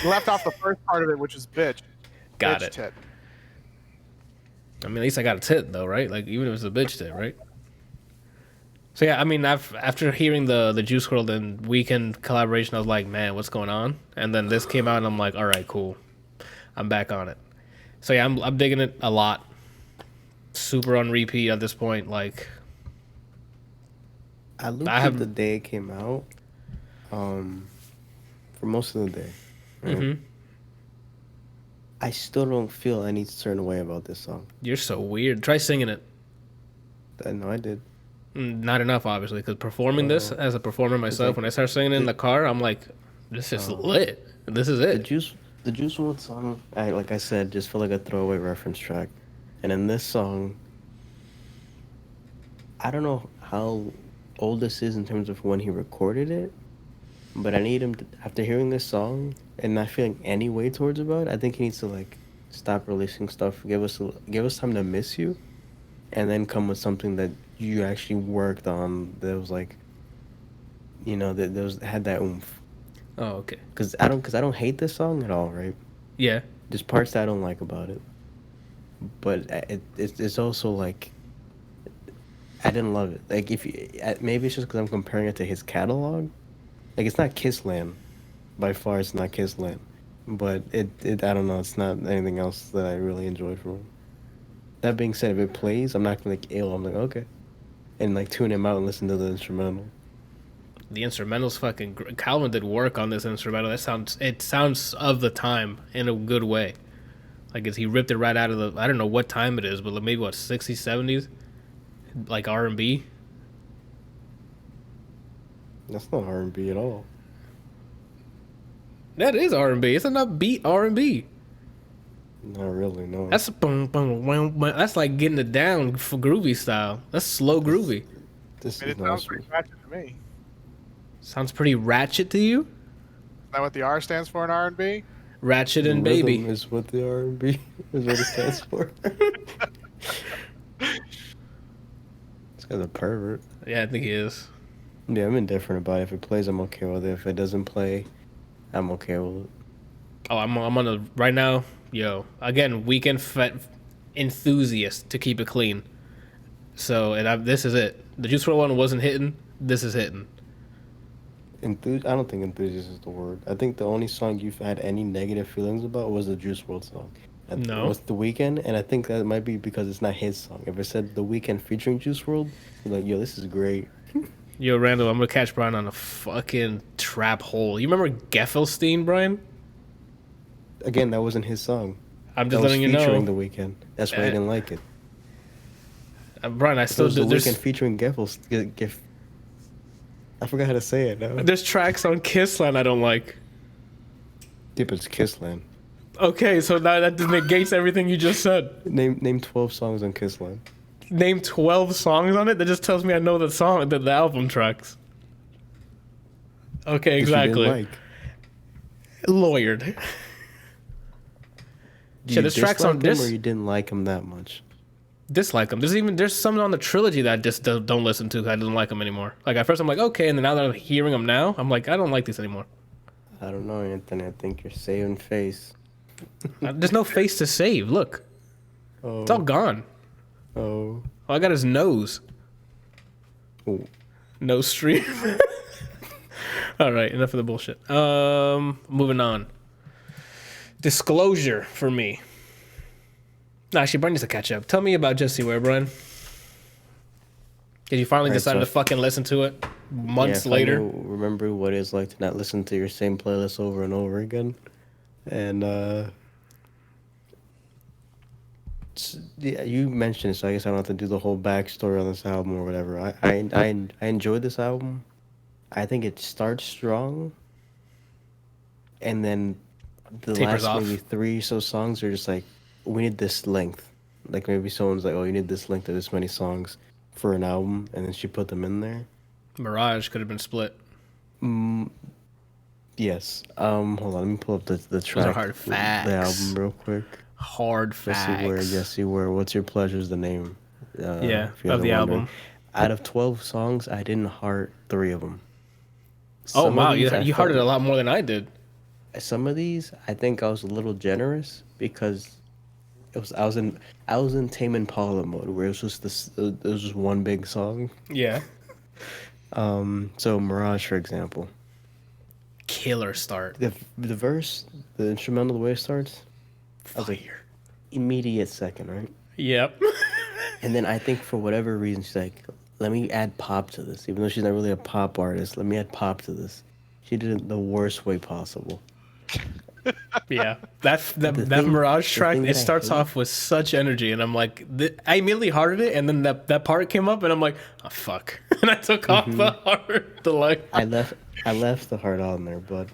left off the first part of it, which is bitch. got Bitch it. tit. I mean, at least I got a tit though, right? Like even if it's a bitch tit, right? So yeah, I mean, after hearing the Juice WRLD and Weeknd collaboration, I was like, man, what's going on? And then this came out, and I'm like, all right, cool, I'm back on it. So yeah, I'm digging it a lot. Super on repeat at this point. Like, I looked at the day it came out. For most of the day. Right? Mm-hmm. I still don't feel any certain way about this song. You're so weird. Try singing it. I know I did. Not enough, obviously, because performing this as a performer myself, when I start singing it in the car, I'm like, this is lit. This is it. The Juice WRLD song, like I said, just felt like a throwaway reference track. And in this song, I don't know how old this is in terms of when he recorded it, but I need him to, after hearing this song and not feeling any way towards about it, I think he needs to like stop releasing stuff, give us time to miss you, and then come with something that you actually worked on that was like, you know, that had that oomph. Oh, okay. Because I don't hate this song at all, right? Yeah. There's parts that I don't like about it, but it's also like I didn't love it. Like maybe it's just because I'm comparing it to his catalog. Like it's not Kissland, by far it's not Kissland, but it I don't know. It's not anything else that I really enjoyed from him. That being said, if it plays, I'm not gonna like ill. I'm like okay, and like tune him out and listen to the instrumental. The instrumental's fucking. Calvin did work on this instrumental. It sounds of the time in a good way. Like he ripped it right out of the. I don't know what time it is, but maybe what 60s, 70s, like R&B. That's not R&B at all. That is R&B. It's an upbeat R&B. Not really, no. That's boom, boom, boom, boom. That's like getting it down for groovy style. That's slow groovy. This It is sounds not. pretty ratchet to me. Sounds pretty ratchet to you. Is that what the R stands for in R&B? Ratchet and baby. Rhythm is what the R&B is what it stands for. This guy's a pervert. Yeah, I think he is. Yeah, I'm indifferent about it. If it plays, I'm okay with it. If it doesn't play, I'm okay with it. Oh, I'm on the right now. Yo, again, Weeknd enthusiast to keep it clean. So, this is it. The Juice WRLD one wasn't hitting. This is hitting. I don't think enthusiast is the word. I think the only song you've had any negative feelings about was the Juice WRLD song. No. It was The Weeknd, and I think that might be because it's not his song. If it said The Weeknd featuring Juice WRLD, you're like, yo, this is great. Yo, Randall, I'm gonna catch Brian on a fucking trap hole. You remember Geffelstein, Brian? Again, that wasn't his song. I'm just That was letting you know. featuring The Weeknd. That's why I didn't like it. Brian, I It still was The do. Weeknd featuring Geff. I forgot how to say it now. There's tracks on Kissland I don't like. Yep, it's Kissland. Okay, so now that negates everything you just said. Name 12 songs on Kissland. Name 12 songs on it. That just tells me I know the song, the album tracks. Okay, exactly. That you didn't like. Lawyered. Do Yeah, you there's tracks on dislike him, this. or you didn't like him that much? Dislike them. There's some on the trilogy that I just don't listen to. I don't like them anymore. Like at first I'm like okay, and then now that I'm hearing them now, I'm like I don't like these anymore. I don't know, Anthony. I think you're saving face. There's no face to save. Look, Oh. it's all gone. Oh. All I got is nose. Ooh. No stream. All right, enough of the bullshit. Moving on Disclosure for me. Nah, actually, Brian needs to catch up. Tell me about Jessie Ware, Brian. Did you finally decide to fucking listen to it months later? Remember what it's like to not listen to your same playlist over and over again, and yeah, you mentioned it, so I guess I don't have to do the whole backstory on this album or whatever. I enjoyed this album. I think it starts strong, and then the Tapers last off. maybe 3 or so songs are just like, we need this length. Like maybe someone's like, oh, you need this length of this many songs for an album, and then she put them in there. Mirage could have been split. Yes. Hold on, let me pull up the track. Those are hard facts. The album real quick. Hard facts. Jessie Ware. What's Your Pleasure's the name. Yeah, of the album. Out of 12 songs, I didn't heart 3 of them. Oh wow, you hearted a lot more than I did. Some of these, I think I was a little generous because I was in Tame Impala mode where it was just one big song. Yeah. So Mirage, for example. Killer start. The verse, the instrumental, the way it starts, I was like, immediate second, right? Yep. And then I think for whatever reason, she's like, let me add pop to this. Even though she's not really a pop artist, let me add pop to this. She did it the worst way possible. Yeah, that Mirage track, it starts off with such energy, and I'm like, I immediately hearted it, and then that part came up, and I'm like, oh fuck, and I took off the heart. I left the heart on there, but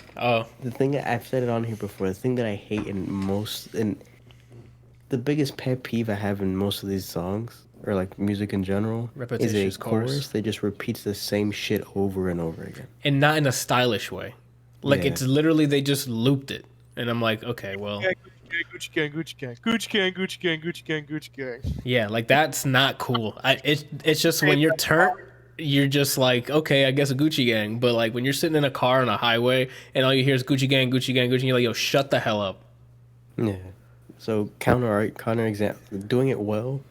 the thing that I've said it on here before, the thing that I hate in the biggest pet peeve I have in most of these songs, or like music in general, is a chorus that just repeats the same shit over and over again, and not in a stylish way. Like it's literally they just looped it. And I'm like, okay, well. Gucci gang, Gucci gang, Gucci gang, Gucci gang, Gucci gang, Gucci gang. Yeah, like that's not cool. It's just when you're turned, you're just like, okay, I guess a Gucci gang. But like when you're sitting in a car on a highway and all you hear is Gucci gang, Gucci gang, Gucci gang, you're like, yo, shut the hell up. Yeah. So counter example, doing it well,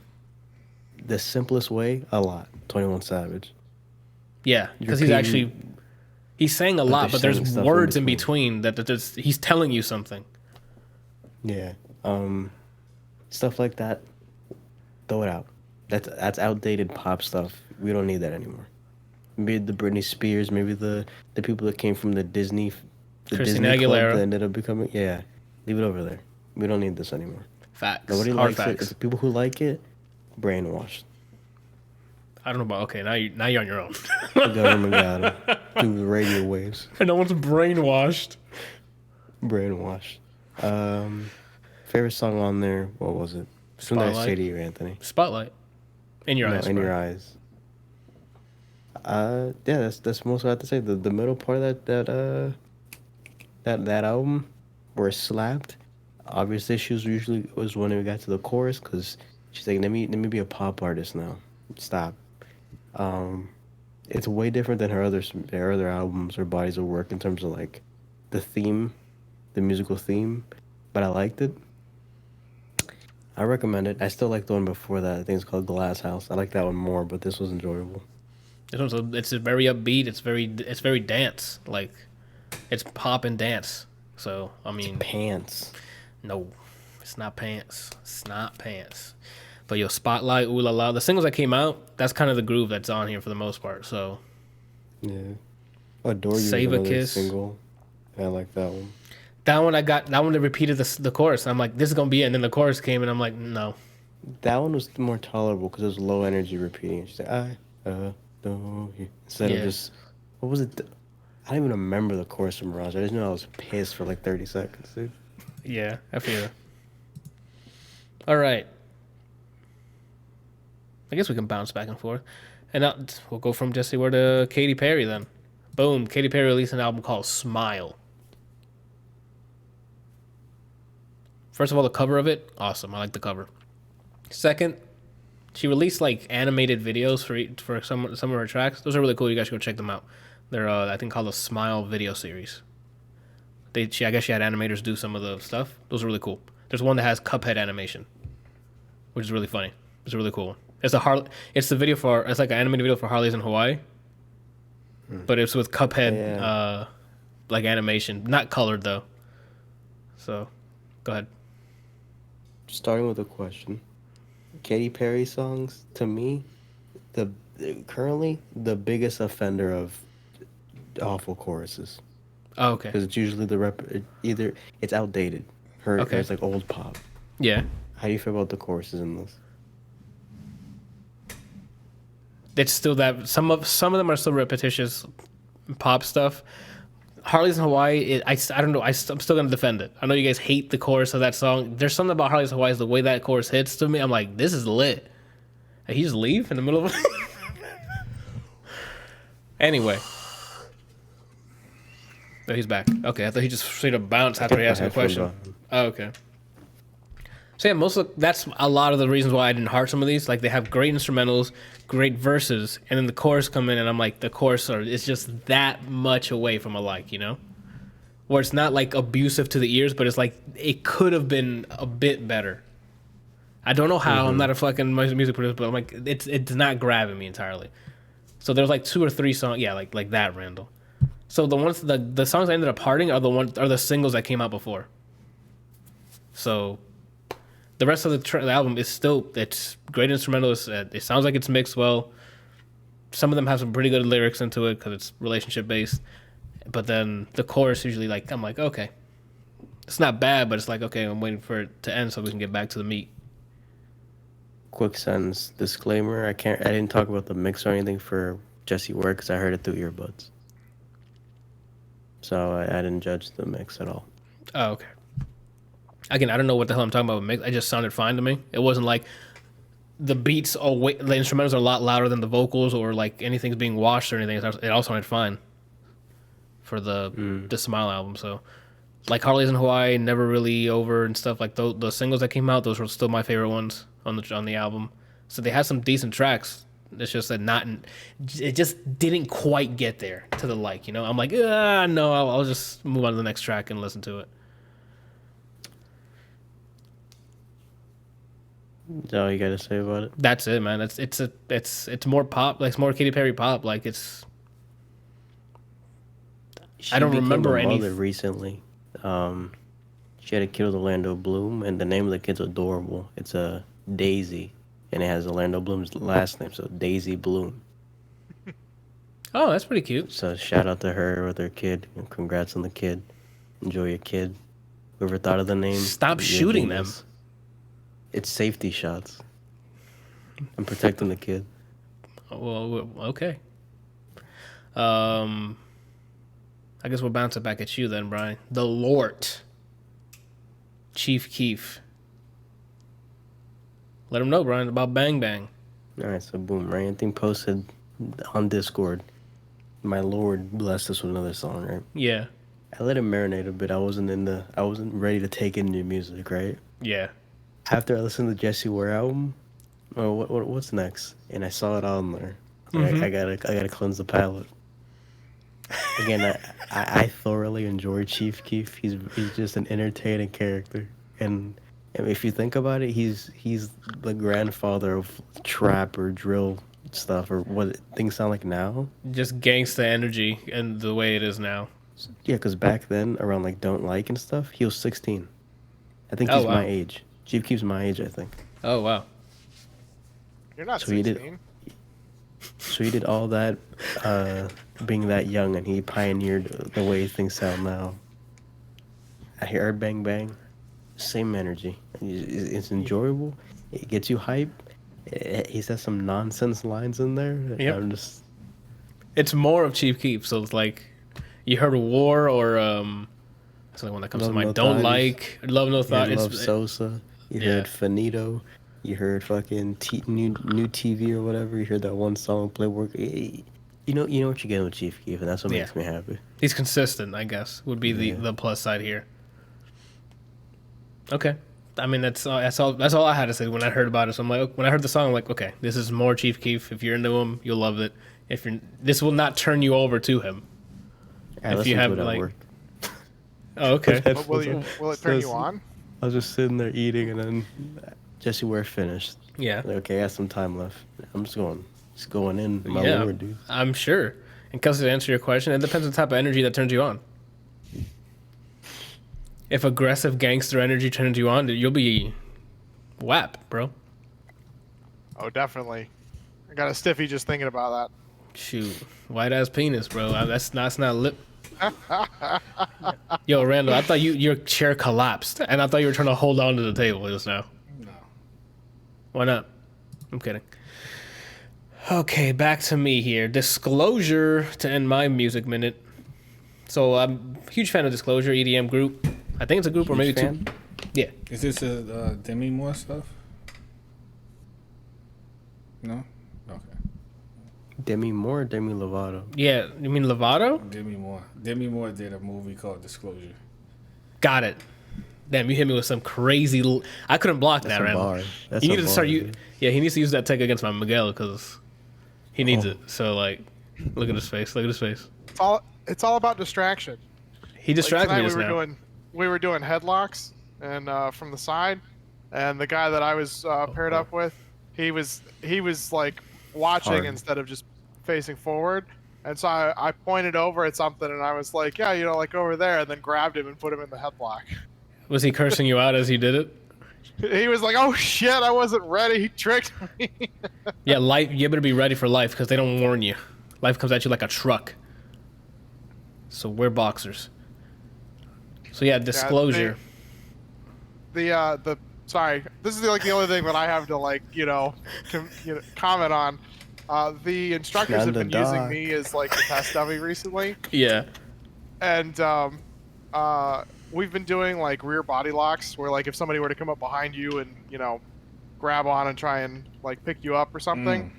the simplest way, a lot. 21 Savage. Yeah, because he's saying a lot, but there's words in between that he's telling you something. Yeah. Stuff like that, throw it out. That's outdated pop stuff. We don't need that anymore. Maybe the Britney Spears, maybe the people that came from the Disney Christina Aguilera that ended up becoming, leave it over there. We don't need this anymore. Facts. Nobody Hard likes facts. it. It's the people who like it, brainwashed. I don't know about, okay, now you're on your own. The government got him through the radio waves. No one's brainwashed. Brainwashed. Favorite song on there, what was it? Something I say to you, Anthony. Spotlight. In your eyes. In your eyes. Yeah, that's most I have to say. The middle part of that album where it slapped. Obvious issues usually was when we got to the chorus because she's like, let me be a pop artist now. Stop. It's way different than her other albums or bodies of work in terms of like the theme, the musical theme, but I liked it. I recommend it. I still like the one before that. I think it's called Glass House. I like that one more, but this was enjoyable. It's a very upbeat. It's very dance. Like it's pop and dance. So I mean, it's pants. No, it's not pants. It's not pants. But yo, Spotlight, Ooh La La, the singles that came out, that's kind of the groove that's on here for the most part. So yeah, Adore You. Save a Kiss. Single. I like that one. That one they repeated the chorus. I'm like, this is gonna be it. And then the chorus came, and I'm like, no. That one was more tolerable because it was low energy repeating. She's like, I adore you. Instead of just, what was it? I don't even remember the chorus from Mirage. I just know I was pissed for like 30 seconds, dude. Yeah, I feel it. All right. I guess we can bounce back and forth. And now we'll go from Jessie Ware to Katy Perry then. Boom. Katy Perry released an album called Smile. First of all, the cover of it, awesome. I like the cover. Second, she released like animated videos for some of her tracks. Those are really cool. You guys should go check them out. They're I think called the Smile video series. I guess she had animators do some of the stuff. Those are really cool. There's one that has Cuphead animation, which is really funny. It's a really cool one. It's the video it's like an animated video for Harley's in Hawaii, but it's with Cuphead like animation, not colored though. So Go ahead. Starting with a question. Katy Perry songs, to me, currently the biggest offender of awful choruses. Oh, okay. Because it's usually either it's outdated, or it's like old pop. Yeah. How do you feel about the choruses in this? It's still that some of them are still repetitious pop stuff. Harley's in Hawaii, I don't know. I'm still gonna defend it. I know you guys hate the chorus of that song. There's something about Harley's in Hawaii, the way that chorus hits to me. I'm like, this is lit. And he just leave in the middle of it. Anyway. Oh, he's back. Okay, I thought he just straight up bounced after he asked me a question. Oh, okay. So yeah, that's a lot of the reasons why I didn't heart some of these. Like, they have great instrumentals, great verses, and then the chorus come in, and I'm like, the chorus is just that much away from alike, you know? Where it's not like abusive to the ears, but it's like it could have been a bit better. I don't know how. I'm not a fucking music producer, but I'm like, it's not grabbing me entirely. So there's like 2 or 3 songs, yeah, like that, Randall. So the songs I ended up hearting are the singles that came out before. So the rest of the album it's great instrumentals. It sounds like it's mixed well. Some of them have some pretty good lyrics into it because it's relationship based. But then the chorus usually I'm like, okay, it's not bad, but it's like, okay, I'm waiting for it to end so we can get back to the meat. Quick sentence disclaimer: I didn't talk about the mix or anything for Jesse Ware because I heard it through earbuds. So I didn't judge the mix at all. Oh, okay. Again, I don't know what the hell I'm talking about with mix. It just sounded fine to me. It wasn't like the beats the instrumentals are a lot louder than the vocals or like anything's being washed or anything. It all sounded fine for the Smile album. So like Harley's in Hawaii, Never Really Over and stuff like the singles that came out, those were still my favorite ones on the album. So they had some decent tracks. It's just that it just didn't quite get there to the like, you know? I'm like, no, I'll just move on to the next track and listen to it. Is that all you got to say about it? That's it, man. It's more pop, like it's more Katy Perry pop. Like it's. I don't remember any. Recently, she had a kid with Orlando Bloom, and the name of the kid's adorable. It's a Daisy, and it has Orlando Bloom's last name, so Daisy Bloom. Oh, that's pretty cute. So shout out to her with her kid, and congrats on the kid. Enjoy your kid. Whoever thought of the name? Stop shooting them. It's safety shots. I'm protecting the kid. Well, okay. I guess we'll bounce it back at you then, Brian. The Lord, Chief Keef. Let him know, Brian, about Bang Bang. All right, so boom, right? I think posted on Discord. My Lord blessed us with another song, right? Yeah. I let it marinate a bit. I wasn't ready to take in new music, right? Yeah. After I listened to the Jesse Ware album, what's next? And I saw it on there. I gotta cleanse the palate. Again, I thoroughly enjoy Chief Keef. He's just an entertaining character, and if you think about it, he's the grandfather of trap or drill stuff, or what things sound like now. Just gangsta energy and the way it is now. Yeah, because back then, around like Don't Like and stuff, he was 16. I think he's my age. Chief Keef's my age, I think. Oh, wow. You're not 16. So he did all that, being that young, and he pioneered the way things sound now. I hear Bang Bang, same energy. It's enjoyable. It gets you hype. He says some nonsense lines in there. Yep. It's more of Chief Keef, so it's like you heard War or that's the one that comes to mind. Don't Like, Love No Thought. Love Sosa. You heard Finito. You heard fucking new TV or whatever. You heard that one song, Play Work. You know what you're getting with Chief Keef, and that's what makes me happy. He's consistent, I guess, would be the plus side here. Okay. I mean, that's all I had to say when I heard about it. So I'm like, when I heard the song, I'm like, okay, this is more Chief Keef. If you're into him, you'll love it. This will not turn you over to him. If you have Oh, okay. Will it turn you on? I was just sitting there eating, and then Jesse Ware finished. Yeah. Like, okay, I have some time left. I'm just going in. My Lord, dude. I'm sure. And because to answer your question, it depends on the type of energy that turns you on. if aggressive gangster energy turns you on, you'll be whap, bro. Oh, definitely. I got a stiffy just thinking about Shoot, white ass penis, bro. That's not lip. Yo, Randall, I thought your chair collapsed, and I thought you were trying to hold on to the table just now. No. Why not? I'm kidding. Okay, back to me here. Disclosure to end my music minute. So I'm a huge fan of Disclosure, EDM group. I think it's a group or maybe fan? two. Yeah. Is this a Demi Moore stuff? No? Okay. Demi Moore or Demi Lovato? Yeah, you mean Lovato? Demi Moore. Demi Moore did a movie called Disclosure. Got it. Damn, you hit me with some crazy. I couldn't block that, a Randall. bar. That's You a need to bar, start. dude. Yeah, he needs to use that tech against my Miguel because he needs it. So like, look at his face. Look at his face. that. It's all about distraction. He distracted me just now. We were doing headlocks and from the side, and the guy that I was paired up with, he was like watching Hard. instead of just facing forward. And so I pointed over at something and I was like, yeah, like over there, and then grabbed him and put him in the headlock. Was he cursing you out as you did it? He was like, oh shit, I wasn't ready. He tricked me. Yeah, life. You better be ready for life because they don't warn you. Life comes at you like a truck. So we're boxers. So yeah, Disclosure. Sorry, this is like the only thing that I have to comment on. The instructors have been using me as like the test dummy recently, Yeah. and we've been doing like rear body locks where like if somebody were to come up behind you and grab on and try and like pick you up or something,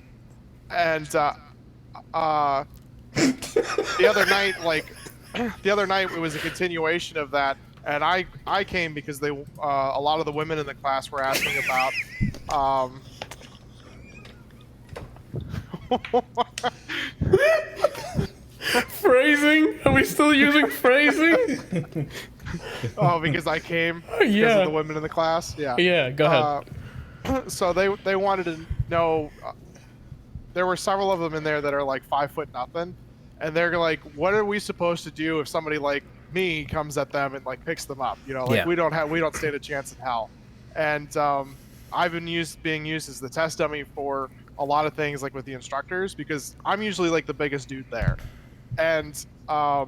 and the other night it was a continuation of that. And I came because a lot of the women in the class were asking about Phrasing? Are we still using phrasing? oh, because I came because of the women in the class. Yeah. Yeah, go ahead. So they wanted to know. There were several of them in there that are like 5'0", and they're like, "What are we supposed to do if somebody like me comes at them and like picks them up? We don't stand a chance in hell." And I've been being used as the test dummy for a lot of things, like with the instructors, because I'm usually like the biggest dude there. And the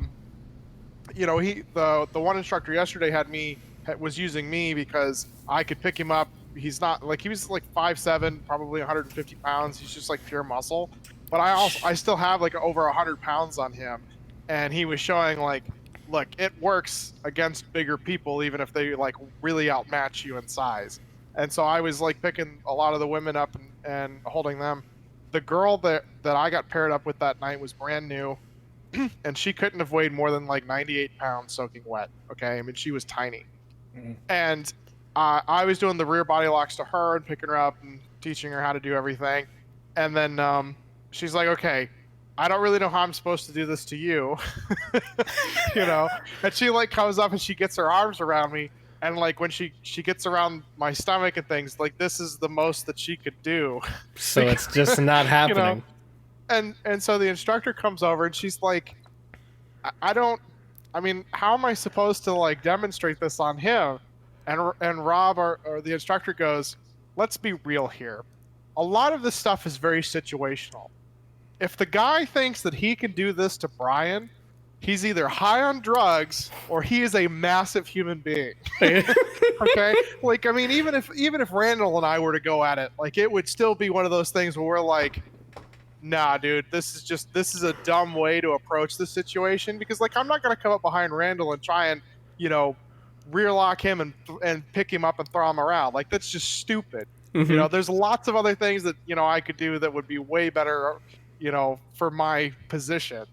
one instructor yesterday was using me because I could pick him up. He was like 5'7", probably 150 pounds. He's just like pure muscle. But I still have like over 100 pounds on him, and he was showing like, look, it works against bigger people even if they like really outmatch you in size. And so I was like picking a lot of the women up and holding them. The girl that I got paired up with that night was brand new, and she couldn't have weighed more than like 98 pounds soaking wet. Okay, I mean she was tiny. And I was doing the rear body locks to her and picking her up and teaching her how to do everything. And then she's like, okay, I don't really know how I'm supposed to do this to you. And she like comes up and she gets her arms around me, and like when she gets around my stomach and things, like this is the most that she could do. So it's just not happening. And so the instructor comes over and she's like, how am I supposed to like demonstrate this on him? And Rob or the instructor goes, let's be real here. A lot of this stuff is very situational. If the guy thinks that he can do this to Brian, he's either high on drugs or he is a massive human being. Okay? Like, I mean, even if Randall and I were to go at it, like it would still be one of those things where we're like, nah, dude, this is a dumb way to approach the situation, because like I'm not gonna come up behind Randall and try and, rear lock him and pick him up and throw him around. Like that's just stupid. Mm-hmm. There's lots of other things that, I could do that would be way better, for my position.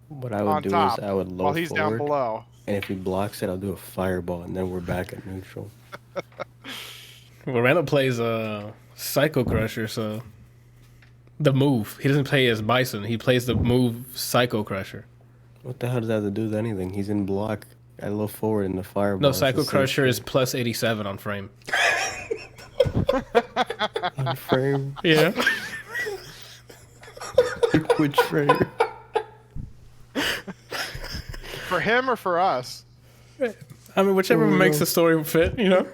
What I would do top, is I would low while he's forward, down below. and if he blocks it, I'll do a fireball, and then we're back at neutral. Well, Randall plays Psycho Crusher, so the move. He doesn't play as Bison. He plays the move Psycho Crusher. What the hell does that have to do with anything? He's in block. I low forward in the fireball. No, Psycho Crusher is plus 87 on frame. On frame. Yeah. Which frame? For him or for us? I I mean, whichever makes the story fit, you know.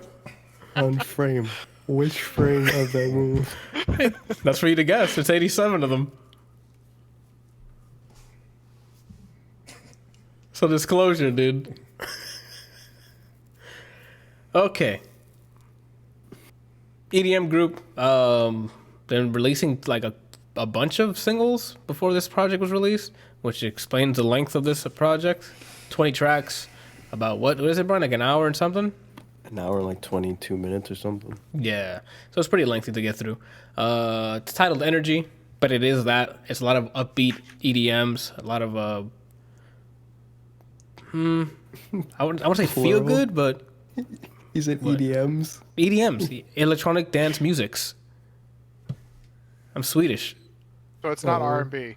On frame. Which frame of that move? That's for you to guess. It's 87 of them. So disclosure, dude. Okay. EDM group. Been releasing like a bunch of singles before this project was released, which explains the length of this project. 20 tracks. About what is it, Brian? Like an hour and something? An hour and like 22 minutes or something. Yeah. So it's pretty lengthy to get through. It's titled Energy, but it is that. It's a lot of upbeat EDMs, a lot of I would say feel good, but You said EDMs? EDMs, electronic dance musics. I'm Swedish. So it's not R&B.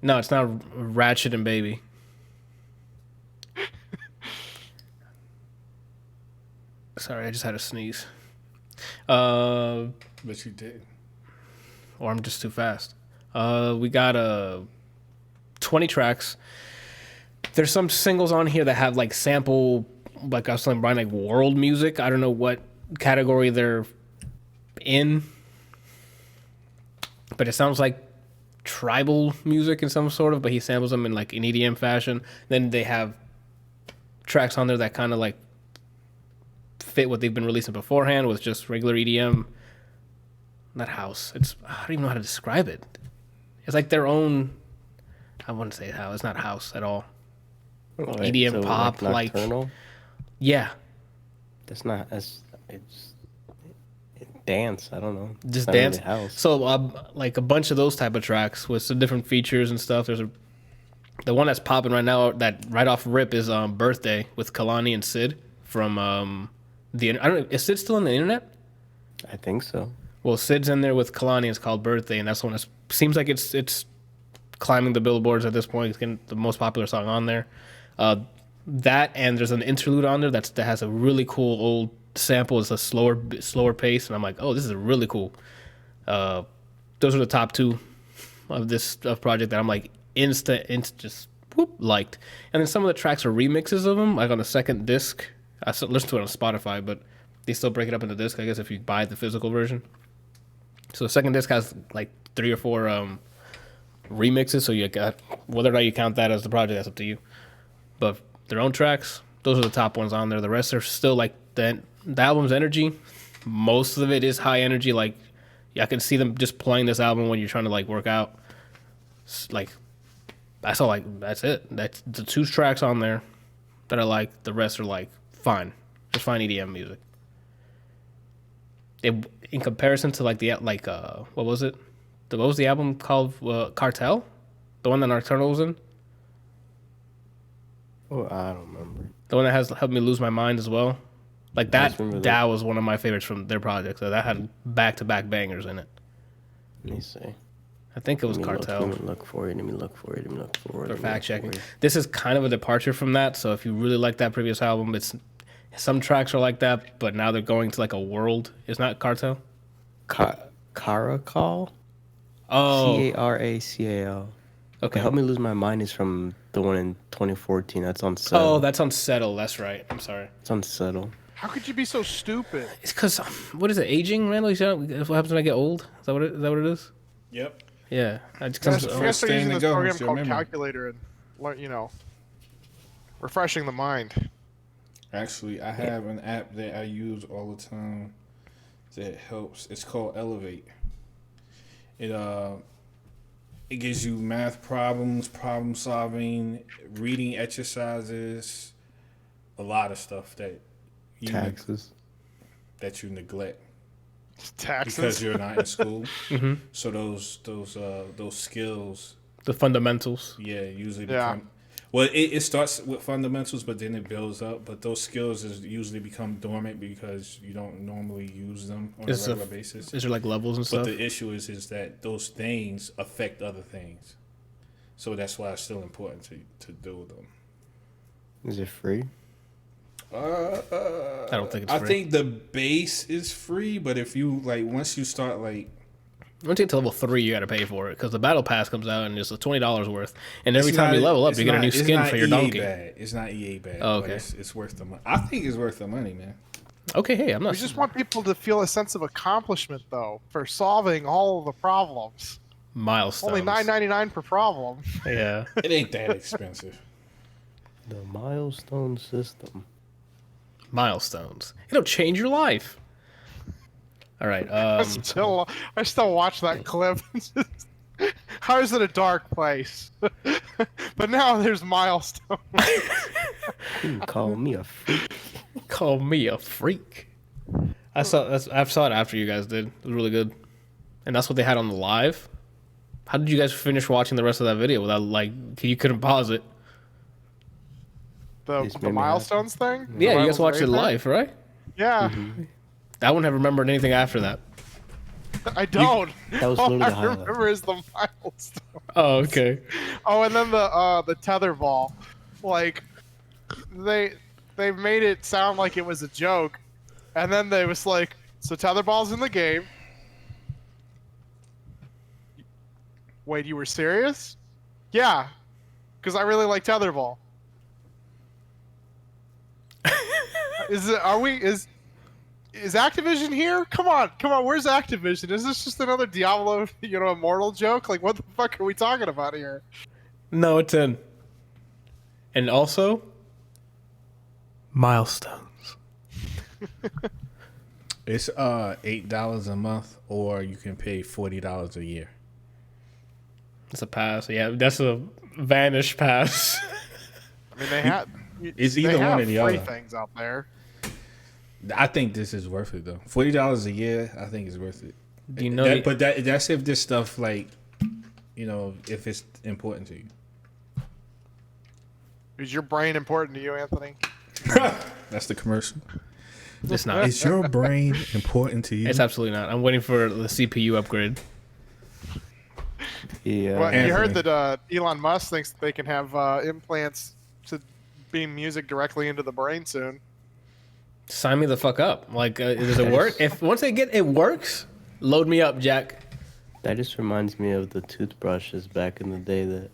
No, it's not Ratchet and Baby. Sorry, I just had a sneeze. But you did. Or I'm just too fast. We got 20 tracks. There's some singles on here that have like sample, like I was telling Brian, like world music. I don't know what category they're in, but it sounds like tribal music in some sort of, but he samples them in like an EDM fashion. Then they have tracks on there that kind of like fit what they've been releasing beforehand with just regular EDM. Not house. I don't even know how to describe it. It's like their own. I wouldn't say how. It's not house at all. EDM so pop, like nocturnal? Yeah. It's dance. I don't know. Just Not dance. really house. So like a bunch of those type of tracks with some different features and stuff. There's the one that's popping right now that right off rip is Birthday with Kalani and Sid from I don't know, is Sid still on the internet? I think so. Well, Sid's in there with Kalani. It's called Birthday, and that's one that seems like it's climbing the billboards at this point. It's getting the most popular song on there. That, and there's an interlude on there that has a really cool old sample. It's a slower pace, and I'm like, oh, this is really cool. Those are the top two of this project that I'm like instant just liked. And then some of the tracks are remixes of them, like on the second disc. I listened to it on Spotify, but they still break it up into disc, I guess, if you buy the physical version. So the second disc has like 3 or 4 remixes. So you got, whether or not you count that as the project, that's up to you. But their own tracks, those are the top ones on there. The rest are still like the album's energy. Most of it is high energy. Like I can see them just playing this album when you're trying to like work out. Like that's it. That's the 2 tracks on there that I like. The rest are like fine, just fine EDM music. In comparison to like what was it? What was the album called? Cartel, the one that Nocturnal was in. Oh, I don't remember. The one that has Helped Me Lose My Mind as well. Like that was one of my favorites from their project. So that had back-to-back bangers in it. Let me see. I think it was Cartel. Let me look for it. Or fact checking. This is kind of a departure from that. So if you really like that previous album, some tracks are like that, but now they're going to like a world. It's not Cartel. Caracal. Oh. Caracal. Okay. Help Me Lose My Mind is from the one in 2014. That's on Settle. Oh, that's on Settle. That's right. I'm sorry. It's on Settle. How could you be so stupid? It's because, what is it, aging, Randall? What happens when I get old? Is that what it is? Yep. Yeah. I guess they're using this program called Calculator and, refreshing the mind. Actually, I have an app that I use all the time that helps. It's called Elevate. It gives you math problems, problem solving, reading exercises, a lot of stuff that you neglect. Taxes because you're not in school. Mm-hmm. So those skills, the fundamentals, usually become. Well, it starts with fundamentals, but then it builds up. But those skills usually become dormant because you don't normally use them on a regular basis. Is there like levels and stuff? But the issue is that those things affect other things. So that's why it's still important to do them. Is it free? I don't think it's free. I think the base is free, but if you once you start Once you get to level 3, you got to pay for it because the battle pass comes out and it's $20 worth. And every time you level up, you get a new skin for your donkey. It's not EA bad. Oh, okay. It's worth the money. I think it's worth the money, man. Okay, hey, I'm not. We just want people to feel a sense of accomplishment, though, for solving all of the problems. Milestones. Only $9.99 per problem. Yeah. It ain't that expensive. The milestone system. Milestones. It'll change your life. All right. I still watch that clip. I was in a dark place, but now there's milestones. You call me a freak. Call me a freak. I saw it after you guys did. It was really good, and that's what they had on the live. How did you guys finish watching the rest of that video without you couldn't pause it? The milestones thing? Yeah, you guys watched it live, right? Yeah. Mm-hmm. I wouldn't have remembered anything after that. I don't. That was All literally the I highlight. remember is the milestone. Oh, okay. Oh, and then the tether ball. Like, they made it sound like it was a joke, and then they was like, so tetherball's in the game. Wait, you were serious? Yeah, because I really like tetherball. Is Activision here? Come on, where's Activision? Is this just another Diablo, Immortal joke? Like, what the fuck are we talking about here? No, it's in. And also, milestones. It's $8 a month, or you can pay $40 a year. It's a pass. Yeah, that's a Vanish pass. I mean, they have. It's either one or the free other. things out there. I think this is worth it though. $40 a year, I think is worth it. Do you know? But that's if this stuff if it's important to you. Is your brain important to you, Anthony? That's the commercial. It's not. Is your brain important to you? It's absolutely not. I'm waiting for the CPU upgrade. Yeah. Well, Anthony. you heard that Elon Musk thinks they can have implants to beam music directly into the brain soon. Sign me the fuck up. Like, does it work? If once they get it works, load me up, Jack. That just reminds me of the toothbrushes back in the day that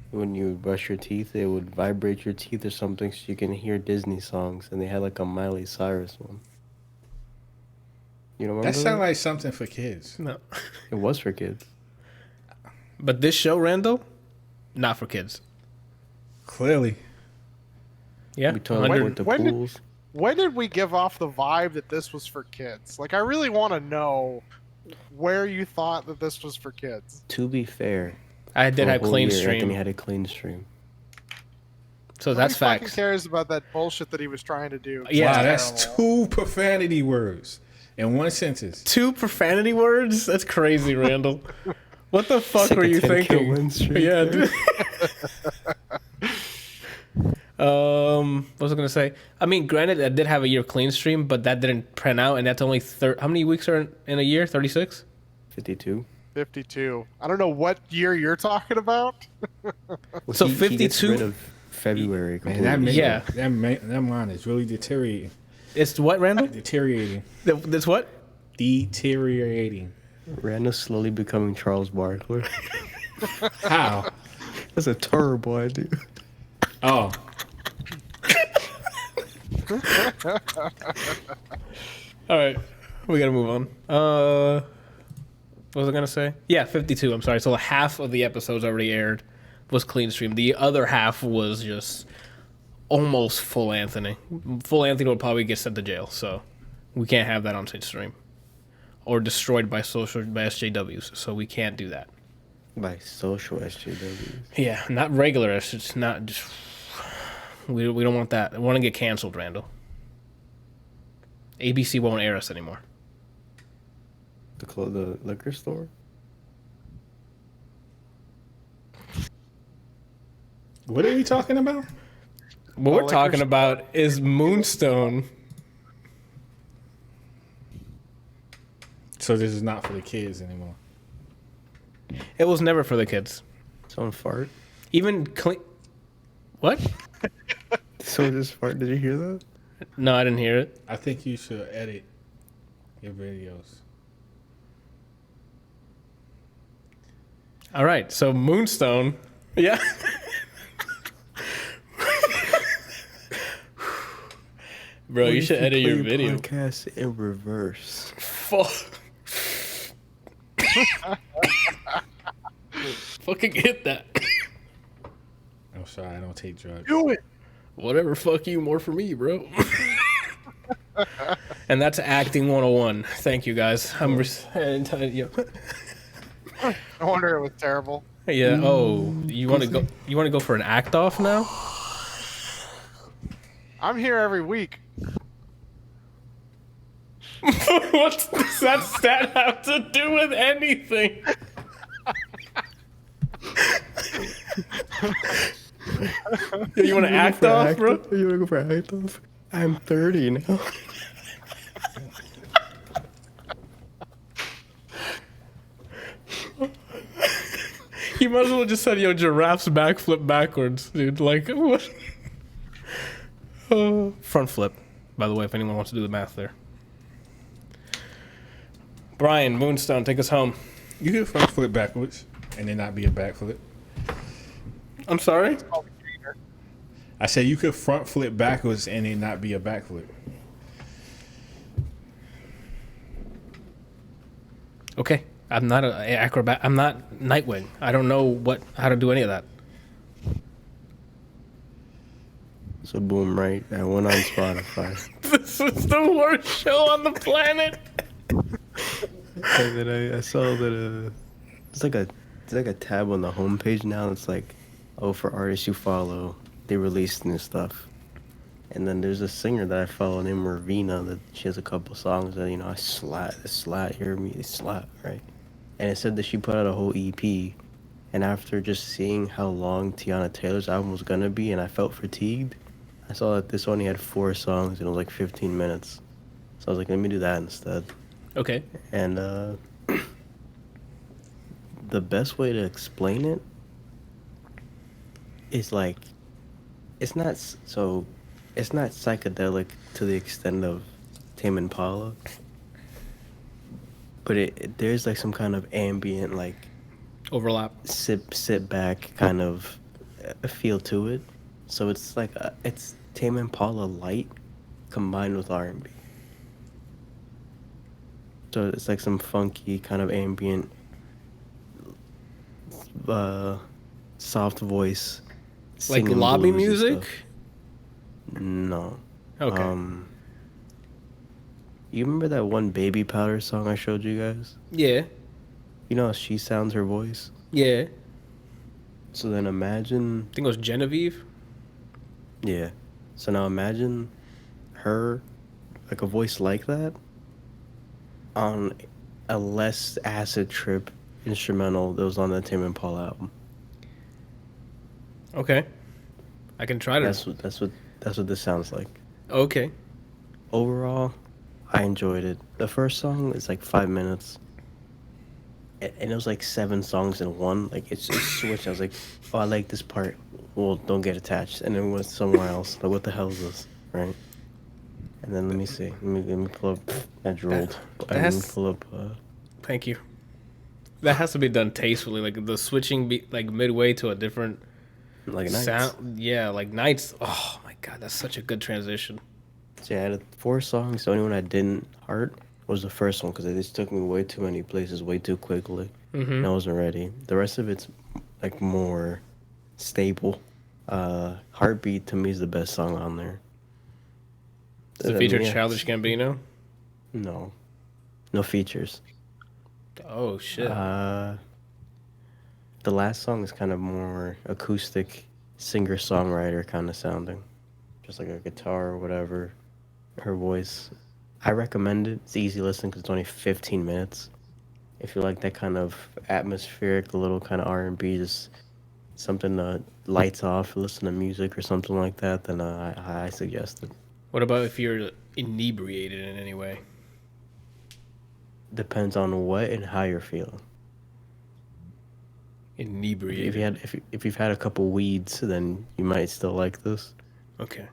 when you brush your teeth, it would vibrate your teeth or something so you can hear Disney songs. And they had like a Miley Cyrus one. You don't remember That sounds like something for kids. No. It was for kids. But this show, Randall, not for kids. Clearly. Yeah. We talked about the when did- pools. When did we give off the vibe that this was for kids? Like, I really want to know where you thought that this was for kids. To be fair, I did the have whole clean year, Anthony stream. had a clean stream. So that's Nobody fucking facts. cares about that bullshit that he was trying to do. Yeah, Wow, It's that's terrible. 2 profanity words in one sentence. 2 profanity words? That's crazy, Randall. What the fuck like were a you 10K thinking? win streak Yeah, there. dude. What was I gonna say? I mean, granted, I did have a year clean stream, but that didn't print out, and that's only how many weeks are in a year? 36. 52. 52. I don't know what year you're talking about. Well, So he gets 52? rid of February completely. Man, Yeah. that line is really deteriorating. It's what, Randall? Deteriorating. That's what? Deteriorating. Randall's slowly becoming Charles Barkley. How? That's a terrible idea. Oh. All right, we gotta move on. What was I gonna say? Yeah, 52. I'm sorry. So half of the episodes already aired was clean stream. The other half was just almost full Anthony. Full Anthony would probably get sent to jail, so we can't have that on stream or destroyed by SJWs. So we can't do that. By social SJWs. Yeah, not regular. It's not just. We don't want that. I want to get canceled, Randall. ABC won't air us anymore. The liquor store? What are we talking about? What we're liquor talking store. about is Moonstone. So this is not for the kids anymore. It was never for the kids. Someone fart? Even clean. What? Someone just fart? Did you hear that? No, I didn't hear it. I think you should edit your videos. All right, so Moonstone. Yeah. Bro, you should edit your video. Podcast in reverse. Fuck. Fucking hit that. I'm sorry, I don't take drugs. Do it. Whatever, fuck you, more for me, bro. And that's acting 101. Thank you, guys. Yeah. No wonder it was terrible. Yeah. Oh, you want to go? You want to go for an act off now? I'm here every week. What does that stat have to do with anything? You want to act off, bro? You want to go for act off? I'm 30 now. You might as well just said, "Yo, giraffes backflip backwards, dude." Like, what? Front flip, by the way, if anyone wants to do the math there. Brian, Moonstone, take us home. You can front flip backwards and then not be a backflip. I'm sorry? I said you could front flip backwards and it not be a backflip. Okay. I'm not an acrobat. I'm not Nightwing. I don't know how to do any of that. So boom, right? That one on Spotify. This is the worst show on the planet. And then I saw that it's like a tab on the homepage now. It's like, oh, for artists you follow, they release new stuff. And then there's a singer that I follow named Raveena that she has a couple songs that, you know, I slat, hear me, slat, right? And it said that she put out a whole EP. And after just seeing how long Tiana Taylor's album was gonna be, and I felt fatigued, I saw that this only had 4 songs and it was like 15 minutes. So I was like, let me do that instead. Okay. And the best way to explain it is like, it's not psychedelic to the extent of Tame Impala, but there's like some kind of ambient, like Overlap. sit back kind of a feel to it. So it's like it's Tame Impala light combined with R&B. So it's like some funky kind of ambient, soft voice. Like singing lobby blues and music? stuff. No. Okay. You remember that one Baby Powder song I showed you guys? Yeah. You know how she sounds her voice? Yeah. So then imagine... I think it was Genevieve. Yeah. So now imagine her, like a voice like that, on a less acid trip instrumental that was on the Tame Impala album. Okay. I can try to... That's what this sounds like. Okay. Overall, I enjoyed it. The first song is like 5 minutes. And it was like 7 songs in one. Like it switched. I was like, oh, I like this part. Well, don't get attached. And then went somewhere else. Like, what the hell is this? Right? And then let me see. Let me pull up. I drooled. Let me pull up. Thank you. That has to be done tastefully. Like the switching be like midway to a different like Nights. sound. Yeah, like Nights. Oh my god, that's such a good transition. So yeah, I had 4 songs. The only one I didn't heart was the first one because it just took me way too many places way too quickly. Mm-hmm. And I wasn't ready. The rest of it's like more stable. Heartbeat to me is the best song on there. Does it feature Childish Gambino? No. No features. Oh shit. The last song is kind of more acoustic, singer-songwriter kind of sounding. Just like a guitar or whatever. Her voice. I recommend it. It's easy listening because it's only 15 minutes. If you like that kind of atmospheric, little kind of R&B, just something that lights off, listen to music or something like that, then I suggest it. What about if you're inebriated in any way? Depends on what and how you're feeling. Inebriated. If you've had a couple weeds, then you might still like this. Okay.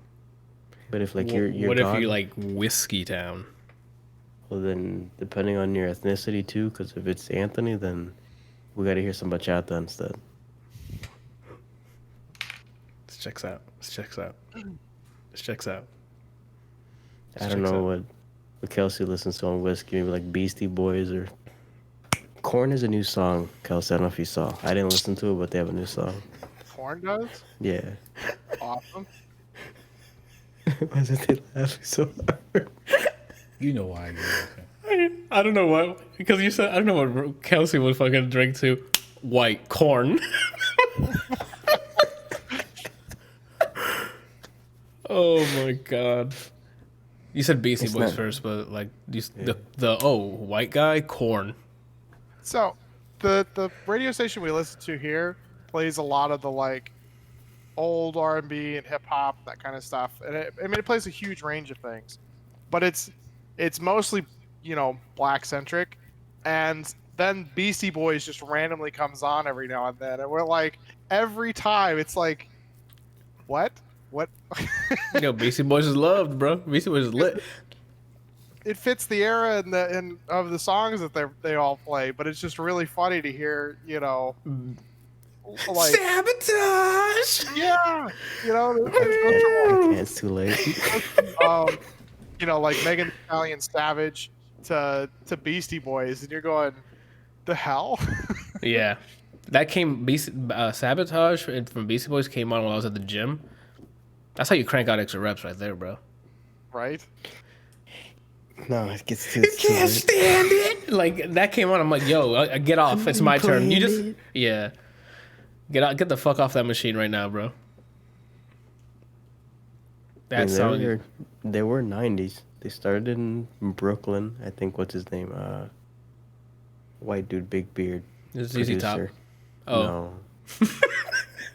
But if like you're what gone, if you like Whiskey Town? Well then, depending on your ethnicity too, because if it's Anthony, then We gotta hear some bachata instead. This checks out. I don't know what Kelsey listens to on whiskey. Maybe like Beastie Boys or Korn is a new song. Kelsey, I don't know if you saw. I didn't listen to it, but they have a new song. Korn does? Yeah. Awesome. Why is it they laughing so hard? You know why you're laughing. I don't know what, because you said, I don't know what Kelsey would fucking drink to. White corn. Oh my god. You said Beastie Boys first, but like the white guy, corn. So, the radio station we listen to here plays a lot of the like old R&B and hip hop, that kind of stuff, and it plays a huge range of things, but it's mostly black centric, and then Beastie Boys just randomly comes on every now and then, and we're like every time it's like, what? Beastie Boys is loved, bro. Beastie Boys is lit. It fits the era and of the songs that they all play, but it's just really funny to hear, like sabotage. Yeah, It's too late. Like Megan Thee Stallion, Savage to Beastie Boys, and you're going, the hell? Yeah, that came sabotage from Beastie Boys came on while I was at the gym. That's how you crank out extra reps right there, bro. Right? No, it gets too. You can't stand it. Like that came on. I'm like, yo, get off. It's my turn. You just get out. Get the fuck off that machine right now, bro. That song. They were 90s. They started in Brooklyn. I think what's his name? White dude, big beard. It's ZZ Top. Oh. No.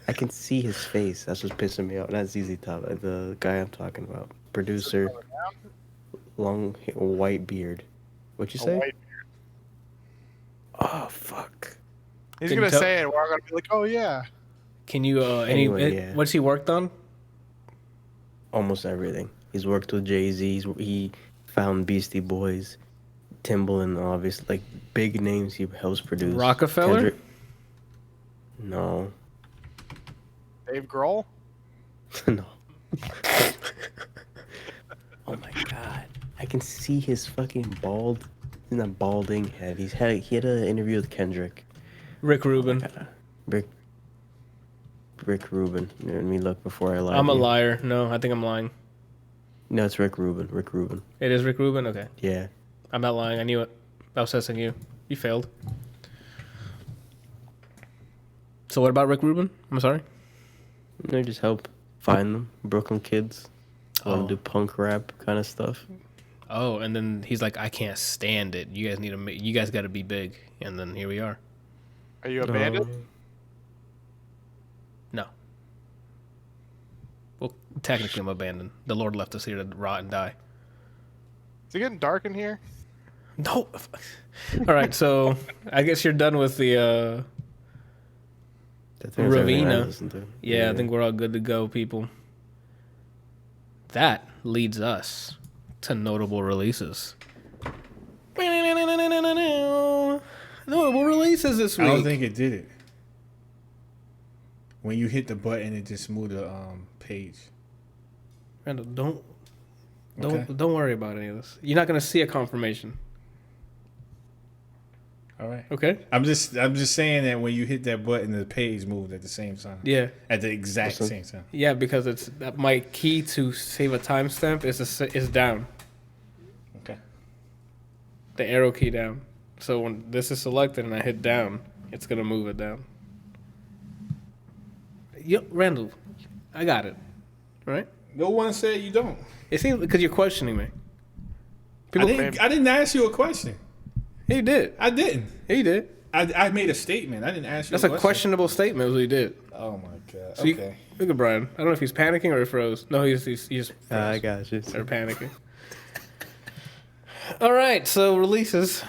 I can see his face. That's what's pissing me off. Not ZZ Top. The guy I'm talking about. Producer. Long white beard. What'd you say? White beard. Oh fuck. He's gonna say it. We're gonna be like, oh yeah. Can you? What's he worked on? Almost everything. He's worked with Jay-Z. He found Beastie Boys, Timbaland, obviously, like big names he helps produce. Rockefeller? No. Dave Grohl? No. Oh my god. I can see his fucking balding head. He had an interview with Kendrick. Rick Rubin. Rick Rubin. Let me look before I lie. I'm a liar. No, I think I'm lying. No, it's Rick Rubin. Rick Rubin. It is Rick Rubin? Okay. Yeah. I'm not lying. I knew it. I was testing you. You failed. So what about Rick Rubin? I'm sorry. They just help find them. Brooklyn kids. Want to do punk rap kind of stuff. Oh, and then he's like, I can't stand it. You guys need to. You guys got to be big. And then here we are. Are you abandoned? No. Well, technically, I'm abandoned. The Lord left us here to rot and die. Is it getting dark in here? No. All right, so I guess you're done with the Raveena. Yeah, I think we're all good to go, people. That leads us to notable releases. Notable releases this week. I don't think it did it. When you hit the button, it just moved the page. Randall, don't worry about any of this. You're not gonna see a confirmation. All right. Okay. I'm just saying that when you hit that button, the page moved at the same time. Yeah. At the exact same time. Yeah, because it's my key to save a timestamp is down. Okay. The arrow key down. So when this is selected and I hit down, it's gonna move it down. Yo, Randall, I got it. Right? No one said you don't. It seems because you're questioning me. I didn't ask you a question. He did. I didn't. He did. I made a statement. I didn't ask you. That's a questionable statement. Was what he did. Oh my god. So okay. Look at Brian. I don't know if he's panicking or he froze. No, he's froze. I got you. They're panicking. All right. So releases.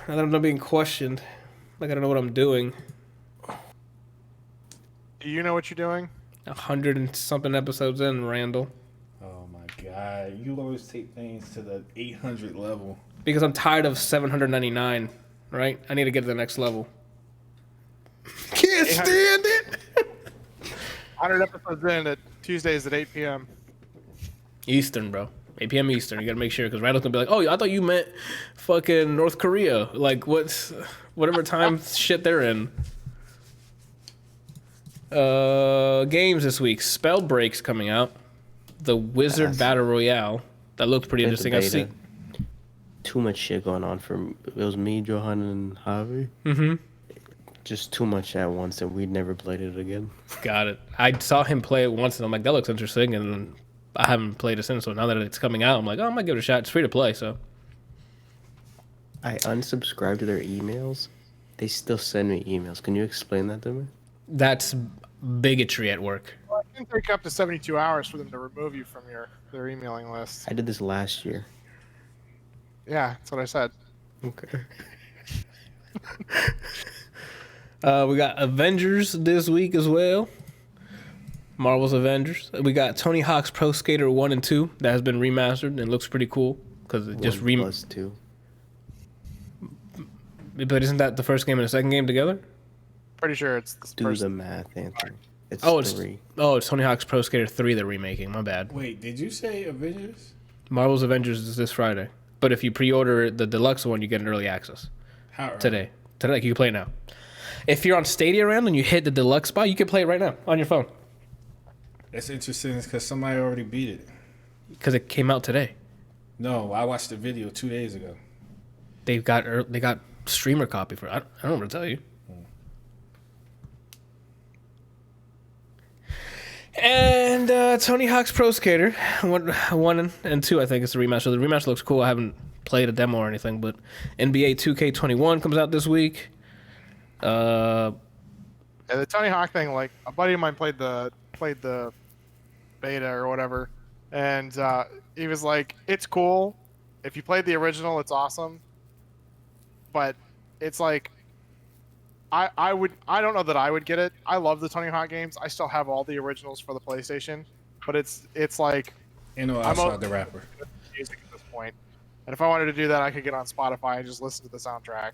Now that I'm not being questioned, like I don't know what I'm doing. Do you know what you're doing? 100 and something episodes in, Randall. Oh my god. You always take things to the 800 level. Because I'm tired of 799, right? I need to get to the next level. understand it? 100 episodes in at Tuesdays at 8 p.m. Eastern, bro. 8 p.m. Eastern. You gotta make sure because Randall's gonna be like, "Oh, I thought you meant fucking North Korea." Like, whatever time shit they're in. Games this week. Spellbreak's coming out. The Wizard Battle Royale. That looked pretty interesting. I've seen too much shit going on it was me, Johan, and Javi. Mm-hmm. Just too much at once, and we'd never played it again. Got it. I saw him play it once, and I'm like, that looks interesting, and I haven't played it since. So now that it's coming out, I'm like, oh, I might give it a shot. It's free to play, so. I unsubscribed to their emails. They still send me emails. Can you explain that to me? That's bigotry at work. Well, it can take up to 72 hours for them to remove you from their emailing list. I did this last year. Yeah, that's what I said. Okay. We got Avengers this week as well. Marvel's Avengers. We got Tony Hawk's Pro Skater 1 and 2 that has been remastered and looks pretty cool because it just plus 2. But isn't that the first game and the second game together? Pretty sure it's the Do first. the math, Anthony. It's 3. It's Tony Hawk's Pro Skater 3 they're remaking. My bad. Wait, did you say Avengers? Marvel's Avengers is this Friday. But if you pre-order the deluxe one, you get an early access. How early? Today, like you can play it now. If you're on Stadia Round and you hit the deluxe spot, you can play it right now on your phone. That's interesting because somebody already beat it. Because it came out today. No, I watched the video 2 days ago. They got streamer copy for it. I don't know what to tell you. And Tony Hawk's Pro Skater 1 and 2, I think it's the remaster. The remaster looks cool. I haven't played a demo or anything, but NBA 2K21 comes out this week. Yeah, the Tony Hawk thing, like a buddy of mine played the beta or whatever, and he was like, "It's cool. If you played the original, it's awesome." But it's like, I don't know that I would get it. I love the Tony Hawk games. I still have all the originals for the PlayStation, but it's like, outside the rapper. Music at this point, and if I wanted to do that, I could get on Spotify and just listen to the soundtrack.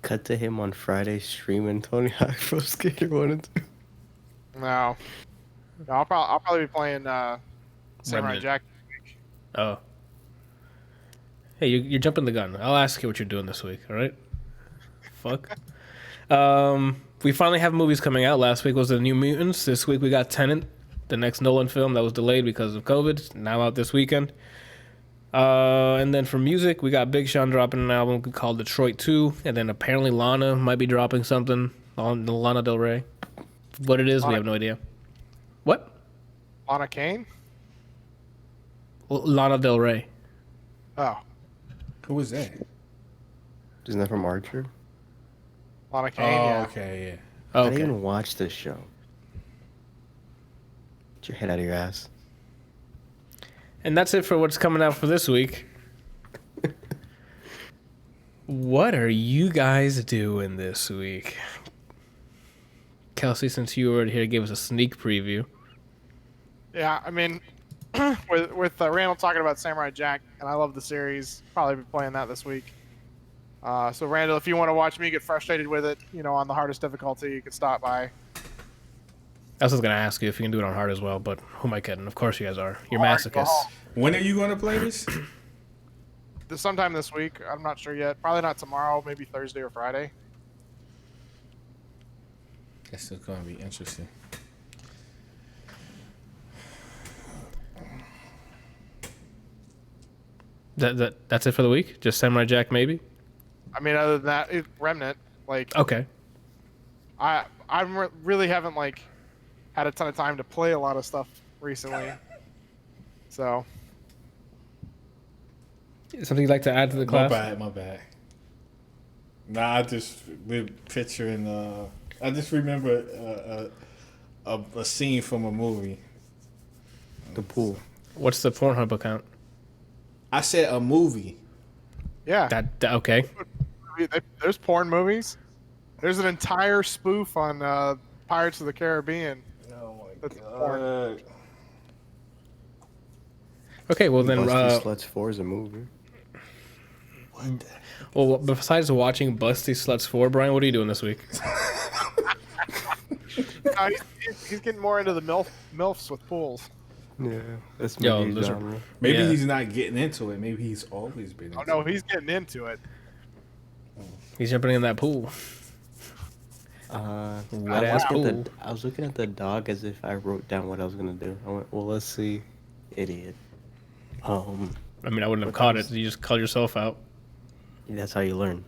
Cut to him on Friday streaming Tony Hawk Pro Skater 1 and 2. No, I'll probably be playing Samurai Jack. Oh. Hey, you're jumping the gun. I'll ask you what you're doing this week, all right? Fuck. We finally have movies coming out. Last week was The New Mutants. This week we got Tenet, the next Nolan film that was delayed because of COVID. It's now out this weekend. And then for music, we got Big Sean dropping an album called Detroit 2. And then apparently Lana might be dropping something on Lana Del Rey. What it is, we have no idea. What? Lana Kane? Lana Del Rey. Oh. Who was that? Isn't that from Archer? Lana Kane, yeah. Okay, yeah. I Okay. didn't even watch this show. Get your head out of your ass. And that's it for what's coming out for this week. What are you guys doing this week? Kelsey, since you were here, give us a sneak preview. Yeah, I mean, with Randall talking about Samurai Jack, and I love the series, probably be playing that this week. So Randall, if you want to watch me get frustrated with it, on the hardest difficulty, you could stop by. I was going to ask you if you can do it on hard as well, but who am I kidding? Of course you guys are. You're masochists. When are you going to play this? Sometime this week. I'm not sure yet. Probably not tomorrow. Maybe Thursday or Friday. That's still going to be interesting. That's it for the week? Just Samurai Jack, maybe? I mean, other than that, Remnant. Okay. I really haven't had a ton of time to play a lot of stuff recently. So. Something you'd like to add to the class? My bad. Nah, I just been picturing. I just remember a scene from a movie. The pool. What's the Pornhub account? I said a movie. Yeah. That okay. There's porn movies. There's an entire spoof on Pirates of the Caribbean. Oh my That's god. Okay, well then. Busty Sluts 4 is a movie. Well, besides watching Busty Sluts 4, Brian, what are you doing this week? No, he's getting more into the milfs with pools. Yeah, that's Yo, maybe those are- genre. Maybe Yeah. he's not getting into it. Maybe he's always been into Oh no, he's getting into it. He's jumping in that pool. I ass was looking at the dog as if I wrote down what I was gonna do. I went, well, let's see, idiot. I mean, I wouldn't have caught it. You just called yourself out. That's how you learn.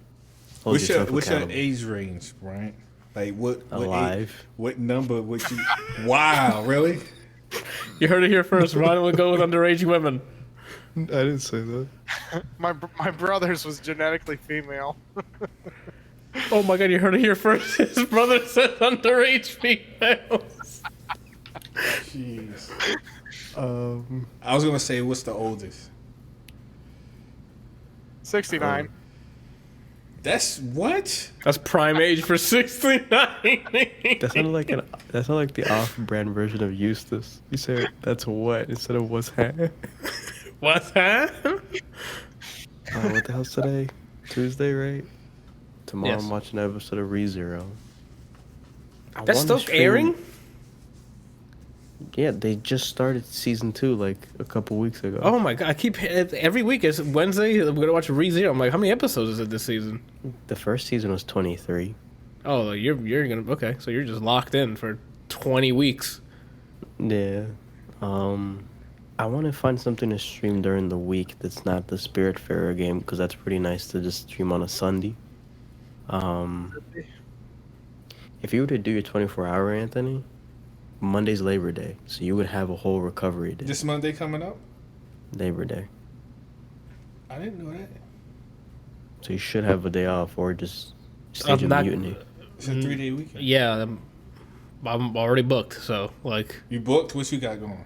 What's your age range, Brian? Like what Alive. age, what number would you? Wow, really? You heard it here first. Ryan would go with underage women. I didn't say that. My brother's was genetically female. Oh my god, you heard it here first. His brother said underage females. Jeez. I was gonna say, what's the oldest? 69. That's what? That's prime age for 69. That sounded like the off-brand version of Eustace. You said that's what instead of what's that. What's that? What the hell's today? Tuesday, right? Tomorrow Yes. I'm watching an episode of ReZero. That's still airing? Yeah, they just started season 2 like a couple weeks ago. Oh my god, I keep every week it's Wednesday. We're gonna watch ReZero. I'm like, how many episodes is it this season? The first season was 23. Oh, you're gonna okay, so you're just locked in for 20 weeks. Yeah. I want to find something to stream during the week that's not the Spiritfarer game because that's pretty nice to just stream on a Sunday. If you were to do your 24-hour, Anthony, Monday's Labor Day, so you would have a whole recovery day. This Monday coming up? Labor Day. I didn't know that. So you should have a day off or just stage a mutiny. It's a 3-day weekend. Yeah, I'm already booked. So like, You booked? What you got going?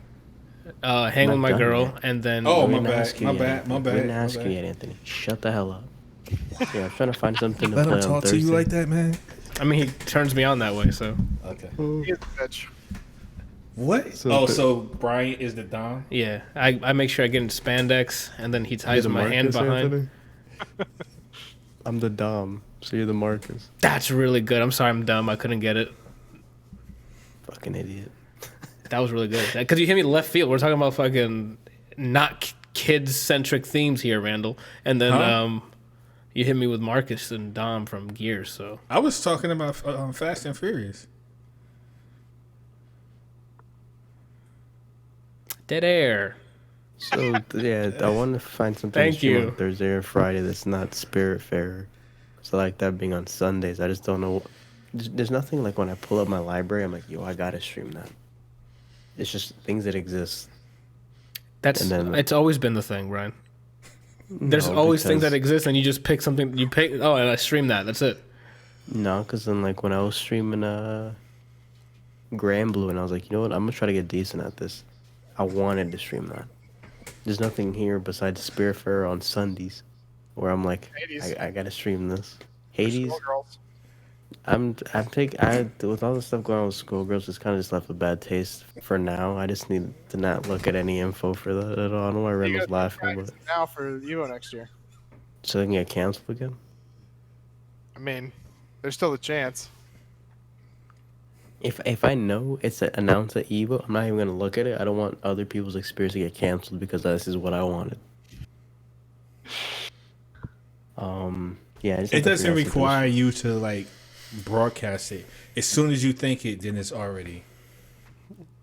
hang with Not my done girl, yet. and then Oh, We my didn't bad, ask you my yet, bad, Anthony. my We bad, didn't my ask you bad. yet, Anthony. Shut the hell up. Yeah, I'm trying to find something to Let play him on talk Thursday. to you like that, man. I mean he turns me on that way. So Okay. He is a bitch. What? So Brian is the Dom? yeah, I make sure I get in spandex, and then he ties my hand behind. Anthony? I'm the Dom, so you're the Marcus. That's really good. I'm sorry, I'm dumb. I couldn't get it. Fucking idiot. That was really good. Because you hit me left field. We're talking about fucking not kids-centric themes here, Randall. And then you hit me with Marcus and Dom from Gears. So I was talking about Fast and Furious. dead air. So yeah, I want to find something Thank to stream you. on Thursday or Friday that's not Spiritfarer. So like that being on Sundays, I just don't know. There's nothing like when I pull up my library, I'm like, yo, I gotta stream that. It's just things that exist. It's always been the thing, Brian. There's No, always things because- that exist, and you just pick something. You pick. Oh, and I stream that. That's it. No, because then like when I was streaming Grand Blue, and I was like, you know what, I'm gonna try to get decent at this. I wanted to stream that. There's nothing here besides Spiritfarer on Sundays, where I'm like, Hades. I gotta stream this. Hades. Schoolgirls. With all the stuff going on with Schoolgirls, it's kind of just left a bad taste for now. I just need to not look at any info for that at all. I know why You Randall's gotta laughing, practice but it now for Evo next year. so they can get canceled again. I mean, there's still a chance. If I know it's announced at Evo, I'm not even gonna look at it. I don't want other people's experience to get canceled because this is what I wanted. Yeah. I just have It to doesn't figure out something require you to like broadcast it. As soon as you think it, then it's already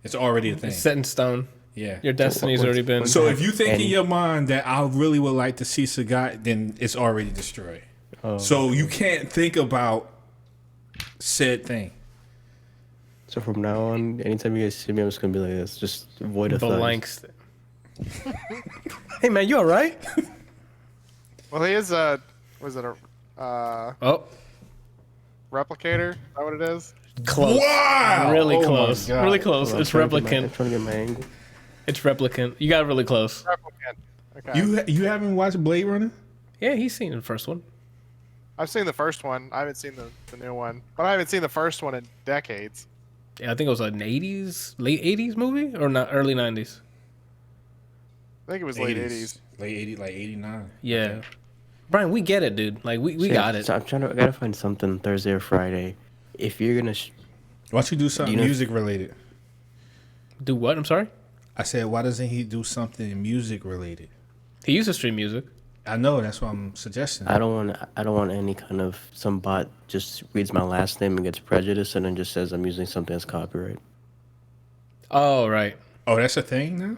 a thing. It's set in stone. Yeah. Your destiny's already been. So if you think in And- your mind that I really would like to see Sagat, then it's already destroyed. Oh. So you can't think about said thing. So from now on, anytime you guys see me, I'm just gonna be like this. Just avoid a the thug. lengths. Hey man, you all right? Well, he is was it a Oh, replicator? Is that what it is? close. Wow! Really Oh my close. God. Really close. I'm It's trying to get replicant. I'm trying to get my angle. It's replicant. You got really close. Replicant. Okay. You haven't watched Blade Runner? Yeah, he's seen the first one. I've seen the first one. I haven't seen the new one, but I haven't seen the first one in decades. Yeah, I think it was an late 80s movie or not early 90s. I think it was late 80s. Late 80, like 89. Yeah. Brian, we get it, dude. Like we So, got it. So I gotta find something Thursday or Friday. If you're gonna, Why don't you do something music related? Do what? I'm sorry? I said, why doesn't he do something music related? He used to stream music. I know, that's what I'm suggesting. I don't want any kind of some bot just reads my last name and gets prejudiced and then just says I'm using something as copyright. Oh, right. Oh, that's a thing now?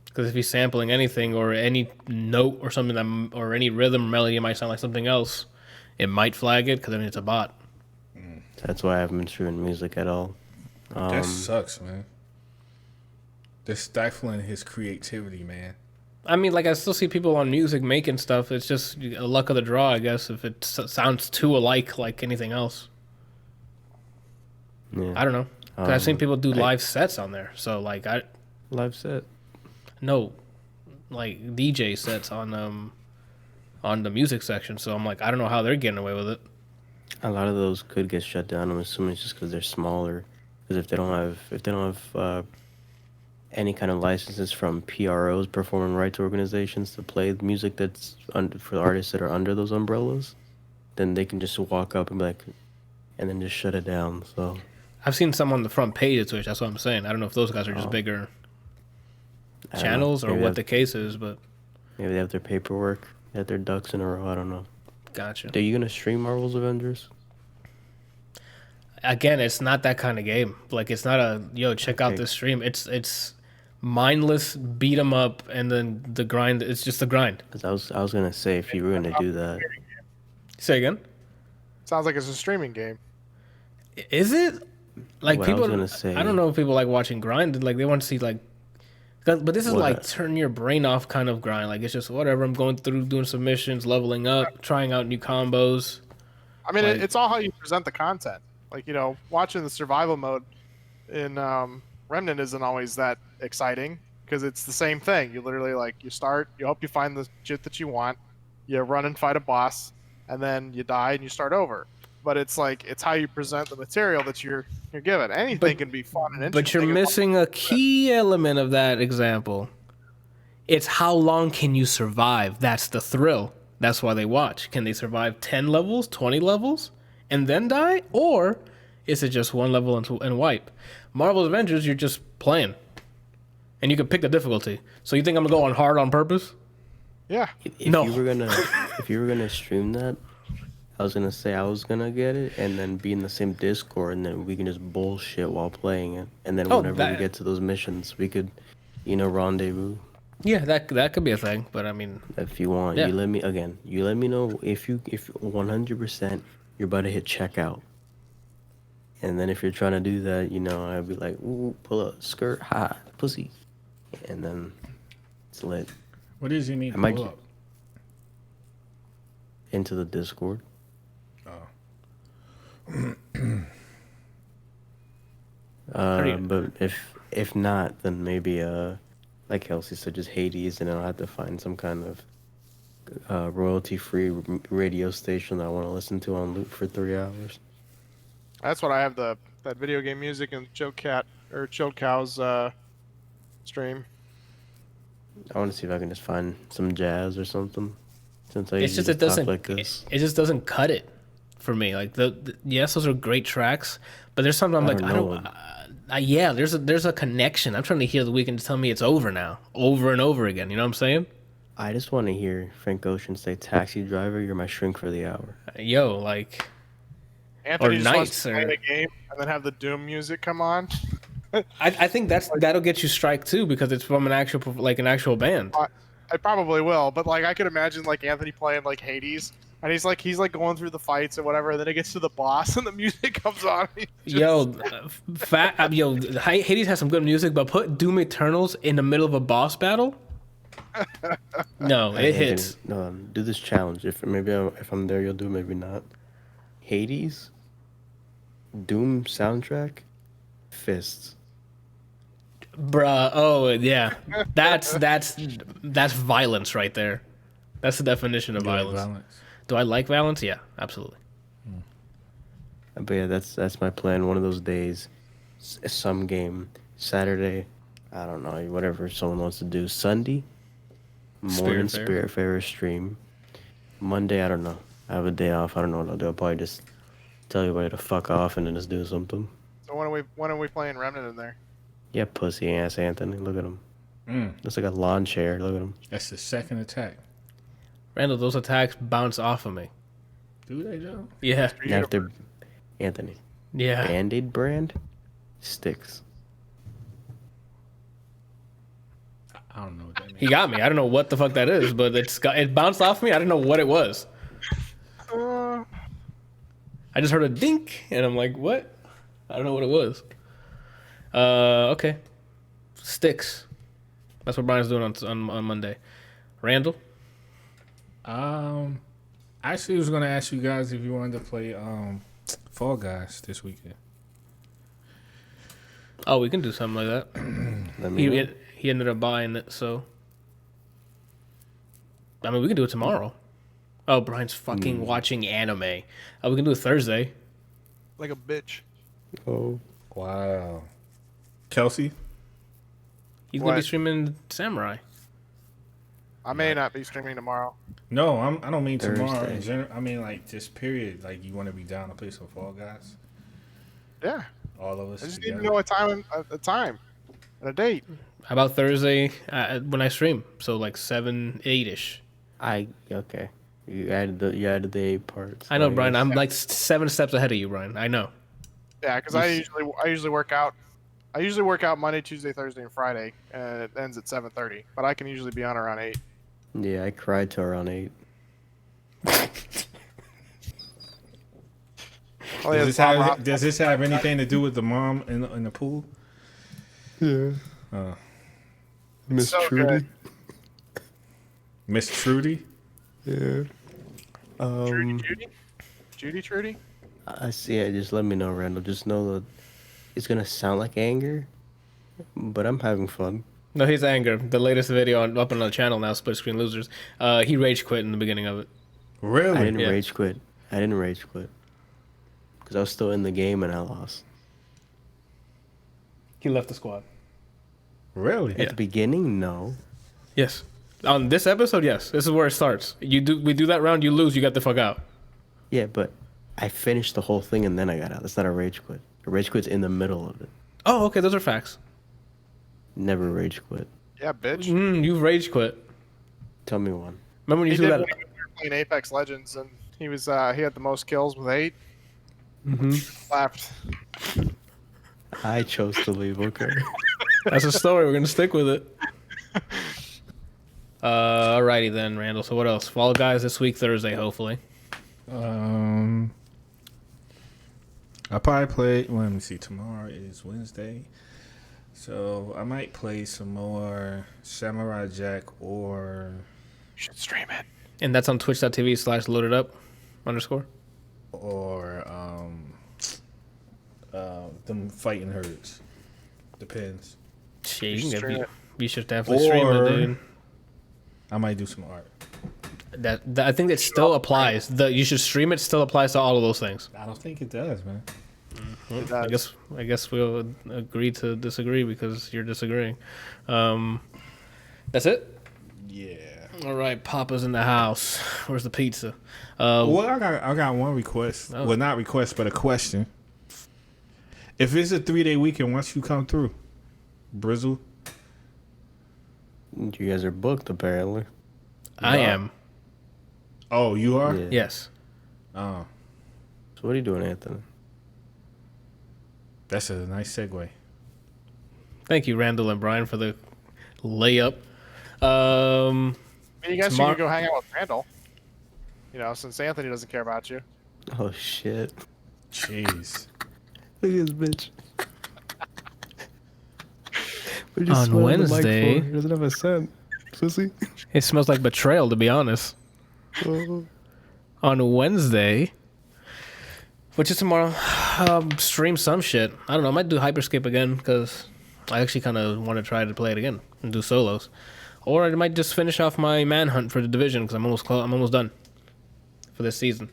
Because if he's sampling anything or any note or something that, or any rhythm or melody might sound like something else, it might flag it because then it's a bot. That's why I haven't been streaming music at all. That sucks, man. They're stifling his creativity, man. I mean, like, I still see people on music making stuff. It's just a luck of the draw, I guess, if it sounds too alike like anything else. Yeah. I don't know. 'Cause I've seen people do live sets on there. So, like, Live set? No, like, DJ sets on the music section. So I'm like, I don't know how they're getting away with it. A lot of those could get shut down. I'm assuming it's just because they're smaller. Because if they don't have any kind of licenses from PROs, performing rights organizations, to play music that's for the artists that are under those umbrellas, then they can just walk up and be like, and then just shut it down. So I've seen some on the front page of Twitch. That's what I'm saying. I don't know if those guys are just bigger channels or what the case is, but maybe they have their paperwork, they have their ducks in a row. I don't know. Gotcha. Are you gonna stream Marvel's Avengers? Again, it's not that kind of game. Like, it's not a check out this stream. It's mindless beat 'em up and then the grind. It's just the grind. Because I was gonna say if you were gonna do that. Say again. Sounds like it's a streaming game. Is it? Like, What people, I was gonna say. I don't know if people like watching grind. Like, they want to see like, but this is What? like turn your brain off kind of grind. Like, it's just whatever. I'm going through doing submissions, leveling up, trying out new combos. I mean, Like- it's all how you present the content. Like, watching the survival mode in Remnant isn't always that exciting because it's the same thing. You literally, like, you start, you hope you find the shit that you want, you run and fight a boss, and then you die and you start over. But it's like, it's how you present the material that you're given. Anything can be fun and interesting. But you're missing a key element of that example. It's how long can you survive? That's the thrill. That's why they watch. Can they survive 10 levels, 20 levels, and then die? Or is it just one level and wipe? Marvel's Avengers, you're just playing. And you can pick the difficulty. So you think I'm going to go on hard on purpose? Yeah. If No. you were gonna stream that, I was gonna say I was gonna get it and then be in the same Discord and then we can just bullshit while playing it. And then whenever we get to those missions, we could, rendezvous. Yeah, that could be a thing. But I mean, If you want, Yeah. you let me know if 100% you're about to hit checkout. And then if you're trying to do that, I'd be like, ooh, pull up, skirt, ha, pussy. And then it's lit. What does he mean? I might Pull up? into the Discord. But if not, then maybe like Kelsey said, just Hades, and then I'll have to find some kind of royalty-free radio station that I want to listen to on loop for 3 hours. That's what I have that video game music and Chilled Cow's stream. I want to see if I can just find some jazz or something. Since I it's just usually it doesn't. talk like this. It just doesn't cut it for me. Like yes, those are great tracks, but there's something I'm like, I don't. Yeah, there's a connection. I'm trying to hear The Weeknd to tell me it's over now, over and over again. You know what I'm saying? I just want to hear Frank Ocean say, "Taxi driver, you're my shrink for the hour." Yo, like, Anthony Or just wants Knights, to play or- the game and then have the Doom music come on. I think that'll get you strike too because it's from an actual band. I probably will, but like I could imagine like Anthony playing like Hades, and he's like going through the fights or whatever, and then it gets to the boss and the music comes on. And he's just- Hades has some good music, but put Doom Eternals in the middle of a boss battle. No, it hits. Do this challenge. If I'm there, you'll do. Maybe not. Hades, Doom soundtrack, fists. Bruh, oh yeah, that's violence right there. That's the definition of violence. Do I like violence? Yeah, absolutely. But yeah, that's my plan. One of those days, some game. Saturday, I don't know, whatever someone wants to do. Sunday, morning Spiritfarer stream. Monday, I don't know. I have a day off. I don't know what I'll do. I'll probably just tell everybody to fuck off and then just do something. So So when are we playing Remnant in there? Yeah, pussy ass Anthony. Look at him. Looks like a lawn chair. Look at him. That's the second attack. Randall, those attacks bounce off of me. Do they, Joe? Yeah. Now if they're Anthony. Yeah. Band-Aid brand sticks. I don't know what that means. He got me. I don't know what the fuck that is, but it bounced off me. I didn't know what it was. I just heard a dink, and I'm like, what? I don't know what it was. Okay. Sticks. That's what Brian's doing on Monday. Randall? Actually, I was gonna ask you guys if you wanted to play Fall Guys this weekend. Oh, we can do something like that. He ended up buying it, so. I mean, we can do it tomorrow. Oh, Brian's fucking watching anime. Oh, we can do it Thursday. Like a bitch. Oh. Wow. Kelsey? He's going to be streaming Samurai. I may not be streaming tomorrow. No, I don't mean tomorrow. Thursday. In general, I mean like just period. Like you want to be down to play some Fall Guys. Yeah. All of us. I just together. need to know a time and a date. How about Thursday when I stream? So like 7, 8-ish. Okay. You added the 8 parts. I know, Brian. I'm like 7 steps ahead of you, Brian. I know. Yeah, because I usually work out. I usually work out Monday, Tuesday, Thursday, and Friday, and it ends at 7:30. But I can usually be on around 8. Yeah, I cried till around 8. Does this have anything to do with the mom in the pool? Yeah. Miss So Trudy. good. Miss Trudy? Yeah. Trudy? I see it. Just let me know, Randall. Just know that it's gonna sound like anger, but I'm having fun. No, he's anger. The latest video up on the channel now, Split Screen Losers. He rage quit in the beginning of it. Really? I didn't rage quit. Because I was still in the game and I lost. He left the squad. Really? At the beginning, no. Yes. On this episode, yes. This is where it starts. We do that round, you lose, you get the fuck out. Yeah, but I finished the whole thing and then I got out. That's not a rage quit. A rage quit's in the middle of it. Oh, okay, those are facts. Never rage quit. Yeah, bitch. You've rage quit. Tell me one. Remember when you He do did that? when we were playing Apex Legends, and he had the most kills with 8. Left. I chose to leave, okay? That's a story. We're gonna stick with it. Alrighty then, Randall. So what else? Fall Guys this week, Thursday, hopefully. I'll probably play. Well, let me see. Tomorrow is Wednesday, so I might play some more Samurai Jack or. You should stream it. And that's on twitch.tv/loaditup_. Or them fighting herds. Depends. Shit, You should stream it. you should definitely stream it, dude. I might do some art. That I think it still applies. You should stream it. Still applies to all of those things. I don't think it does, man. I guess we'll agree to disagree because you're disagreeing. That's it. Yeah. All right, Papa's in the house. Where's the pizza? Well, I got one request. Oh. Well, not request, but a question. If it's a 3-day weekend, once you come through, Brizzle. You guys are booked, apparently. I am. Oh, you are? Yeah. Yes. Oh, So what are you doing, Anthony? that's a nice segue. Thank you, Randall and Brian, for the layup. You guys should go hang out with Randall. You know, since Anthony doesn't care about you. Oh, shit. Jeez. Look at this bitch. What are you On smelling the mic Wednesday- for? He doesn't have a scent. Pussy. It smells like betrayal, to be honest. Oh. On Wednesday, which is tomorrow, stream some shit. I don't know. I might do Hyperscape again because I actually kind of want to try to play it again and do solos. Or I might just finish off my manhunt for the division because I'm almost done for this season.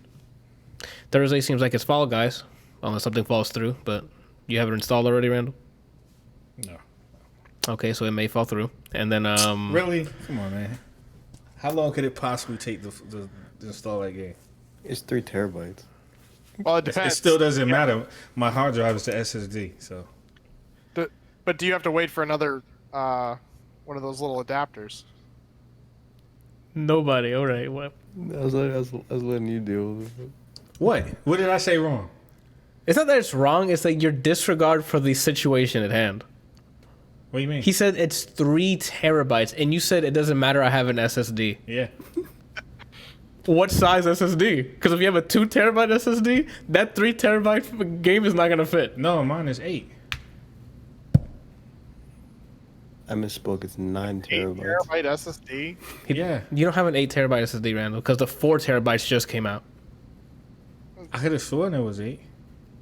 Thursday seems like it's Fall Guys, unless something falls through. But you have it installed already, Randall? No. Okay, so it may fall through. And then Really? Come on, man. How long could it possibly take to install that game? It's 3 terabytes. Well, it depends. It still doesn't matter. My hard drive is the SSD, so. But do you have to wait for another one of those little adapters? Nobody. All right. Well, I was letting you deal with it. What? What did I say wrong? it's not that it's wrong. It's like your disregard for the situation at hand. What do you mean? He said it's 3 terabytes, and you said it doesn't matter. I have an SSD. Yeah. What size SSD? Because if you have a 2 terabyte SSD, that 3 terabyte game is not gonna fit. No, mine is 8. I misspoke. It's 9 8 terabytes. terabyte SSD. Yeah. You don't have an 8 terabyte SSD, Randall, because the 4 terabytes just came out. I could have sworn it was 8.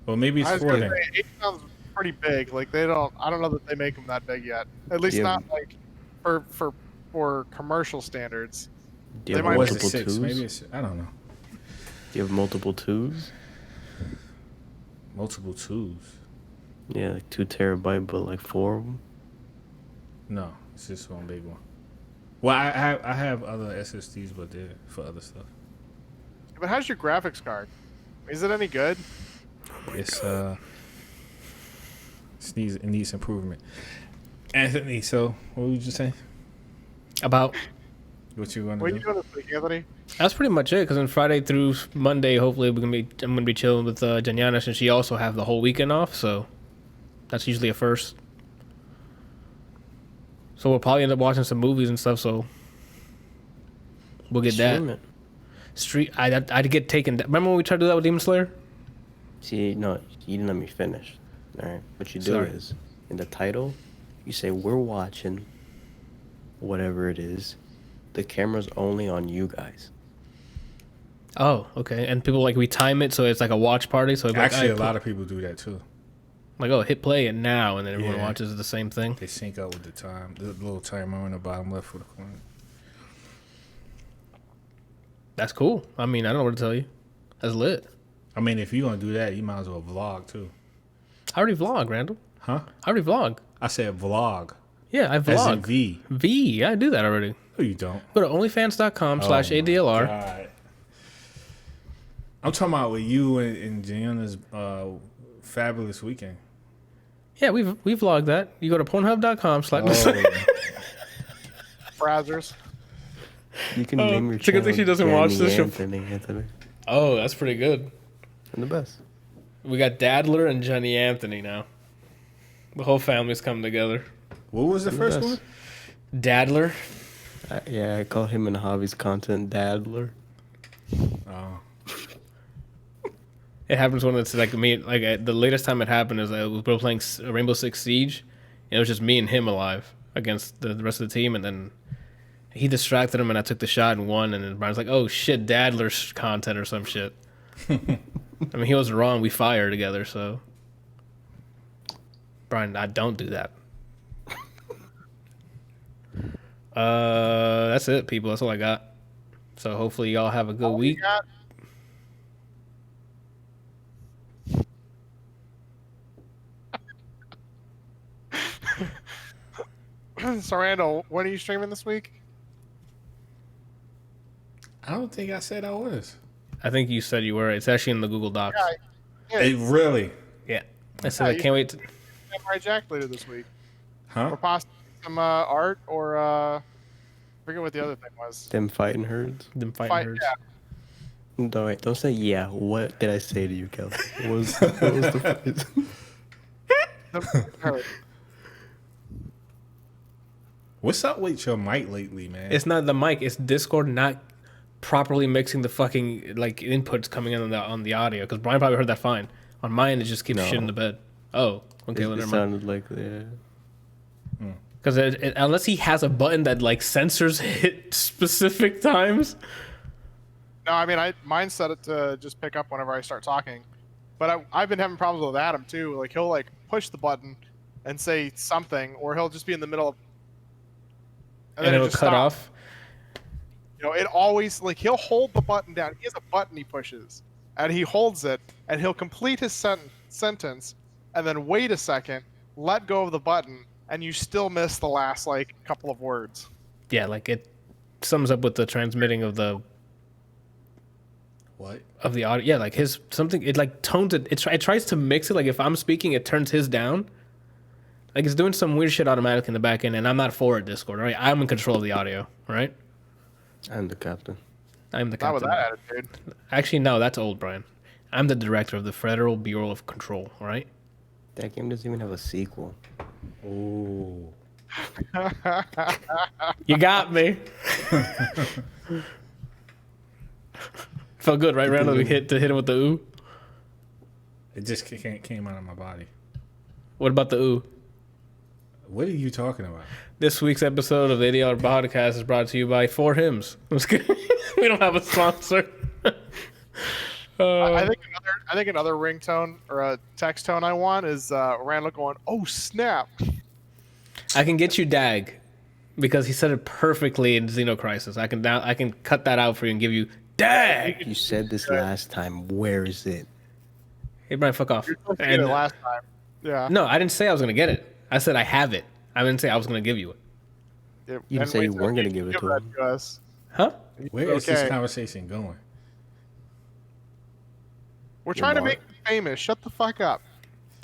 Well, maybe it's I was 4 gonna then. say 8 sounds pretty big. Like I don't know that they make them that big yet. At least Yeah. not like for commercial standards. Do you They have might- Or was it multiple 6? twos? Maybe it's, I don't know. Do you have multiple twos? Multiple 2s. Yeah, like 2 terabyte, but like 4 of them. No, it's just one big one. Well, I have other SSDs, but they're for other stuff. But how's your graphics card? Is it any good? It's it needs improvement. Anthony, so what would you say? About What you gonna What are do? you doing this week, Anthony? that's pretty much it. Because on Friday through Monday, hopefully I'm gonna be chilling with Janyana, since she also have the whole weekend off. So that's usually a first. So we'll probably end up watching some movies and stuff. So we'll get Stream that. it. Street. I'd get taken. Remember when we tried to do that with Demon Slayer? See, no, you didn't let me finish. All right, what you do Sorry. is in the title, you say we're watching whatever it is. The camera's only on you guys. Oh, okay. And people we time it so it's like a watch party. So it's Actually, like, a lot of people do that too. hit play and now, and then everyone Yeah. watches the same thing. They sync up with the time, the little timer on the bottom left of the corner. That's cool. I mean, I don't know what to tell you. That's lit. I mean, if you're gonna do that, you might as well vlog too. I already vlog, Randall. Huh? I already vlog. I said vlog. Yeah, I As in vlog. V. Yeah, I do that already. No, you don't. Go to onlyfans.com/ADLR. Oh my God. I'm talking about with you and Gianna's fabulous weekend. Yeah, we vlogged that. You go to pornhub.com/ Brazzers. You can name your it's a good thing channel she doesn't watch this show. Anthony. Oh, that's pretty good. And the best. We got Dadler and Johnny Anthony now. The whole family's come together. What was the first Yes. one? Dadler. Yeah, I call him in hobbies content Dadler. Oh. It happens when it's like me. The latest time it happened is we were playing Rainbow Six Siege. And it was just me and him alive against the rest of the team, and then he distracted him, and I took the shot and won. And then Brian's like, "Oh shit, Dadler's content or some shit." I mean, he wasn't wrong. We fire together, so Brian, I don't do that. That's it, people. That's all I got. So hopefully y'all have a good week. So Randall, when are you streaming this week? I don't think I said I was. I think you said you were. It's actually in the Google Docs. Yeah, It really? Yeah. I said I can't wait to. Samurai Jack later this week, Huh? or possibly some art, or I forget what the other thing was. Them fighting herds. Them fighting herds. Yeah. No, wait, don't say yeah. What did I say to you, Kel? What was the phrase? Her. What's up with your mic lately, man? It's not the mic. It's Discord not properly mixing the fucking inputs coming in on the audio. Because Brian probably heard that fine. On mine, it just keeps shit in the bed. Oh, okay. It Never mind. sounded like Because unless he has a button that censors hit specific times. No, I mean mine set it to just pick up whenever I start talking, but I've been having problems with Adam too. Like he'll push the button and say something, or he'll just be in the middle of, And then it'll just cut stops. off. It always he'll hold the button down. He has a button he pushes, and he holds it, and he'll complete his sentence, and then wait a second, let go of the button, and you still miss the last couple of words. Yeah, it sums up with the transmitting of the What? Of the audio. Yeah, like his something. It like tones it. It tries to mix it. Like if I'm speaking, it turns his down. Like it's doing some weird shit automatically in the back end, and I'm not for it, Discord. Right? I'm in control of the audio. Right? I'm the captain. I'm the Not with captain. that attitude. Actually, no, that's old, Brian. I'm the director of the Federal Bureau of Control. All right? That game doesn't even have a sequel. Ooh. You got me. Felt good, right? Randomly hit him with the ooh. It just came out of my body. What about the ooh? What are you talking about? This week's episode of the ADLR Podcast is brought to you by Four Hymns. I'm just kidding. We don't have a sponsor. I think another ringtone or a text tone I want is Randall going, "Oh snap!" I can get you Dag because he said it perfectly in Xenocrisis. I can cut that out for you and give you Dag. You said this last time. Where is it? Hey Brian, fuck off. You're supposed to get it last time. Yeah. No, I didn't say I was gonna get it. I said I have it. I didn't say I was gonna give you it. Yeah, You didn't say you weren't gonna give it to that him. to us. Huh? Where is this conversation going? We're trying to make you famous. Shut the fuck up.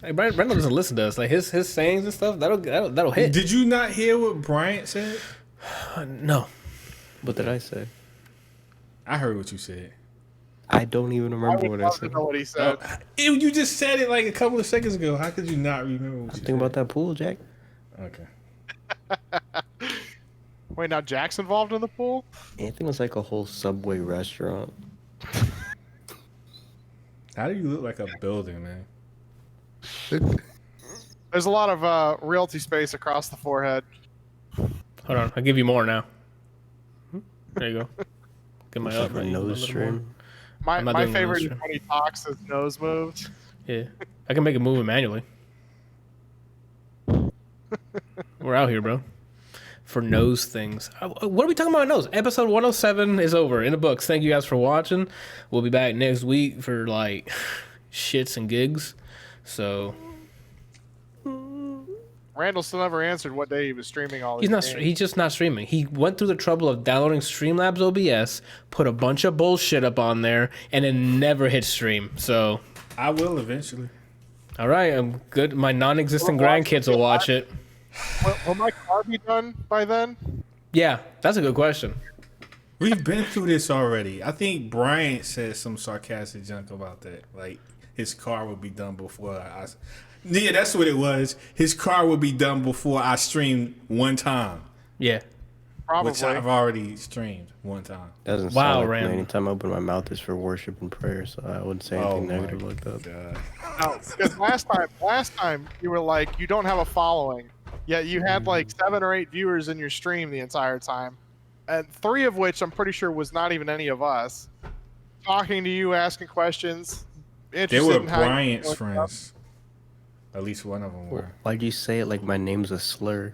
Hey, Brendan doesn't listen to us. Like his sayings and stuff. That'll hit. Did you not hear what Bryant said? No. What did I say? I heard what you said. I don't even I remember would what I love to said. know what he said. You just said it like a couple of seconds ago. How could you not remember what you Think said? about that pool, Jack. Okay. Wait, now Jack's involved in the pool? Anything was like a whole Subway restaurant. How do you look like a building, man? There's a lot of realty space across the forehead. Hold on. I'll give you more now. There you go. Get my Like my nose more. string. My I'm not doing favorite those, is when he talks, his nose moves. Yeah. I can make it move manually. We're out here, bro. For nose things. What are we talking about nose? Episode 107 is over in the books. Thank you guys for watching. We'll be back next week for like shits and gigs. So Randall still never answered what day he was streaming all these he's not. games. He's just not streaming. He went through the trouble of downloading Streamlabs OBS, put a bunch of bullshit up on there, and then never hit stream. So I will eventually. all right, I'm good. My non-existent grandkids will watch it. Will my car be done by then? Yeah, that's a good question. We've been through this already. I think Bryant said some sarcastic junk about that. Like his car would be done before I. Yeah, that's what it was. His car would be done before I streamed one time, Yeah. Probably. which I've already streamed one time. Doesn't Wow, sound like Ram. me. Anytime I open my mouth is for worship and prayer, so I wouldn't say anything my negative like that. God. No, because last time you were like, you don't have a following, yet you had like 7 or 8 viewers in your stream the entire time, and 3 of which I'm pretty sure was not even any of us, talking to you, asking questions. They Interested were in how you Bryant's doing stuff. friends. At least one of them were. Why'd you say it like my name's a slur?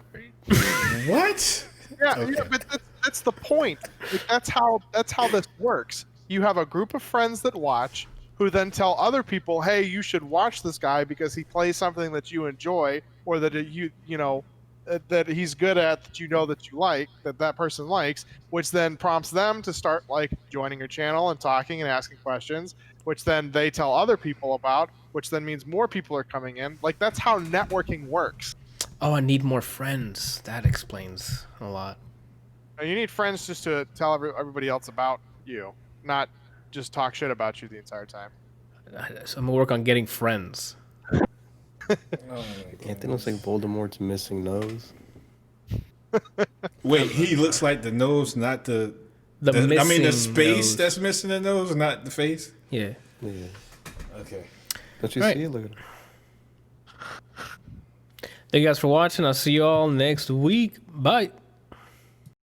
What? Yeah, Okay. yeah, but that's the point. Like, that's how this works. You have a group of friends that watch, who then tell other people, "Hey, you should watch this guy because he plays something that you enjoy, or that that he's good at, that you like, that person likes," which then prompts them to start like joining your channel and talking and asking questions, which then they tell other people about, which then means more people are coming in. Like that's how networking works. Oh, I need more friends. That explains a lot. And you need friends just to tell everybody else about you, not just talk shit about you the entire time. So I'm gonna work on getting friends. Anything looks like Voldemort's missing nose. Wait, he looks like the nose, not the The I mean, the missing space nose. that's missing the nose, not the face. Yeah. Yeah. Okay. Don't you Right. see it? Look at it. Thank you guys for watching. I'll see you all next week. Bye.